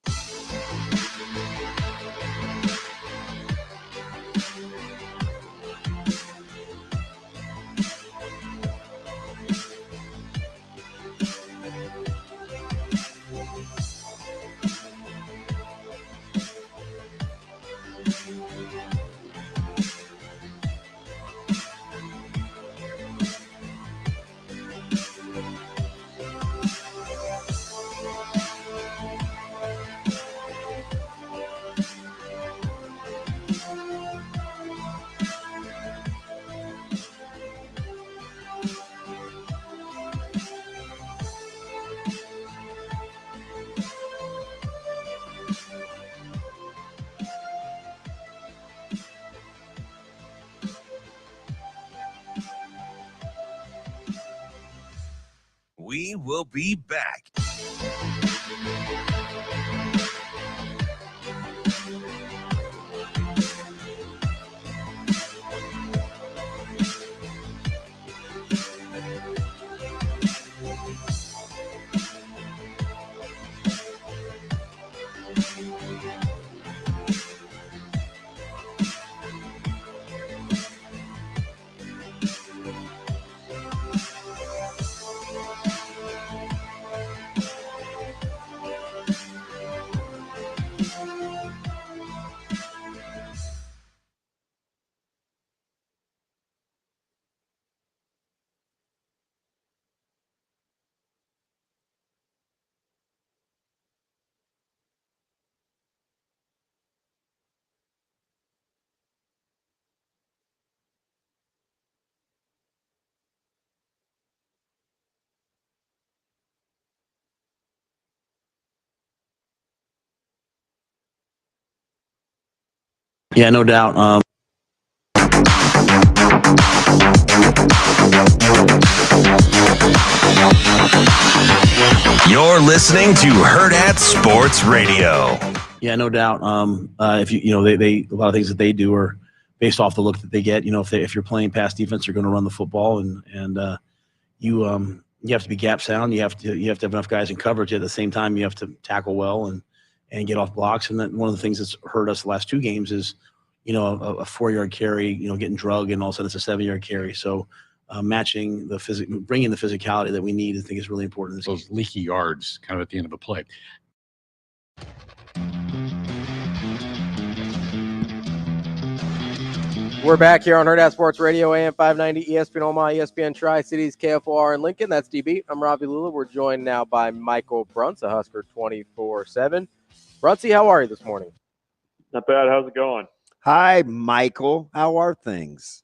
We will be back. Yeah, no doubt. You're listening to Hurrdat Sports Radio. Yeah, no doubt. If they a lot of things that they do are based off the look that they get. If you're playing pass defense, you're going to run the football, and you have to be gap sound. You have to have enough guys in coverage. At the same time, you have to tackle well and get off blocks. And then one of the things that's hurt us the last two games is, a 4-yard carry, getting drugged, and all of a sudden it's a 7-yard carry. So matching bringing the physicality that we need, I think is really important. Those leaky yards kind of at the end of a play. We're back here on Hurrdat Sports Radio, AM 590, ESPN Omaha, ESPN Tri-Cities, KFOR in Lincoln. That's DB. I'm Ravi Lulla. We're joined now by Michael Bruns, a Husker 24/7. Bruntsy, how are you this morning? Not bad. How's it going? Hi, Michael. How are things?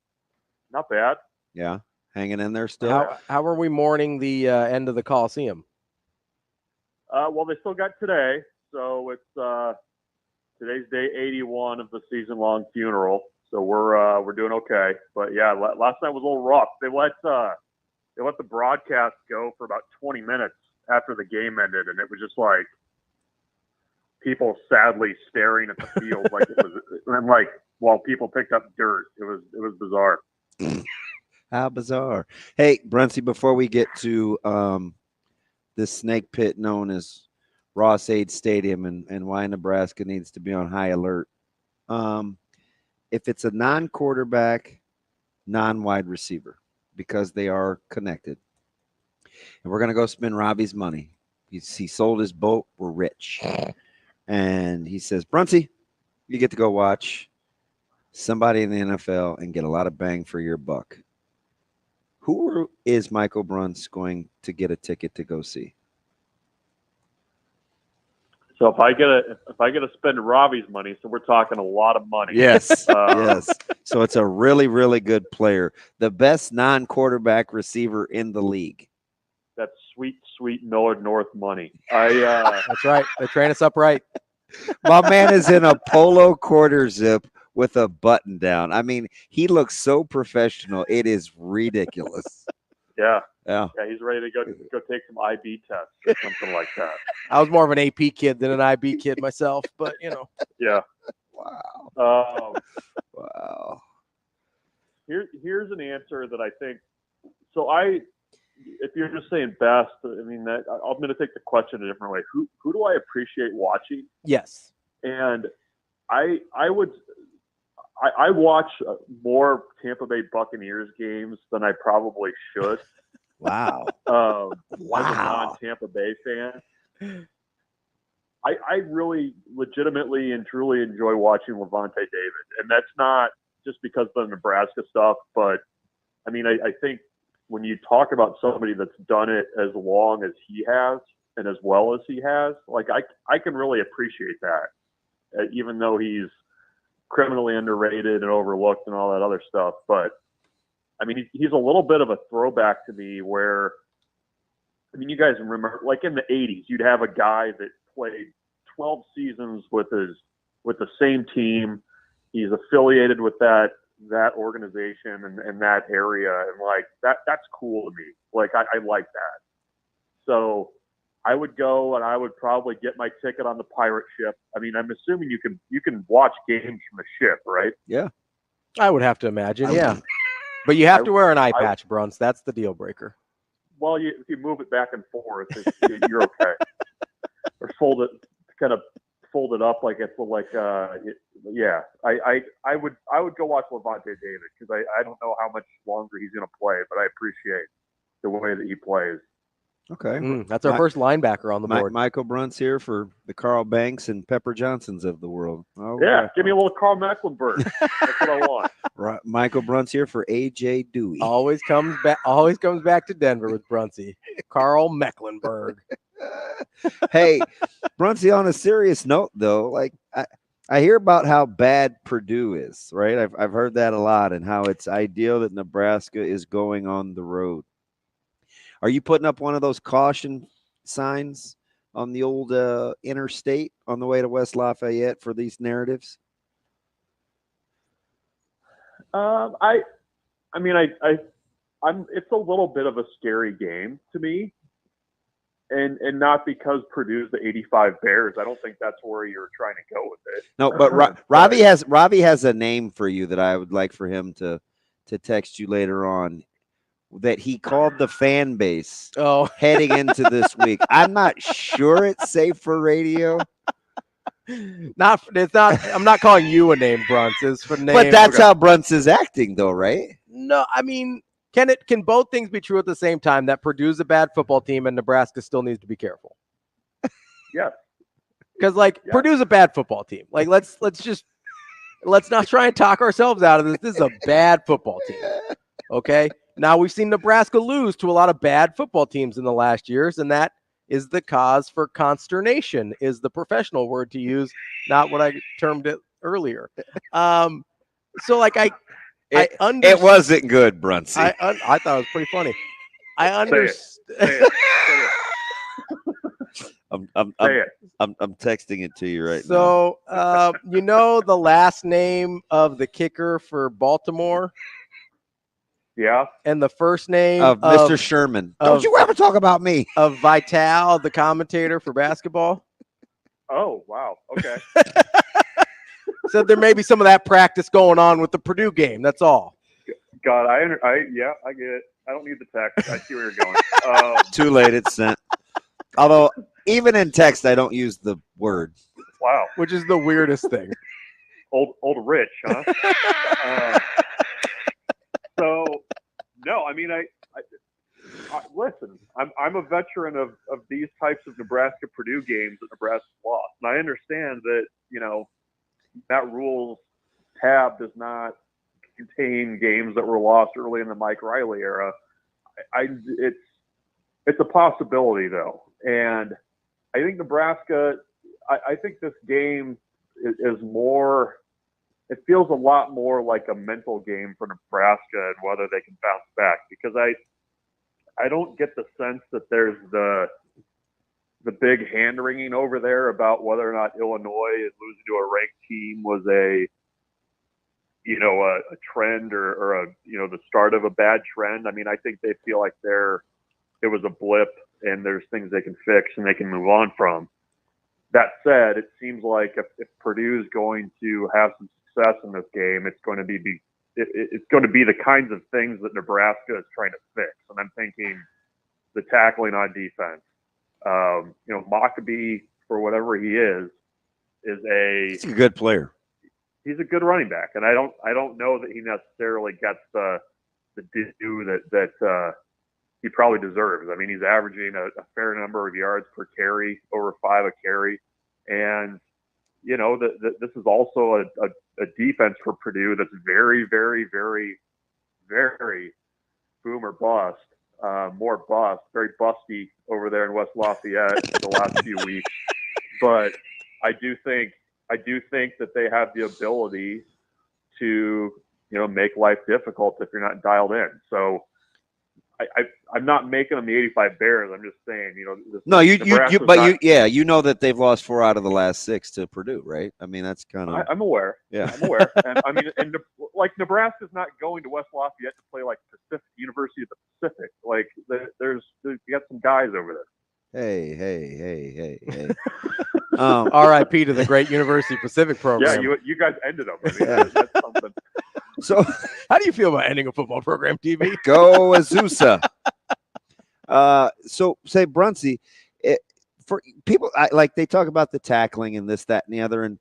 Not bad. Yeah, hanging in there still. How are we mourning the end of the Coliseum? Well, they still got today, so it's today's day 81 of the season-long funeral. So we're doing okay. But yeah, last night was a little rough. They let the broadcast go for about 20 minutes after the game ended, and it was just like people sadly staring at the field like it was, and like while people picked up dirt. It was bizarre. How bizarre. Hey, Brunsy, before we get to this snake pit known as Ross-Ade Stadium and why Nebraska needs to be on high alert. If it's a non-quarterback, non-wide receiver, because they are connected, and we're going to go spend Ravi's money. He sold his boat. We're rich. And he says, Bruntsy, you get to go watch somebody in the NFL and get a lot of bang for your buck. Who is Michael Bruns going to get a ticket to go see? So if I get to spend Ravi's money, so we're talking a lot of money. Yes, yes. So it's a really, really good player, the best non-quarterback receiver in the league. That's sweet Millard North money. That's right. They train us up right. My man is in a polo quarter zip with a button down. I mean, he looks so professional. It is ridiculous. Yeah. Yeah. Yeah, he's ready to go take some IB tests or something like that. I was more of an AP kid than an IB kid myself, but Yeah. Wow. Wow. Here's an answer that I think. So if you're just saying best, I mean that I'm going to take the question a different way. Who do I appreciate watching? Yes. And I watch more Tampa Bay Buccaneers games than I probably should. Wow. As a non-Tampa Bay fan, I really legitimately and truly enjoy watching Levante David. And that's not just because of the Nebraska stuff, but I mean, I think when you talk about somebody that's done it as long as he has and as well as he has, like I can really appreciate that, even though he's criminally underrated and overlooked and all that other stuff. But I mean, he's a little bit of a throwback to me where, I mean, you guys remember, like in the 80s, you'd have a guy that played 12 seasons with the same team. He's affiliated with that organization and that area. And like, that's cool to me. Like, I like that. So I would go and I would probably get my ticket on the pirate ship. I mean, I'm assuming you can watch games from the ship, right? Yeah. I would have to imagine. Yeah. But you have to wear an eye patch, Bruntz. That's the deal breaker. Well, if you move it back and forth, you're okay. Or kind of fold it up like it's like yeah. I would go watch Levante David because I don't know how much longer he's going to play, but I appreciate the way that he plays. Okay. That's our first linebacker on the board. Michael Bruns here for the Carl Banks and Pepper Johnsons of the world. Oh, yeah, right. Give me a little Carl Mecklenburg. That's what I want. Right. Michael Bruns here for AJ Dewey. Always comes back to Denver with Bruntsy. Carl Mecklenburg. Hey, Bruntsy, on a serious note, though, like I hear about how bad Purdue is, right? I've heard that a lot, and how it's ideal that Nebraska is going on the road. Are you putting up one of those caution signs on the old interstate on the way to West Lafayette for these narratives? I mean, it's a little bit of a scary game to me, and not because Purdue's the 85 Bears. I don't think that's where you're trying to go with it. No, but Ravi has a name for you that I would like for him to text you later on, that he called the fan base heading into this week. I'm not sure it's safe for radio. It's not. I'm not calling you a name, Bruntz. It's for name. But that's how Bruntz is acting, though, right? No, I mean, can both things be true at the same time? That Purdue's a bad football team and Nebraska still needs to be careful. Yeah, because Purdue's a bad football team. Like let's not try and talk ourselves out of this. This is a bad football team. Okay. Now we've seen Nebraska lose to a lot of bad football teams in the last years, and that is the cause for consternation, is the professional word to use, not what I termed it earlier. So like it wasn't good, Bruntsy. I thought it was pretty funny. I understand. I'm texting it to you right now. So you know the last name of the kicker for Baltimore? Yeah. And the first name of Mr. Sherman. Don't you ever talk about me. Of Vital, the commentator for basketball. Oh, wow. Okay. So there may be some of that practice going on with the Purdue game. That's all. God, I get it. I don't need the text. I see where you're going. Too late. It's sent. Although even in text, I don't use the word. Wow. Which is the weirdest thing. Old rich, huh? So, no, I mean, listen, I'm a veteran of these types of Nebraska-Purdue games that Nebraska lost. And I understand that, that rules tab does not contain games that were lost early in the Mike Riley era. It's a possibility, though. And I think Nebraska, I think this game is more – it feels a lot more like a mental game for Nebraska and whether they can bounce back, because I don't get the sense that there's the big hand wringing over there about whether or not Illinois losing to a ranked team was a trend or the start of a bad trend. I mean, I think they feel like it was a blip and there's things they can fix and they can move on from. That said, it seems like if Purdue is going to have some success in this game, it's going to be the kinds of things that Nebraska is trying to fix. And I'm thinking the tackling on defense. Mockabee, for whatever he is he's a good player. He's a good running back, and I don't know that he necessarily gets the due that he probably deserves. I mean, he's averaging a fair number of yards per carry, over 5 a carry, and this is also a defense for Purdue that's very, very, very, very boom or bust. More bust, very busty over there in West Lafayette the last few weeks. But I do think that they have the ability to, make life difficult if you're not dialed in. So I'm not making them the 85 Bears. I'm just saying, No, you know that they've lost 4 out of the last 6 to Purdue, right? I mean, that's kind of. I'm aware. Yeah, I'm aware. And I mean, Nebraska's not going to West Lafayette to play like University of the Pacific. Like you got some guys over there. Hey. R.I.P. to the great University Pacific program. Yeah, you guys ended them. I mean, that's something. So, how do you feel about ending a football program, TV? Go Azusa. So say Bruntz, for people they talk about the tackling and this, that, and the other,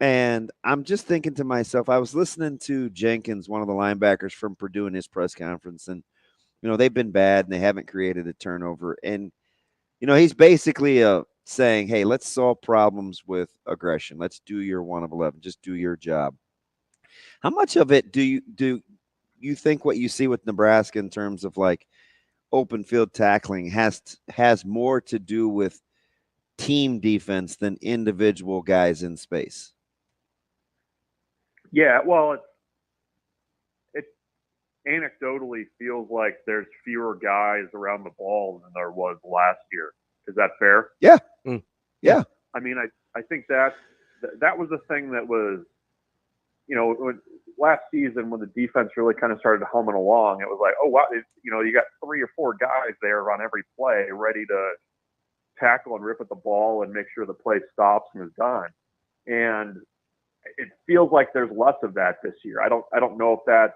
and I'm just thinking to myself, I was listening to Jenkins, one of the linebackers from Purdue, in his press conference, and they've been bad and they haven't created a turnover, and he's basically saying, hey, let's solve problems with aggression. Let's do your 1 of 11. Just do your job. How much of it do you think what you see with Nebraska in terms of like open field tackling has more to do with team defense than individual guys in space? Yeah, well, it anecdotally feels like there's fewer guys around the ball than there was last year. Is that fair? Yeah. Yeah. I mean, I think that was the thing that was, last season when the defense really kind of started humming along, it was like, oh, wow, you got 3 or 4 guys there on every play ready to tackle and rip at the ball and make sure the play stops and is done. And it feels like there's less of that this year. I don't know if that's,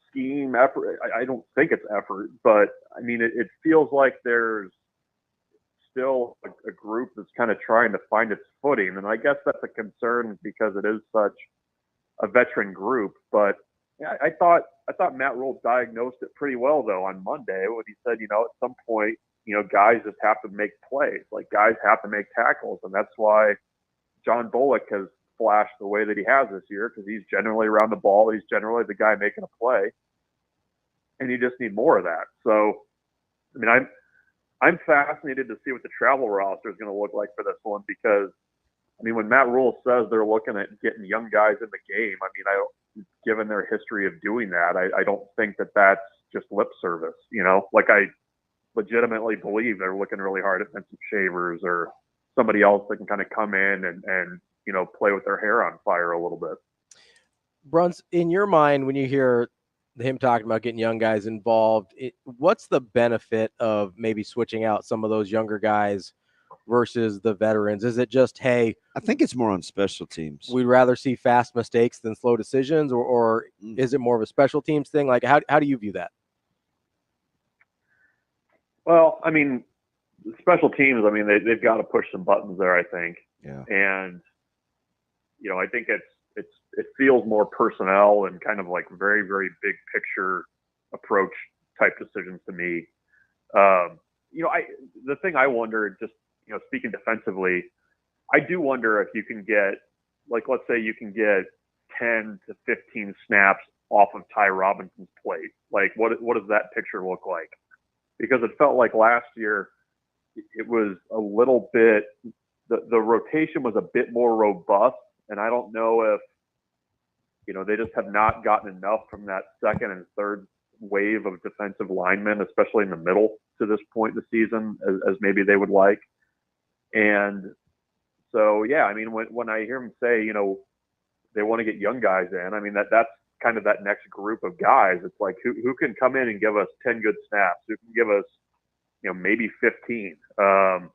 scheme effort. I don't think it's effort, but I mean, it feels like there's still a group that's kind of trying to find its footing. And I guess that's a concern because it is such a veteran group. But yeah, I thought Matt Rule diagnosed it pretty well, though, on Monday when he said, at some point, guys just have to make plays. Like, guys have to make tackles. And that's why John Bullock has flashed the way that he has this year, because he's generally around the ball. He's generally the guy making a play. And you just need more of that. So, I mean, I'm fascinated to see what the travel roster is going to look like for this one, because, I mean, when Matt Rule says they're looking at getting young guys in the game, I mean, given their history of doing that, I don't think that that's just lip service, Like, I legitimately believe they're looking really hard at Vincent Shavers or somebody else that can kind of come in and play with their hair on fire a little bit. Bruntz, in your mind, when you hear him talking about getting young guys involved, what's the benefit of maybe switching out some of those younger guys versus the veterans? Is it just, hey, I think it's more on special teams. We'd rather see fast mistakes than slow decisions, or is it more of a special teams thing? Like, how do you view that? Well, I mean, special teams, I mean, they've got to push some buttons there, I think. Yeah. And, I think it feels more personnel and kind of like very, very big picture approach type decisions to me. The thing I wonder, just, speaking defensively, I do wonder if you can get, like, let's say you can get 10 to 15 snaps off of Ty Robinson's plate. Like, what does that picture look like? Because it felt like last year it was a little bit, the rotation was a bit more robust, and I don't know if, they just have not gotten enough from that second and third wave of defensive linemen, especially in the middle to this point in the season, as maybe they would like. And so, yeah, I mean, when I hear him say, they want to get young guys in, I mean, that's kind of that next group of guys. It's like, who can come in and give us 10 good snaps? Who can give us, maybe 15? That's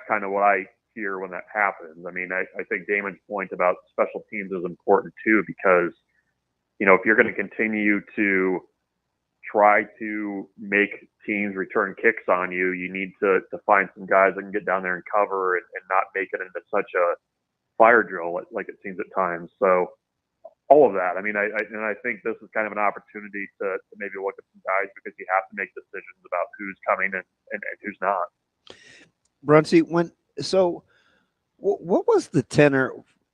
kind of what I hear when that happens. I mean, I think Damon's point about special teams is important too, because, if you're going to continue to try to make teams return kicks on you, you need to find some guys that can get down there and cover and not make it into such a fire drill like it seems at times. So all of that. I mean, I think this is kind of an opportunity to maybe look at some guys, because you have to make decisions about who's coming and who's not. Bruntz, what was the tenor?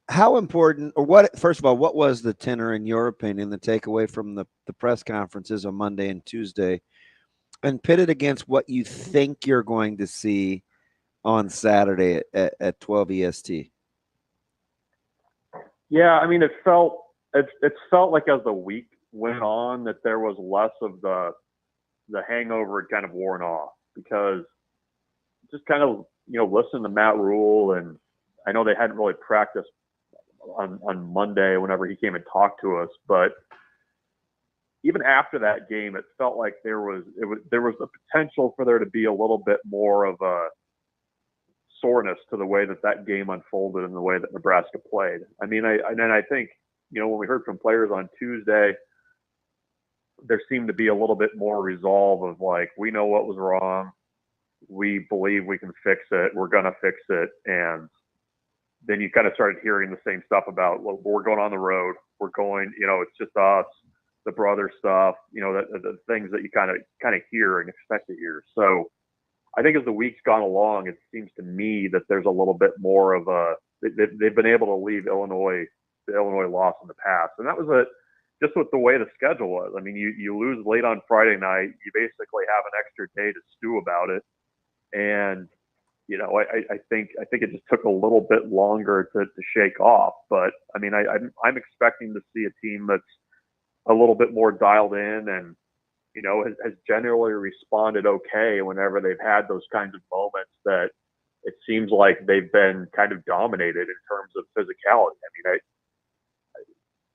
How important, or what? First of all, what was the tenor, in your opinion, the takeaway from the press conferences on Monday and Tuesday, and pitted against what you think you're going to see on Saturday at 12 EST? Yeah, I mean, it felt like as the week went on that there was less of the hangover had kind of worn off, because just kind of, listening to Matt Rule, and I know they hadn't really practiced on Monday whenever he came and talked to us, but even after that game, it felt like there was the potential for there to be a little bit more of a soreness to the way that game unfolded and the way that Nebraska played. I mean, I think, when we heard from players on Tuesday, there seemed to be a little bit more resolve of like, we know what was wrong. We believe we can fix it. We're going to fix it. And then you kind of started hearing the same stuff about, well, we're going on the road. We're going, it's just us, the brother stuff, the things that you kind of hear and expect to hear. So I think as the week's gone along, it seems to me that there's a little bit more of they've been able to leave the Illinois loss in the past. And that was just with the way the schedule was. I mean, you lose late on Friday night, you basically have an extra day to stew about it. And, I think it just took a little bit longer to shake off. But I mean, I'm expecting to see a team that's a little bit more dialed in and, has generally responded okay whenever they've had those kinds of moments that it seems like they've been kind of dominated in terms of physicality. I mean,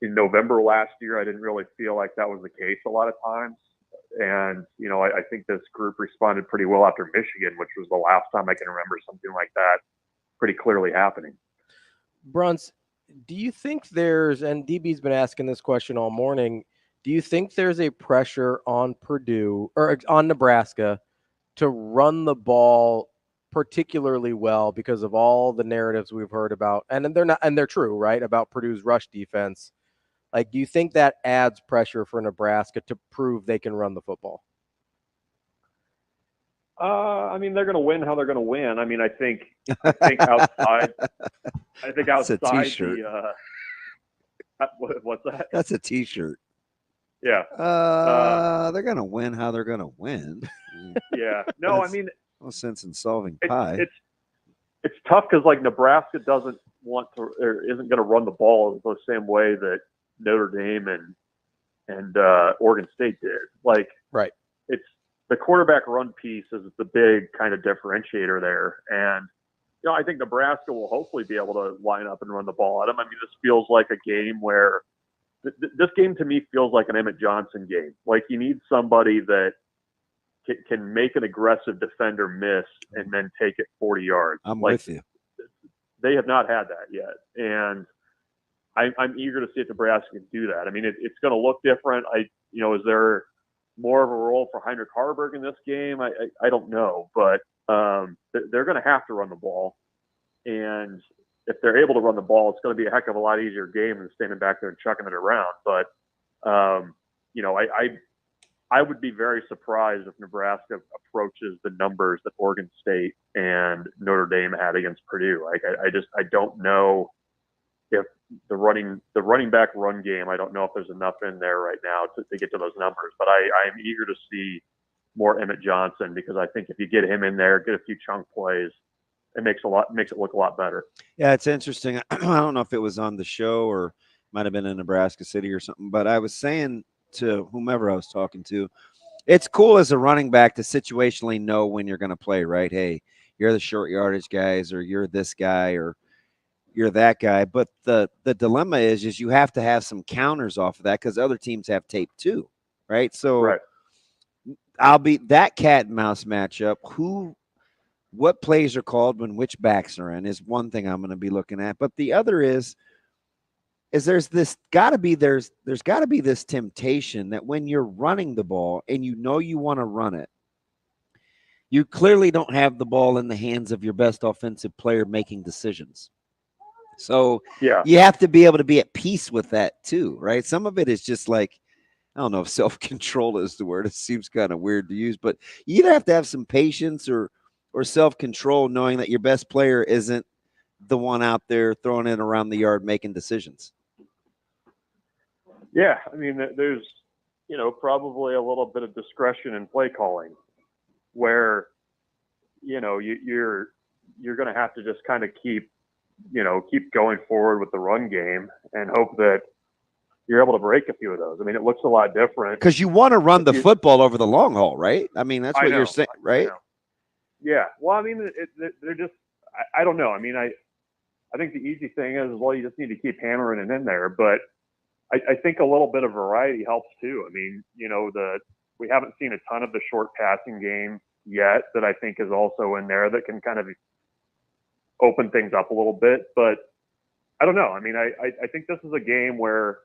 in November last year, I didn't really feel like that was the case a lot of times. And, I think this group responded pretty well after Michigan, which was the last time I can remember something like that pretty clearly happening. Bruntz, do you think and DB's been asking this question all morning, do you think there's a pressure on Purdue or on Nebraska to run the ball particularly well because of all the narratives we've heard about, and they're true, right, about Purdue's rush defense? Like, do you think that adds pressure for Nebraska to prove they can run the football? I mean, they're going to win how they're going to win. I mean, I think outside. That's a t-shirt. What's that? That's a t-shirt. Yeah. They're going to win how they're going to win. Yeah. No, I mean, no sense in solving pie. It's tough because like Nebraska doesn't want to or isn't going to run the ball the same way that Notre Dame and Oregon State did. Like, right. It's the quarterback run piece is the big kind of differentiator there. And, I think Nebraska will hopefully be able to line up and run the ball at them. I mean, this feels like a game where this game to me feels like an Emmett Johnson game. Like, you need somebody that can make an aggressive defender miss and then take it 40 yards. I'm with you. They have not had that yet. And I'm eager to see if Nebraska can do that. I mean, it's going to look different. Is there more of a role for Heinrich Harburg in this game? I don't know, but they're going to have to run the ball. And if they're able to run the ball, it's going to be a heck of a lot easier game than standing back there and chucking it around. But, I would be very surprised if Nebraska approaches the numbers that Oregon State and Notre Dame had against Purdue. Like I don't know if the running back run game. I don't know if there's enough in there right now to get to those numbers. But I am eager to see more Emmett Johnson, because I think if you get him in there, get a few chunk plays, it makes it look a lot better. Yeah, it's interesting. I don't know if it was on the show or might have been in Nebraska City or something, but I was saying to whomever I was talking to, it's cool as a running back to situationally know when you're going to play, right? Hey, you're the short yardage guys, or you're this guy, or you're that guy. But the dilemma is you have to have some counters off of that, because other teams have tape too, right? So right. I'll be that cat and mouse matchup. What plays are called when which backs are in is one thing I'm going to be looking at. But the other is there's got to be this temptation that when you're running the ball and you know you want to run it, you clearly don't have the ball in the hands of your best offensive player making decisions. So yeah, you have to be able to be at peace with that too, right? Some of it is just like, I don't know if self-control is the word. It seems kind of weird to use, but you either have to have some patience or self-control, knowing that your best player isn't the one out there throwing it around the yard making decisions. Yeah, I mean, there's, probably a little bit of discretion in play calling where, you're going to have to just kind of keep going forward with the run game and hope that you're able to break a few of those. I mean, it looks a lot different. Because you want to run the football over the long haul, right? I mean, that's what you're saying, right? Yeah. Well, I mean, they're just, I don't know. I mean, I think the easy thing is, well, you just need to keep hammering it in there. But I think a little bit of variety helps too. I mean, we haven't seen a ton of the short passing game yet that I think is also in there that can kind of open things up a little bit. But I don't know. I mean, I think this is a game where,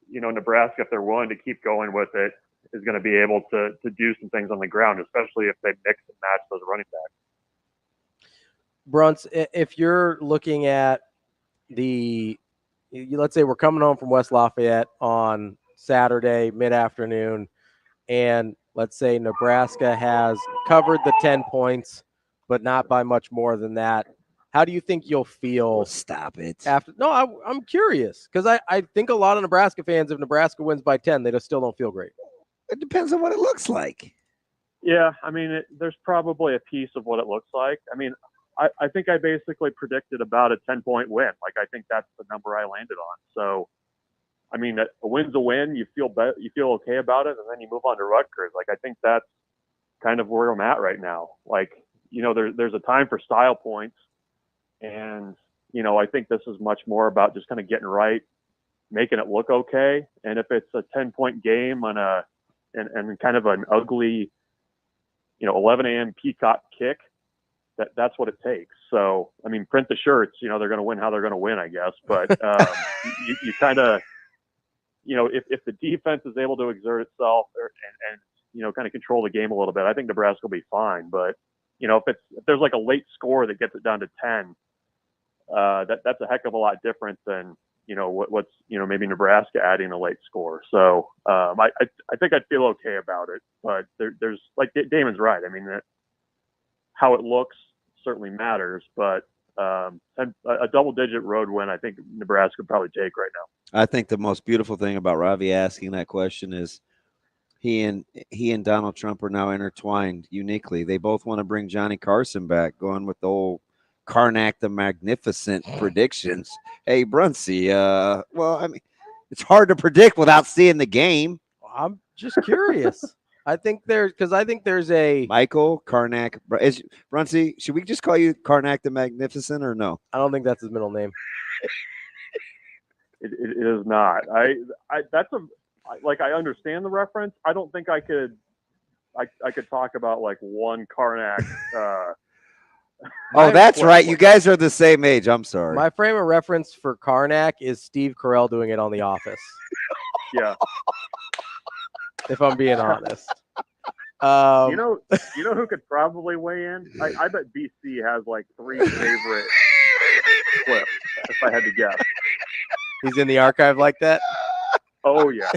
Nebraska, if they're willing to keep going with it, is going to be able to do some things on the ground, especially if they mix and match those running backs. Bruntz, if you're looking at let's say we're coming home from West Lafayette on Saturday mid-afternoon, and let's say Nebraska has covered the 10 points, but not by much more than that. How do you think you'll feel? Stop it. I'm curious, because I think a lot of Nebraska fans, if Nebraska wins by 10, they just still don't feel great. It depends on what it looks like. Yeah, I mean, there's probably a piece of what it looks like. I mean, I think I basically predicted about a 10-point win. Like, I think that's the number I landed on. So, I mean, a win's a win. You feel okay about it, and then you move on to Rutgers. Like, I think that's kind of where I'm at right now. Like, there's a time for style points, and I think this is much more about just kind of getting right, making it look okay. And if it's a 10-point game on and kind of an ugly, 11 a.m. Peacock kick, that's what it takes. So, I mean, print the shirts, they're going to win how they're going to win, I guess. But you kind of, if the defense is able to exert itself and kind of control the game a little bit, I think Nebraska will be fine. But, if there's like a late score that gets it down to 10, that's a heck of a lot different than, what's maybe Nebraska adding a late score. So I think I'd feel okay about it. But there's like Damon's right. I mean, how it looks certainly matters, but a double-digit road win, I think Nebraska would probably take right now. I think the most beautiful thing about Ravi asking that question is he and Donald Trump are now intertwined uniquely. They both want to bring Johnny Carson back, going with the old Karnak the Magnificent predictions. Hey, Bruntz, well, I mean, it's hard to predict without seeing the game. I'm just curious. I think there's a Michael Karnak. Is Bruntz, should we just call you Karnak the Magnificent or no? I don't think that's his middle name. It is not. I understand the reference. I don't think I could talk about like one Karnak. Oh, that's right. You guys are the same age. I'm sorry. My frame of reference for Karnak is Steve Carell doing it on The Office. Yeah. If I'm being honest. You know who could probably weigh in? I bet BC has like 3 favorite clips, if I had to guess. He's in the archive like that? Oh, yeah.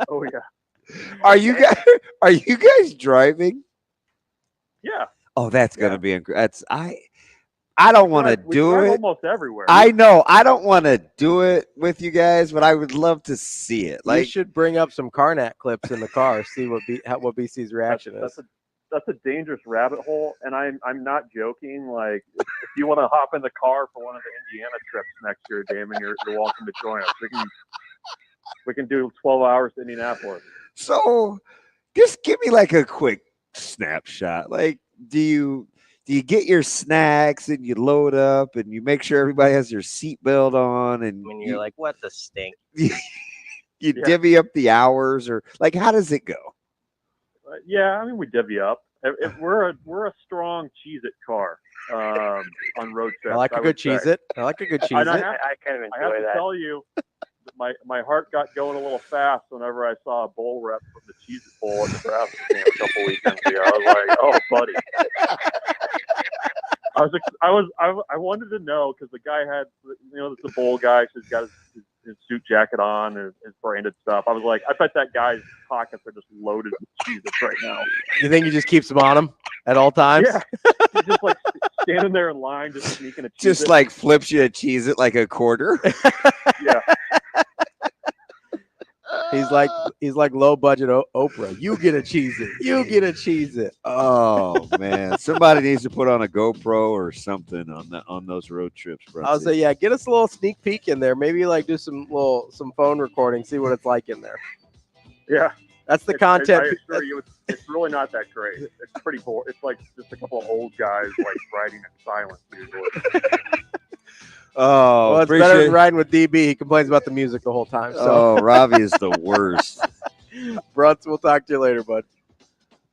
Oh, yeah. Are you guys driving? Yeah. Oh, that's gonna be that's I don't want to We do drive it. almost everywhere. I know. I don't want to do it with you guys, but I would love to see it. You should bring up some Carnat clips in the car, see what BC's reaction is. That's a dangerous rabbit hole, and I'm not joking. Like, if you want to hop in the car for one of the Indiana trips next year, Damon, you're welcome to join us. We can do 12 hours to Indianapolis. So, just give me like a quick snapshot. Like, do you get your snacks and you load up and you make sure everybody has their seatbelt on and when you're like, what the stink? You divvy up the hours, or like, how does it go? Yeah, I mean, we divvy up. If we're a strong Cheez-It car on road trips. I like a good Cheez-It. I like a good Cheez-It. I kind of enjoy I have to that. tell you, my heart got going a little fast whenever I saw a bowl rep from the Cheez-It Bowl at Nebraska game a couple weekends ago. I was like, oh, buddy. I wanted to know because the guy had, it's a bowl guy, so he's got his suit jacket on and his branded stuff. I was like, I bet that guy's pockets are just loaded with Cheez-Its right now. You think he just keeps them on him at all times? Yeah. He's just like standing there in line, just sneaking a Cheez-It. Just like flips you a Cheez-It like a quarter. Yeah. He's like low budget Oprah. You get a Cheez-It. You get a Cheez-It. Oh man, somebody needs to put on a GoPro or something on those road trips, bro. I'll say, yeah, get us a little sneak peek in there. Maybe like do some phone recording, see what it's like in there. Yeah. That's the content. I assure you, it's really not that great. It's pretty boring. It's like just a couple of old guys like riding in silence usually. Oh, well, it's better than riding with DB. He complains about the music the whole time. So. Oh, Ravi is the worst. Bruntz, we'll talk to you later, bud.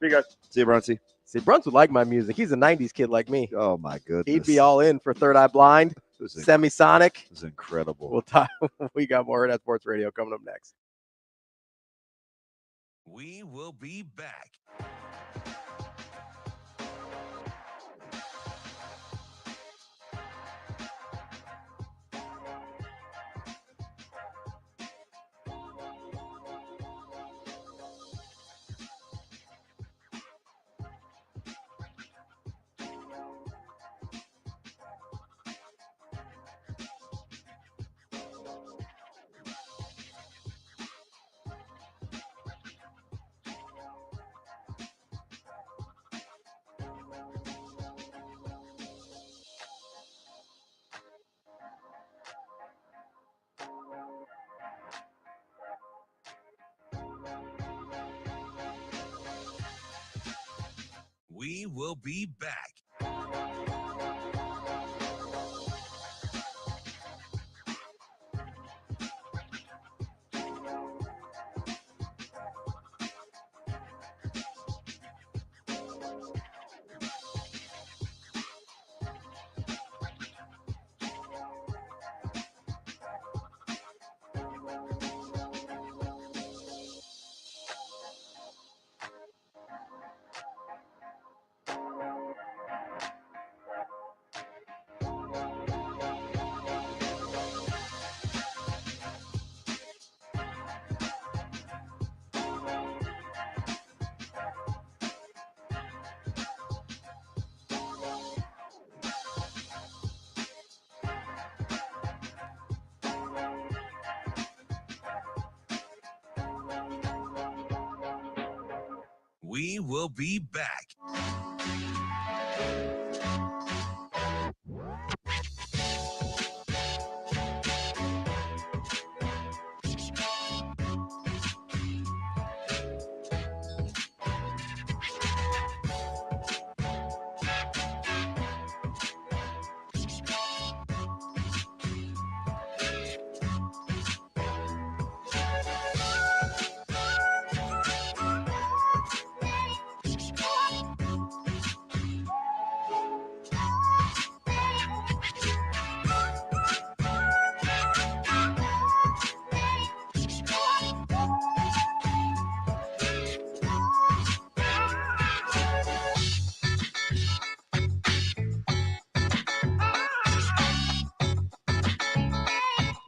See you guys. See you, Bruntz. See, Bruntz would like my music. He's a 90s kid like me. Oh, my goodness. He'd be all in for Third Eye Blind, Semisonic. It was incredible. We'll talk. We got more Hurrdat Sports Radio coming up next. We will be back. We will be back. We will be back.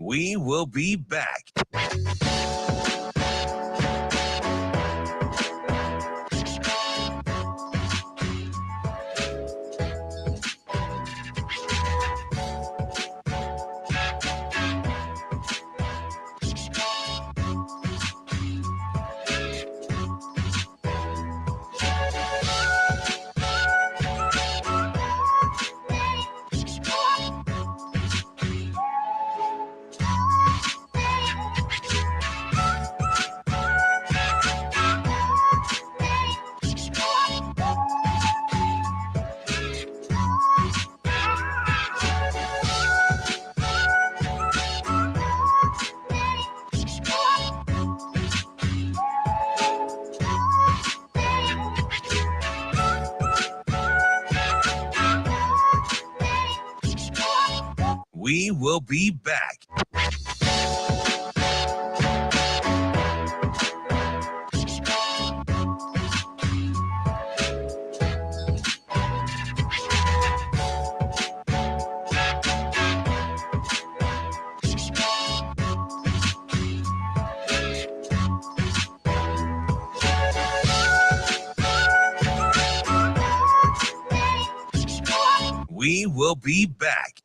We will be back. We will be back. We will be back.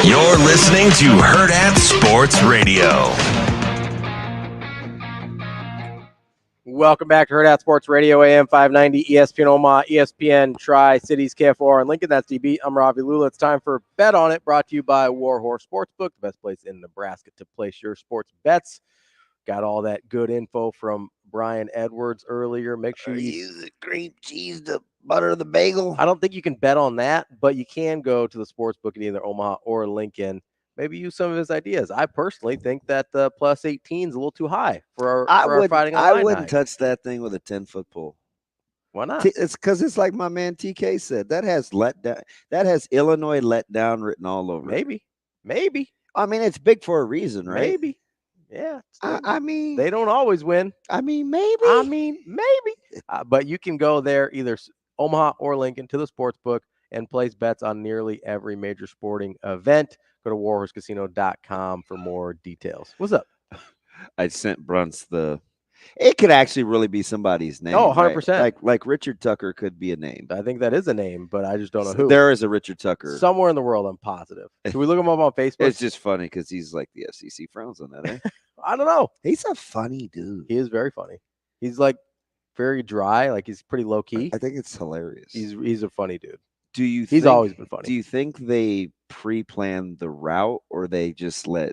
You're listening to Hurrdat Sports Radio. Welcome back to Hurrdat Sports Radio, AM 590, ESPN Omaha, ESPN Tri-Cities, KFOR, and Lincoln. That's DB. I'm Ravi Lulla. It's time for Bet On It, brought to you by Warhorse Sportsbook, the best place in Nebraska to place your sports bets. Got all that good info from Brian Edwards earlier. Make sure you use the cream cheese to butter the bagel. I don't think you can bet on that, but you can go to the sportsbook in either Omaha or Lincoln. Maybe use some of his ideas. I personally think that the plus 18 is a little too high for our fighting on I wouldn't touch that thing with a 10-foot pole. Why not? It's because it's like my man TK said. That has Illinois letdown written all over it. Maybe. I mean, it's big for a reason, right? Maybe. Yeah. I mean, they don't always win. Maybe. But you can go there either Omaha or Lincoln to the sportsbook and place bets on nearly every major sporting event. Go to warhorsecasino.com for more details. What's up? I sent Bruntz it could actually really be somebody's name. Oh, 100%. Right? Like Richard Tucker could be a name. I think that is a name, but I just don't know who. There is a Richard Tucker. Somewhere in the world, I'm positive. Can we look him up on Facebook? It's just funny because he's like the FCC frowns on that, eh? I don't know. He's a funny dude. He is very funny. He's like very dry. Like he's pretty low key. I think it's hilarious. He's a funny dude. He's always been funny. Do you think they pre-planned the route or they just let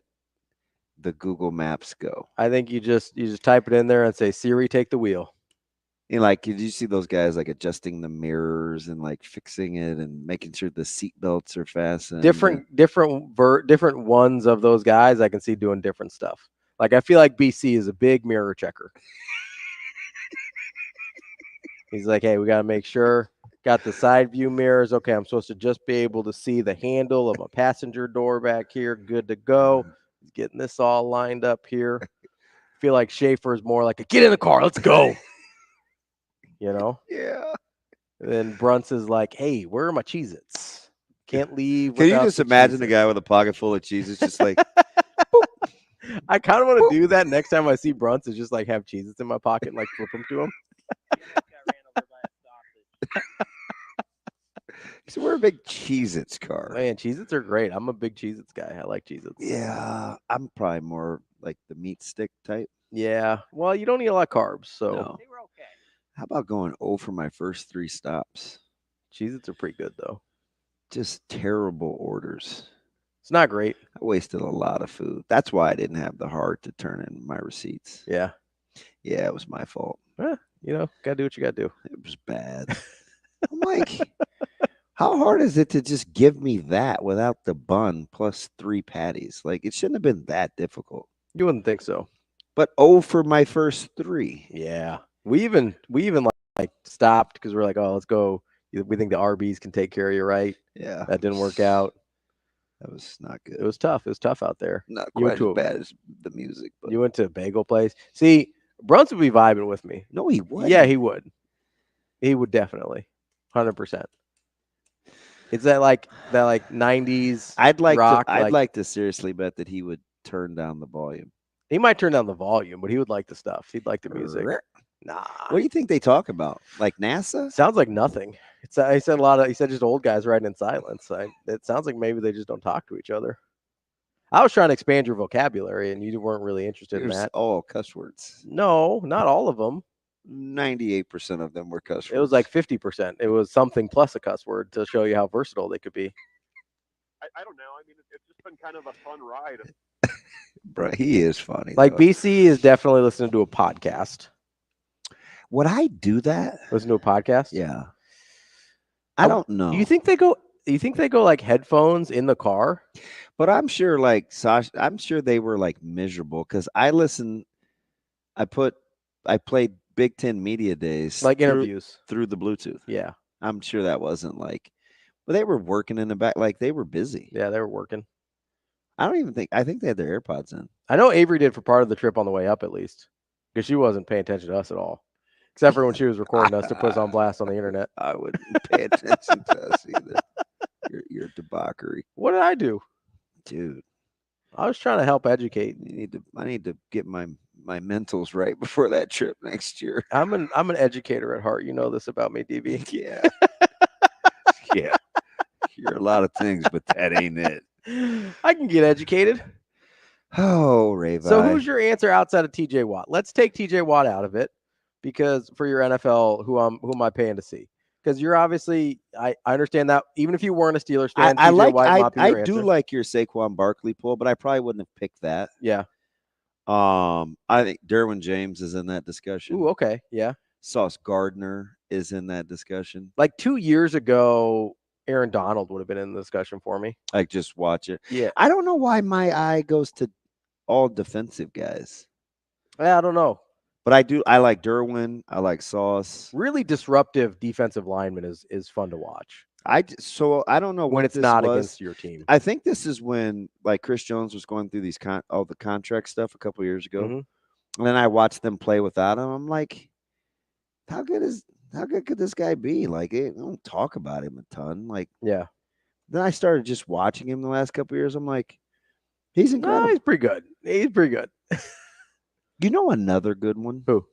the Google Maps go? I think you just type it in there and say, Siri, take the wheel. And like, did you see those guys like adjusting the mirrors and like fixing it and making sure the seat belts are fastened? Different ones of those guys I can see doing different stuff. Like I feel like BC is a big mirror checker. He's like, hey, we got to make sure. Got the side view mirrors. Okay, I'm supposed to just be able to see the handle of my passenger door back here. Good to go. He's getting this all lined up here. Feel like Schaefer is more like get in the car. Let's go. You know? Yeah. And then Bruntz is like, hey, where are my Cheez-Its? Can't leave. Can you just imagine a guy with a pocket full of cheese? It's just like, I kind of want to do that next time I see Bruntz is just like have Cheez-Its in my pocket and like flip them to him. So we're a big Cheez-Its car. Man, Cheez-Its are great. I'm a big Cheez-Its guy. I like Cheez-Its. Yeah, I'm probably more like the meat stick type. Yeah, well, you don't eat a lot of carbs, so. No. They were okay. How about going 0 for my first 3 stops? Cheez-Its are pretty good, though. Just terrible orders. It's not great. I wasted a lot of food. That's why I didn't have the heart to turn in my receipts. Yeah. Yeah, it was my fault. You know, got to do what you got to do. It was bad. I'm like, how hard is it to just give me that without the bun plus 3 patties? Like, it shouldn't have been that difficult. You wouldn't think so. But 0 for my first 3. Yeah. We even like stopped because we're like, oh, let's go. We think the RBs can take care of you, right? Yeah. That didn't work out. That was not good. It was tough. It was tough out there. Not quite as bad as the music. But you went to a bagel place. See, Bruntz would be vibing with me. No, he would. Yeah, he would. He would definitely. 100%. It's that like 90s I'd like rock. I'd like to seriously bet that he would turn down the volume. He might turn down the volume, but he would like the stuff. He'd like the music. Nah. What do you think they talk about? Like NASA? Sounds like nothing. He said he said just old guys riding in silence. It sounds like maybe they just don't talk to each other. I was trying to expand your vocabulary, and you weren't really interested in that. Oh, cuss words. No, not all of them. 98% of them were cuss words. It was like 50%. It was something plus a cuss word to show you how versatile they could be. I don't know. I mean, it's just been kind of a fun ride. Bro, he is funny. Like though. BC is definitely listening to a podcast. Would I do that? Listen to a podcast? Yeah. I don't know. You think they go like headphones in the car? But I'm sure like Sasha, I'm sure they were like miserable because I played Big Ten Media Days. Like interviews. Through the Bluetooth. Yeah. I'm sure that wasn't like, but they were working in the back. Like they were busy. Yeah, they were working. I think they had their AirPods in. I know Avery did for part of the trip on the way up at least because she wasn't paying attention to us at all. Except for when she was recording us to put us on blast on the internet. I wouldn't pay attention to us either. You're debauchery. What did I do? Dude. I was trying to help educate. I need to get my mentals right before that trip next year. I'm an educator at heart. You know this about me, DB. Yeah. Yeah. You're a lot of things, but that ain't it. I can get educated. Oh, Ravi. So who's your answer outside of TJ Watt? Let's take TJ Watt out of it. Because for your NFL, who am I paying to see? Because you're obviously, I understand that even if you weren't a Steelers fan, I do like your Saquon Barkley pull, but I probably wouldn't have picked that. Yeah. I think Derwin James is in that discussion. Ooh, okay, yeah. Sauce Gardner is in that discussion. Like 2 years ago, Aaron Donald would have been in the discussion for me. Like just watch it. Yeah. I don't know why my eye goes to all defensive guys. I don't know. But I like Derwin. I like Sauce. Really disruptive defensive lineman is fun to watch. I don't know when it's not against your team. I think this is when like Chris Jones was going through these all the contract stuff a couple years ago, and then I watched them play without him. I'm like, how good could this guy be? Like, they don't talk about him a ton. Like, yeah. Then I started just watching him the last couple of years. I'm like, he's incredible. No, he's pretty good. He's pretty good. You know another good one? Who?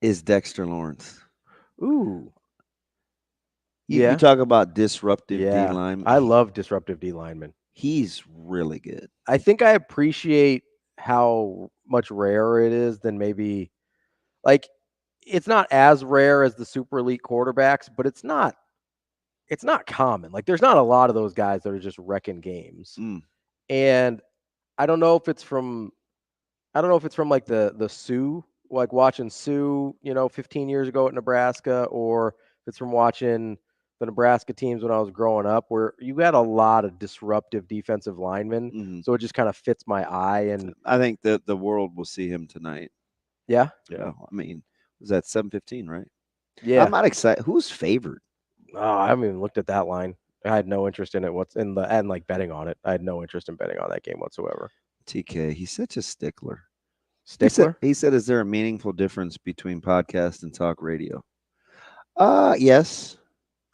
Is Dexter Lawrence. Ooh. You talk about disruptive D lineman. I love disruptive D linemen. He's really good. I think I appreciate how much rarer it is than maybe like it's not as rare as the super elite quarterbacks, but it's not common. Like there's not a lot of those guys that are just wrecking games. And I don't know if it's from like the Sioux, like watching Sioux, 15 years ago at Nebraska, or if it's from watching the Nebraska teams when I was growing up, where you had a lot of disruptive defensive linemen. So it just kind of fits my eye. And I think that the world will see him tonight. Yeah. Yeah. I mean, was that 7:15, right? Yeah. I'm not excited. Who's favored? Oh, I haven't even looked at that line. I had no interest in it. And like betting on it. I had no interest in betting on that game whatsoever. TK, he's such a stickler. Stickler? He said, is there a meaningful difference between podcast and talk radio? Yes.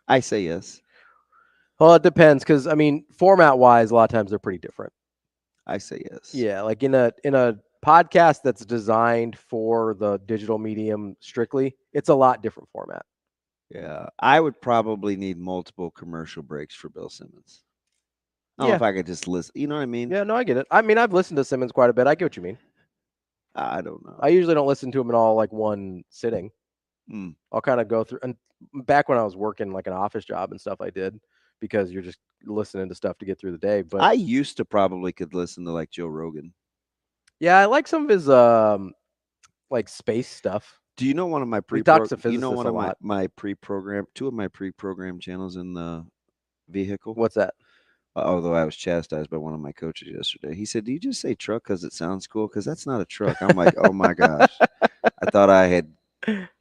I say yes. Well, it depends because format-wise, a lot of times they're pretty different. I say yes. Yeah, like in a podcast that's designed for the digital medium strictly, it's a lot different format. Yeah, I would probably need multiple commercial breaks for Bill Simmons. I don't know if I could just listen. You know what I mean? Yeah, no, I get it. I've listened to Simmons quite a bit. I get what you mean. I don't know. I usually don't listen to him in all like one sitting. I'll kind of go through. And back when I was working like an office job and stuff, I did because you're just listening to stuff to get through the day. But I used to probably could listen to like Joe Rogan. Yeah, I like some of his like space stuff. Do you know one of my my pre-program, two of my pre-programmed channels in the vehicle? What's that? Although I was chastised by one of my coaches yesterday. He said, do you just say truck because it sounds cool? Because that's not a truck. I'm like, oh my gosh. I thought I had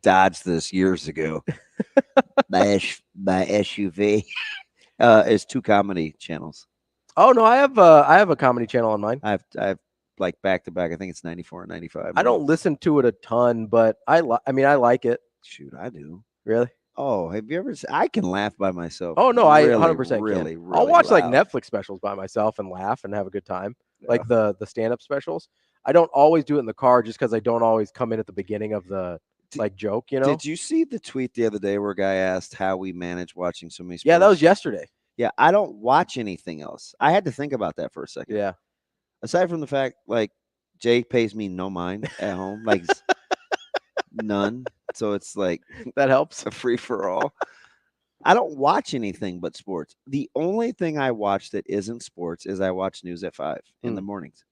dodged this years ago. My SUV. It's two comedy channels. Oh no, I have a comedy channel on mine. I have like back to back. I think it's 94 and 95. I don't listen to it a ton, but I like it. Shoot, I do. Really? Oh, have you ever? I can laugh by myself. Oh no, really, I 100% really, can. really I'll watch loud. like Netflix specials by myself and laugh and have a good time, like the stand-up specials. I don't always do it in the car just because I don't always come in at the beginning of the joke. Did you see the tweet the other day where a guy asked how we manage watching so many sports? Yeah, that was yesterday. Yeah, I don't watch anything else. I had to think about that for a second. Yeah. Aside from the fact, Jay pays me no mind at home, none. So it's that helps. A free for all. I don't watch anything but sports. The only thing I watch that isn't sports is I watch news at 5 in the mornings.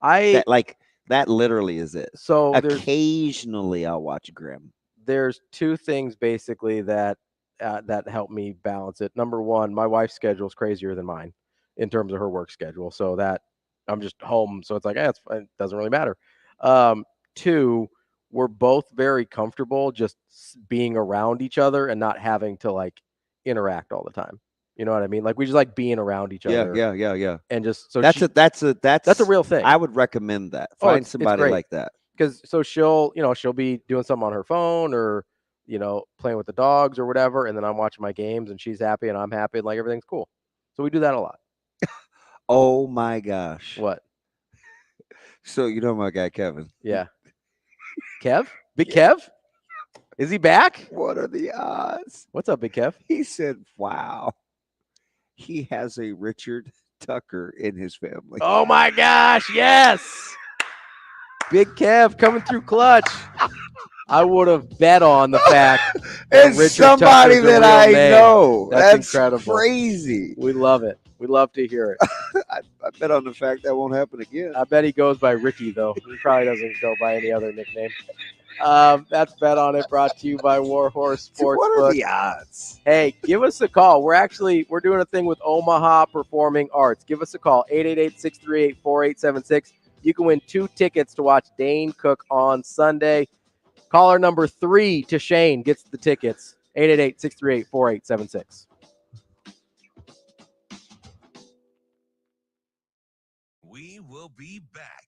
That literally is it. So occasionally I'll watch Grimm. There's two things basically that help me balance it. Number one, my wife's schedule is crazier than mine in terms of her work schedule. So that I'm just home. So it's it doesn't really matter. Two, we're both very comfortable just being around each other and not having to interact all the time. You know what I mean? We just like being around each other. Yeah. And just so that's a real thing. I would recommend that. Find somebody like that. Because she'll be doing something on her phone or playing with the dogs or whatever, and then I'm watching my games and she's happy and I'm happy and everything's cool. So we do that a lot. Oh my gosh. What? So you know my guy Kevin. Yeah. Kev? Big Kev? Is he back? What are the odds? What's up, Big Kev? He said, wow. He has a Richard Tucker in his family. Oh my gosh, yes. Big Kev coming through clutch. I would have bet on the fact that it's somebody Tucker's that I know. That's incredible. Crazy. We love it. We love to hear it. I bet on the fact that won't happen again. I bet he goes by Ricky, though. He probably doesn't go by any other nickname. That's Bet on It, brought to you by Warhorse Sportsbook. What are the odds? Hey, give us a call. We're doing a thing with Omaha Performing Arts. Give us a call, 888-638-4876. You can win 2 tickets to watch Dane Cook on Sunday. Caller number 3 to Shane gets the tickets, 888-638-4876. We will be back.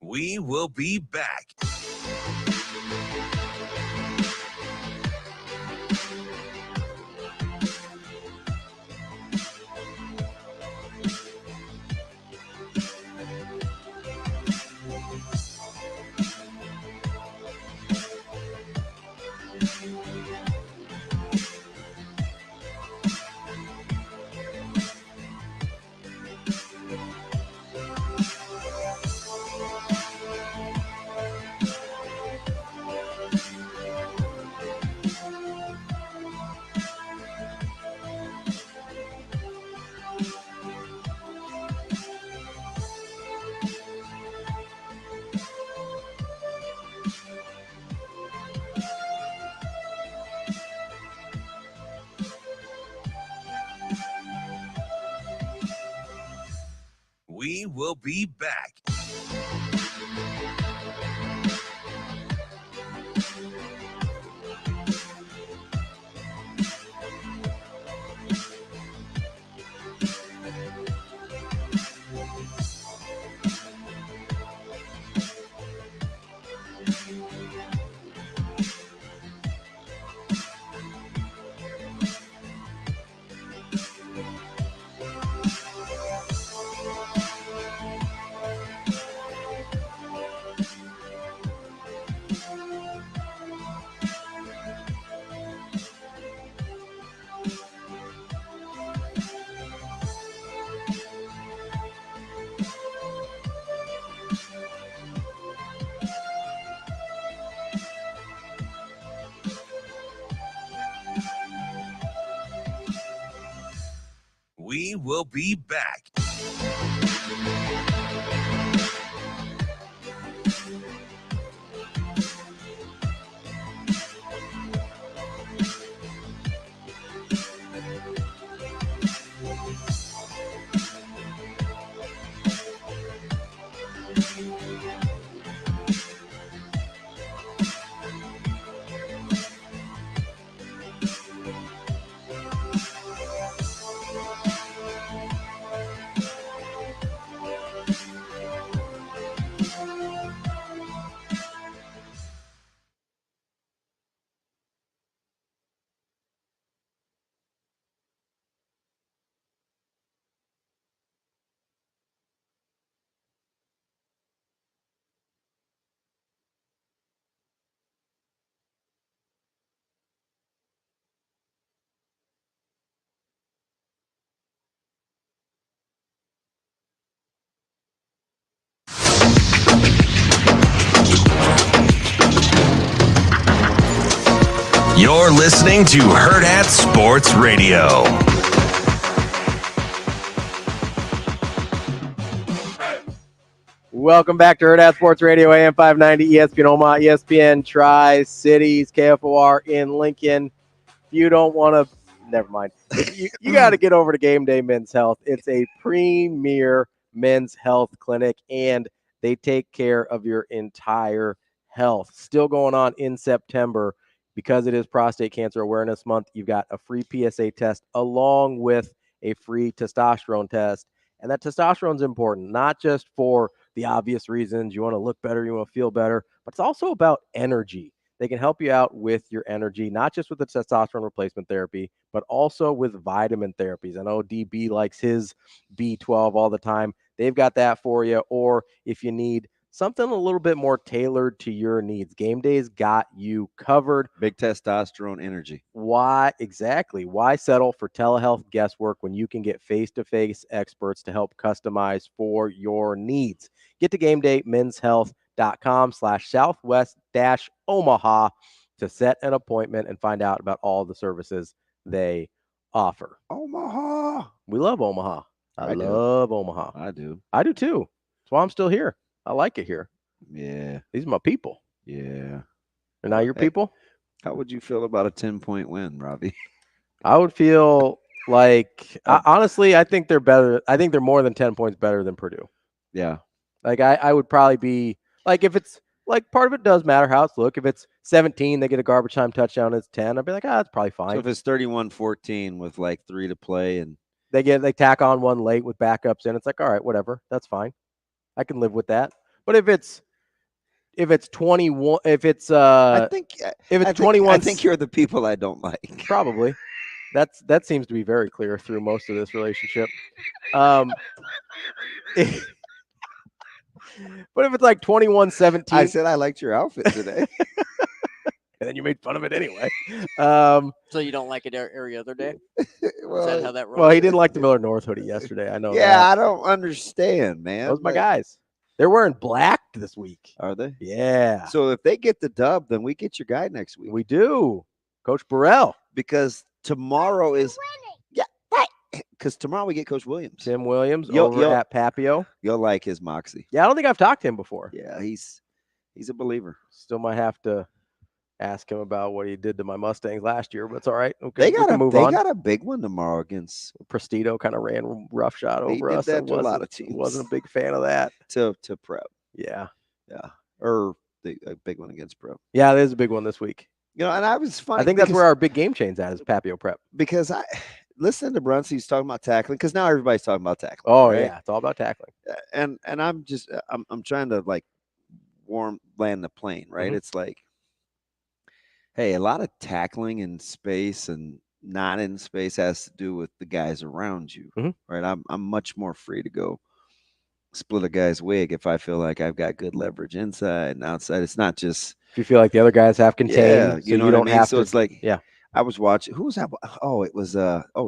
We will be back. We will be back. We will be back. You're listening to Hurrdat Sports Radio. Welcome back to Hurrdat Sports Radio, AM 590, ESPN Omaha, ESPN Tri-Cities, KFOR in Lincoln. If you don't want to, never mind. You got to get over to Game Day Men's Health. It's a premier men's health clinic, and they take care of your entire health. Still going on in September. Because it is Prostate Cancer Awareness Month, you've got a free PSA test along with a free testosterone test. And that testosterone is important, not just for the obvious reasons. You want to look better, you want to feel better, but it's also about energy. They can help you out with your energy, not just with the testosterone replacement therapy, but also with vitamin therapies. I know DB likes his B12 all the time. They've got that for you. Or if you need something a little bit more tailored to your needs, Game Day's got you covered. Big testosterone energy. Why exactly? Why settle for telehealth guesswork when you can get face-to-face experts to help customize for your needs? Get to GameDayMen'sHealth.com/Southwest-Omaha to set an appointment and find out about all the services they offer. Omaha. We love Omaha. I love Omaha. I do. I do too. That's why I'm still here. I like it here. Yeah. These are my people. Yeah. And now your people? How would you feel about a 10-point win, Ravi? I would feel like, honestly, I think they're better. I think they're more than 10 points better than Purdue. Yeah. Like, I would probably be, like, if it's, like, part of it does matter how it's look. If it's 17, they get a garbage time touchdown, it's 10. I'd be like, that's probably fine. So if it's 31-14 with, like, 3 to play and they tack on one late with backups in, it's like, all right, whatever. That's fine. I can live with that. But if it's 21, if it's I think 21, I think you're the people I don't like. Probably. That seems to be very clear through most of this relationship. But if it's like 21-17, I said I liked your outfit today. And then you made fun of it anyway. So you don't like it every other day? Is that how that rolls? Well, he didn't like the Miller North hoodie yesterday. I know. Yeah, that. I don't understand, man. Those are my guys. They're wearing black this week. Are they? Yeah. So if they get the dub, then we get your guy next week. We do. Coach Burrell. Because tomorrow is right. Because tomorrow we get Coach Williams. Tim Williams over at Papio. You'll like his moxie. Yeah, I don't think I've talked to him before. Yeah, he's a believer. Still might have to ask him about what he did to my Mustangs last year, but it's all right. They Okay, got a big one tomorrow against Prestito. Kind of ran roughshod over us. That to a lot of teams. Wasn't a big fan of that. To Prep. Yeah. Or a big one against Prep. Yeah, there's a big one this week. You know, and I was funny. I think that's where our big game chain's at is Papio Prep. Because I listening to Bruntz, he's talking about tackling because now everybody's talking about tackling. Oh right? yeah, it's all about tackling. And I'm trying to like land the plane, right? Mm-hmm. It's like, hey, a lot of tackling in space and not in space has to do with the guys around you, right? I'm much more free to go split a guy's wig if I feel like I've got good leverage inside and outside. It's not just if you feel like the other guys have contained. Yeah, you know, you don't have so to. it's like, yeah. I was watching. Who was that? Oh, it was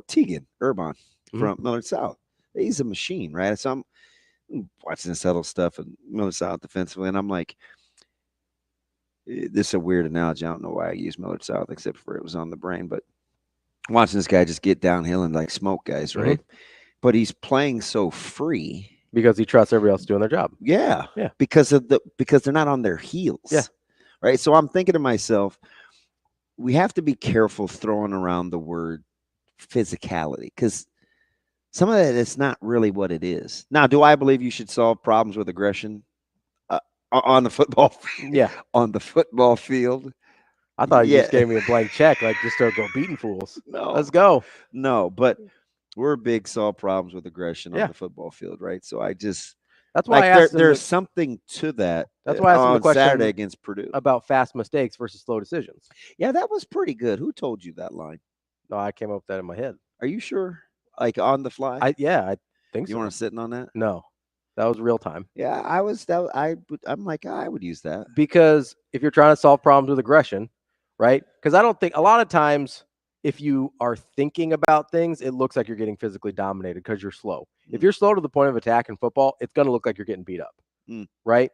Tegan Urban from Millard South. He's a machine, right? So I'm watching this subtle stuff and Millard South defensively, and I'm like, this is a weird analogy. I don't know why I use Millard South except for it was on the brain, but watching this guy just get downhill and like smoke guys, right? but he's playing so free because he trusts everybody else doing their job. Yeah. Yeah. Because they're not on their heels. Yeah. Right. So I'm thinking to myself, we have to be careful throwing around the word physicality, because some of that is not really what it is. Now, do I believe you should solve problems with aggression on the football field? Yeah. On the football field? I thought you just gave me a blank check, like just to go beating fools. No. Let's go. No, but we're big solve problems with aggression on Yeah. the football field, right? So I just that's why I asked there's something to that. That's why I asked him the question Saturday against Purdue about fast mistakes versus slow decisions. Yeah, that was pretty good. Who told you that line? No, I came up with that in my head. Are you sure? Like on the fly? I think so. You weren't sitting on that? No, that was real time. Yeah, I'm like, I would use that. Because if you're trying to solve problems with aggression, right? Because I don't think a lot of times if you are thinking about things, it looks like you're getting physically dominated because you're slow. If you're slow to the point of attack in football, it's going to look like you're getting beat up, right?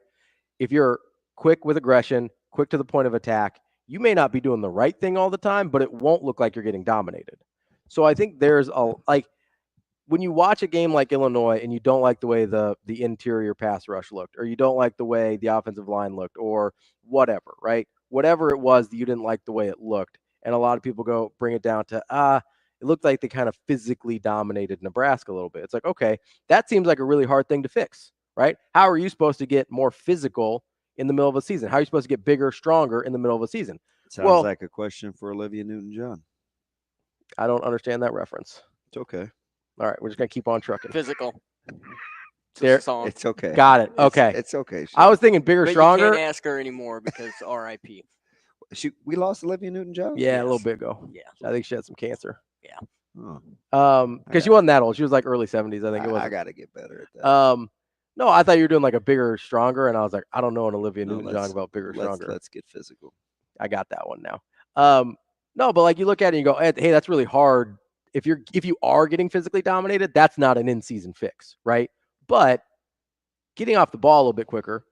If you're quick with aggression, quick to the point of attack, you may not be doing the right thing all the time, but it won't look like you're getting dominated. So I think there's when you watch a game like Illinois and you don't like the way the interior pass rush looked, or you don't like the way the offensive line looked, or whatever, right? Whatever it was that you didn't like the way it looked. And a lot of people bring it down to, it looked like they kind of physically dominated Nebraska a little bit. It's like, okay, that seems like a really hard thing to fix, right? How are you supposed to get more physical in the middle of a season? How are you supposed to get bigger, stronger in the middle of a season? Sounds like a question for Olivia Newton-John. I don't understand that reference. It's okay. All right, we're just going to keep on trucking. Physical. There, it's okay. Got it. Okay. It's okay. I was thinking bigger, stronger. You can't ask her anymore because RIP. We lost Olivia Newton-John? Yeah, a little bit ago. Yeah. I think she had some cancer. Yeah. Because she wasn't that old. She was like early 70s, I think it was. I got to get better at that. No, I thought you were doing like a bigger, stronger, and I was like, I don't know an Olivia Newton-John about bigger, stronger. Let's get physical. I got that one now. No, but like you look at it and you go, hey, that's really hard. If you are getting physically dominated, that's not an in-season fix, right? But getting off the ball a little bit quicker,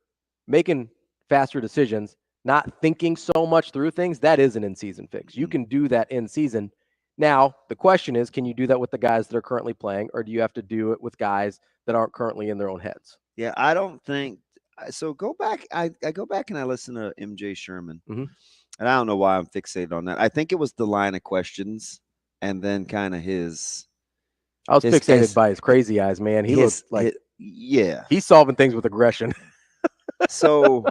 making faster decisions, not thinking so much through things, that is an in-season fix. You can do that in season. Now, the question is, can you do that with the guys that are currently playing, or do you have to do it with guys that aren't currently in their own heads? Yeah, I don't think so. Go back. I go back and I listen to MJ Sherman, and I don't know why I'm fixated on that. I think it was the line of questions, and then kind of his. I was fixated by his crazy eyes, man. He looks like he's solving things with aggression. So,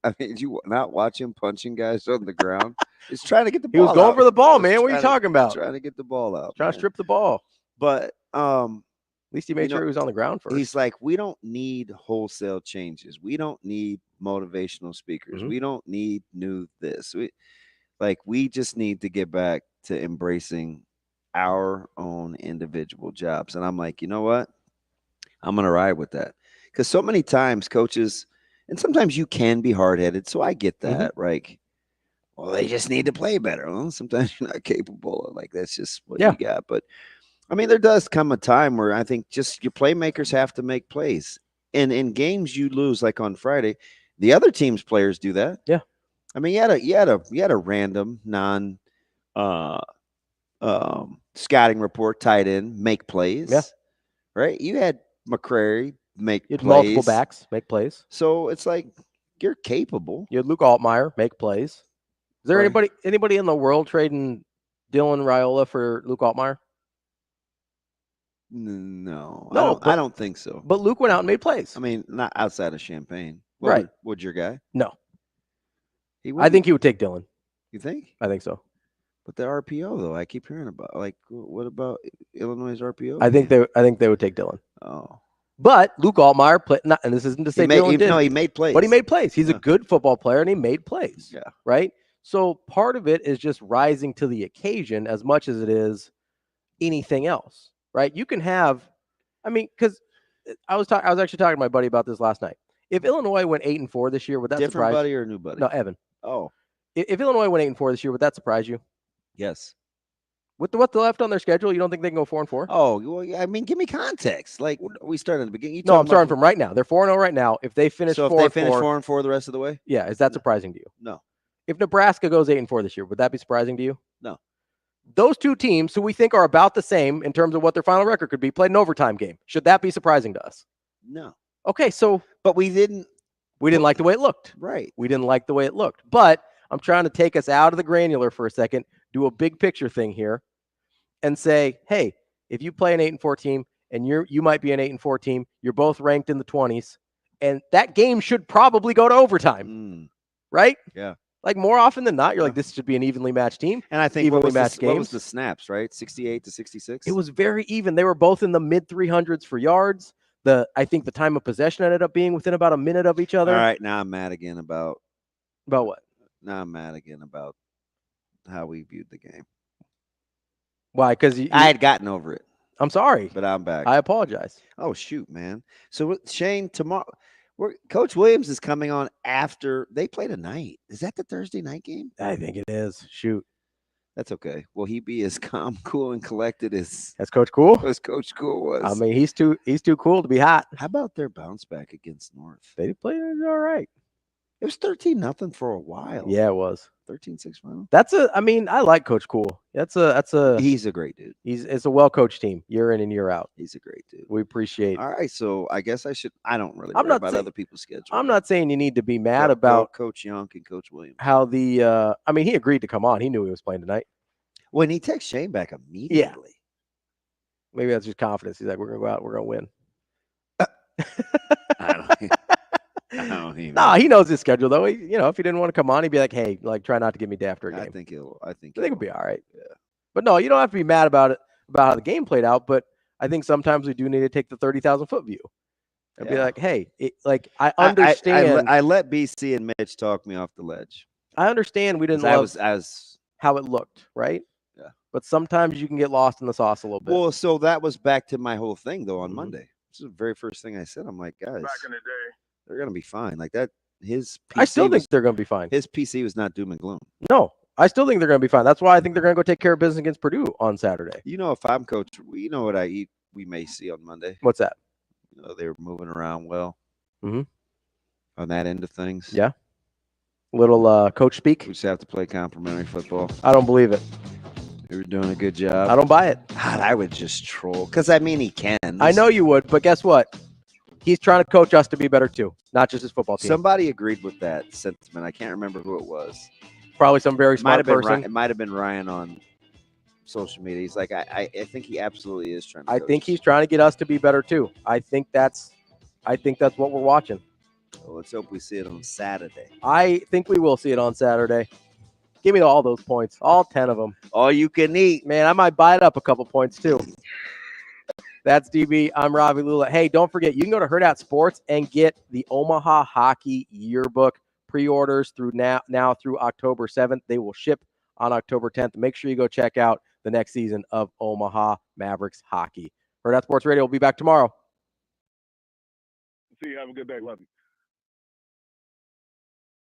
I mean, did you not watch him punching guys on the ground? He's trying to get the ball. He was going out. for the ball, man. What are you talking about? Trying to get the ball out. Trying to strip the ball. But at least he made sure he was on the ground first. He's like, we don't need wholesale changes. We don't need motivational speakers. We don't need new this. We just need to get back to embracing our own individual jobs. And I'm like, you know what? I'm going to ride with that. Because so many times coaches, and sometimes you can be hard-headed, so I get that, right? Well, they just need to play better. Well, sometimes you're not capable of, that's just what you got. But, I mean, there does come a time where I think just your playmakers have to make plays. And in games you lose, like on Friday, the other team's players do that. Yeah. I mean, you had a random non scouting report tight end make plays. Yeah. Right? You had McCrary make plays. Multiple backs make plays. So it's like you're capable. You had Luke Altmaier make plays. Is there anybody in the world trading Dylan Raiola for Luke Altmaier? No, No, I don't think so. But Luke went out and made plays. I mean, not outside of Champaign. Right. Would your guy? No. I think he would take Dylan. You think? I think so. But the RPO though, I keep hearing about. What about Illinois' RPO? I think they would take Dylan. Oh. But Luke Altmaier played, and this isn't to say Dylan didn't. No, he made plays. But he made plays. He's a good football player, and he made plays. Yeah. Right? So part of it is just rising to the occasion as much as it is anything else. Right? You can have, because I was actually talking to my buddy about this last night. If Illinois went 8-4 this year, would that different surprise buddy or new buddy? No, Evan. Oh. If Illinois went 8-4 this year, would that surprise you? Yes. With what's left on their schedule, you don't think they can go 4-4? Oh, well, I mean, give me context. Like we started at the beginning. No, I'm starting from right now. They're 4-0 right now. If they finish 4-4, if they finish 4-4 the rest of the way, yeah, is that surprising to you? No. If Nebraska goes 8-4 this year, would that be surprising to you? No. those two teams who we think are about the same in terms of what their final record could be played an overtime game. Should that be surprising to us? No. Okay, so but we didn't like the way it looked. Right. We didn't like the way it looked. But I'm trying to take us out of the granular for a second, do a big picture thing here, and say, hey, if you play an 8-4 team and you might be an 8-4 team, you're both ranked in the 20s, and that game should probably go to overtime. Right? Yeah. Like more often than not, you're like, this should be an evenly matched team. And I think evenly matched games. What was the snaps, right? 68 to 66? It was very even. They were both in the mid 300s for yards. I think the time of possession ended up being within about a minute of each other. All right, now I'm mad again about what? Now I'm mad again about how we viewed the game. Why? Because I had gotten over it. I'm sorry, but I'm back. I apologize. Oh shoot, man! So Shane, tomorrow, Coach Williams is coming on after they play tonight. Is that the Thursday night game? I think it is. Shoot. That's okay. Will he be as calm, cool, and collected as Coach Cool? As Coach Cool was. I mean, he's too cool to be hot. How about their bounce back against North? They played it all right. It was 13-0 for a while. Yeah, it was 13-6 final. I like Coach Cool. He's a great dude. It's a well-coached team, year in and year out. He's a great dude. We appreciate. All right, so I guess I don't really worry about other people's schedule. I'm not saying you need to be mad about Coach Young and Coach Williams. How he agreed to come on. He knew he was playing tonight. When he texts Shane back immediately. Yeah. Maybe that's just confidence. He's like, we're gonna go out, we're gonna win. No, he knows his schedule though. If he didn't want to come on, he'd be like, "Hey, try not to get me day after a game." I think it'll be all right. Yeah. But no, you don't have to be mad about it, about how the game played out. But I think sometimes we do need to take the 30,000-foot view and be like, "Hey, I understand." I let BC and Mitch talk me off the ledge. I understand we didn't love how it looked, right? Yeah. But sometimes you can get lost in the sauce a little bit. Well, so that was back to my whole thing though on Monday. This is the very first thing I said. I'm like, guys, Back in the day. they're gonna be fine. Like that. His PC I still think they're going to be fine. His PC was not doom and gloom. No, I still think they're going to be fine. That's why I think they're going to go take care of business against Purdue on Saturday. If I'm coach, what we may see on Monday. What's that? They were moving around well. Mm-hmm. On that end of things. Yeah. Little coach speak. We just have to play complimentary football. I don't believe it. They were doing a good job. I don't buy it. God, I would just troll. Because, he can. I know you would, but guess what? He's trying to coach us to be better too, not just his football team. Somebody agreed with that sentiment. I can't remember who it was. Probably some very smart person. It might have been Ryan on social media. He's like, I think he absolutely is trying to coach. I think he's trying to get us to be better too. I think that's what we're watching. Well, let's hope we see it on Saturday. I think we will see it on Saturday. Give me all those points, all 10 of them. All you can eat. Man, I might buy it up a couple points too. That's DB. I'm Ravi Lulla. Hey, don't forget, you can go to Hurrdat Sports and get the Omaha Hockey Yearbook. Pre-orders through now through October 7th. They will ship on October 10th. Make sure you go check out the next season of Omaha Mavericks hockey. Hurrdat Sports Radio will be back tomorrow. See you. Have a good day. Love you.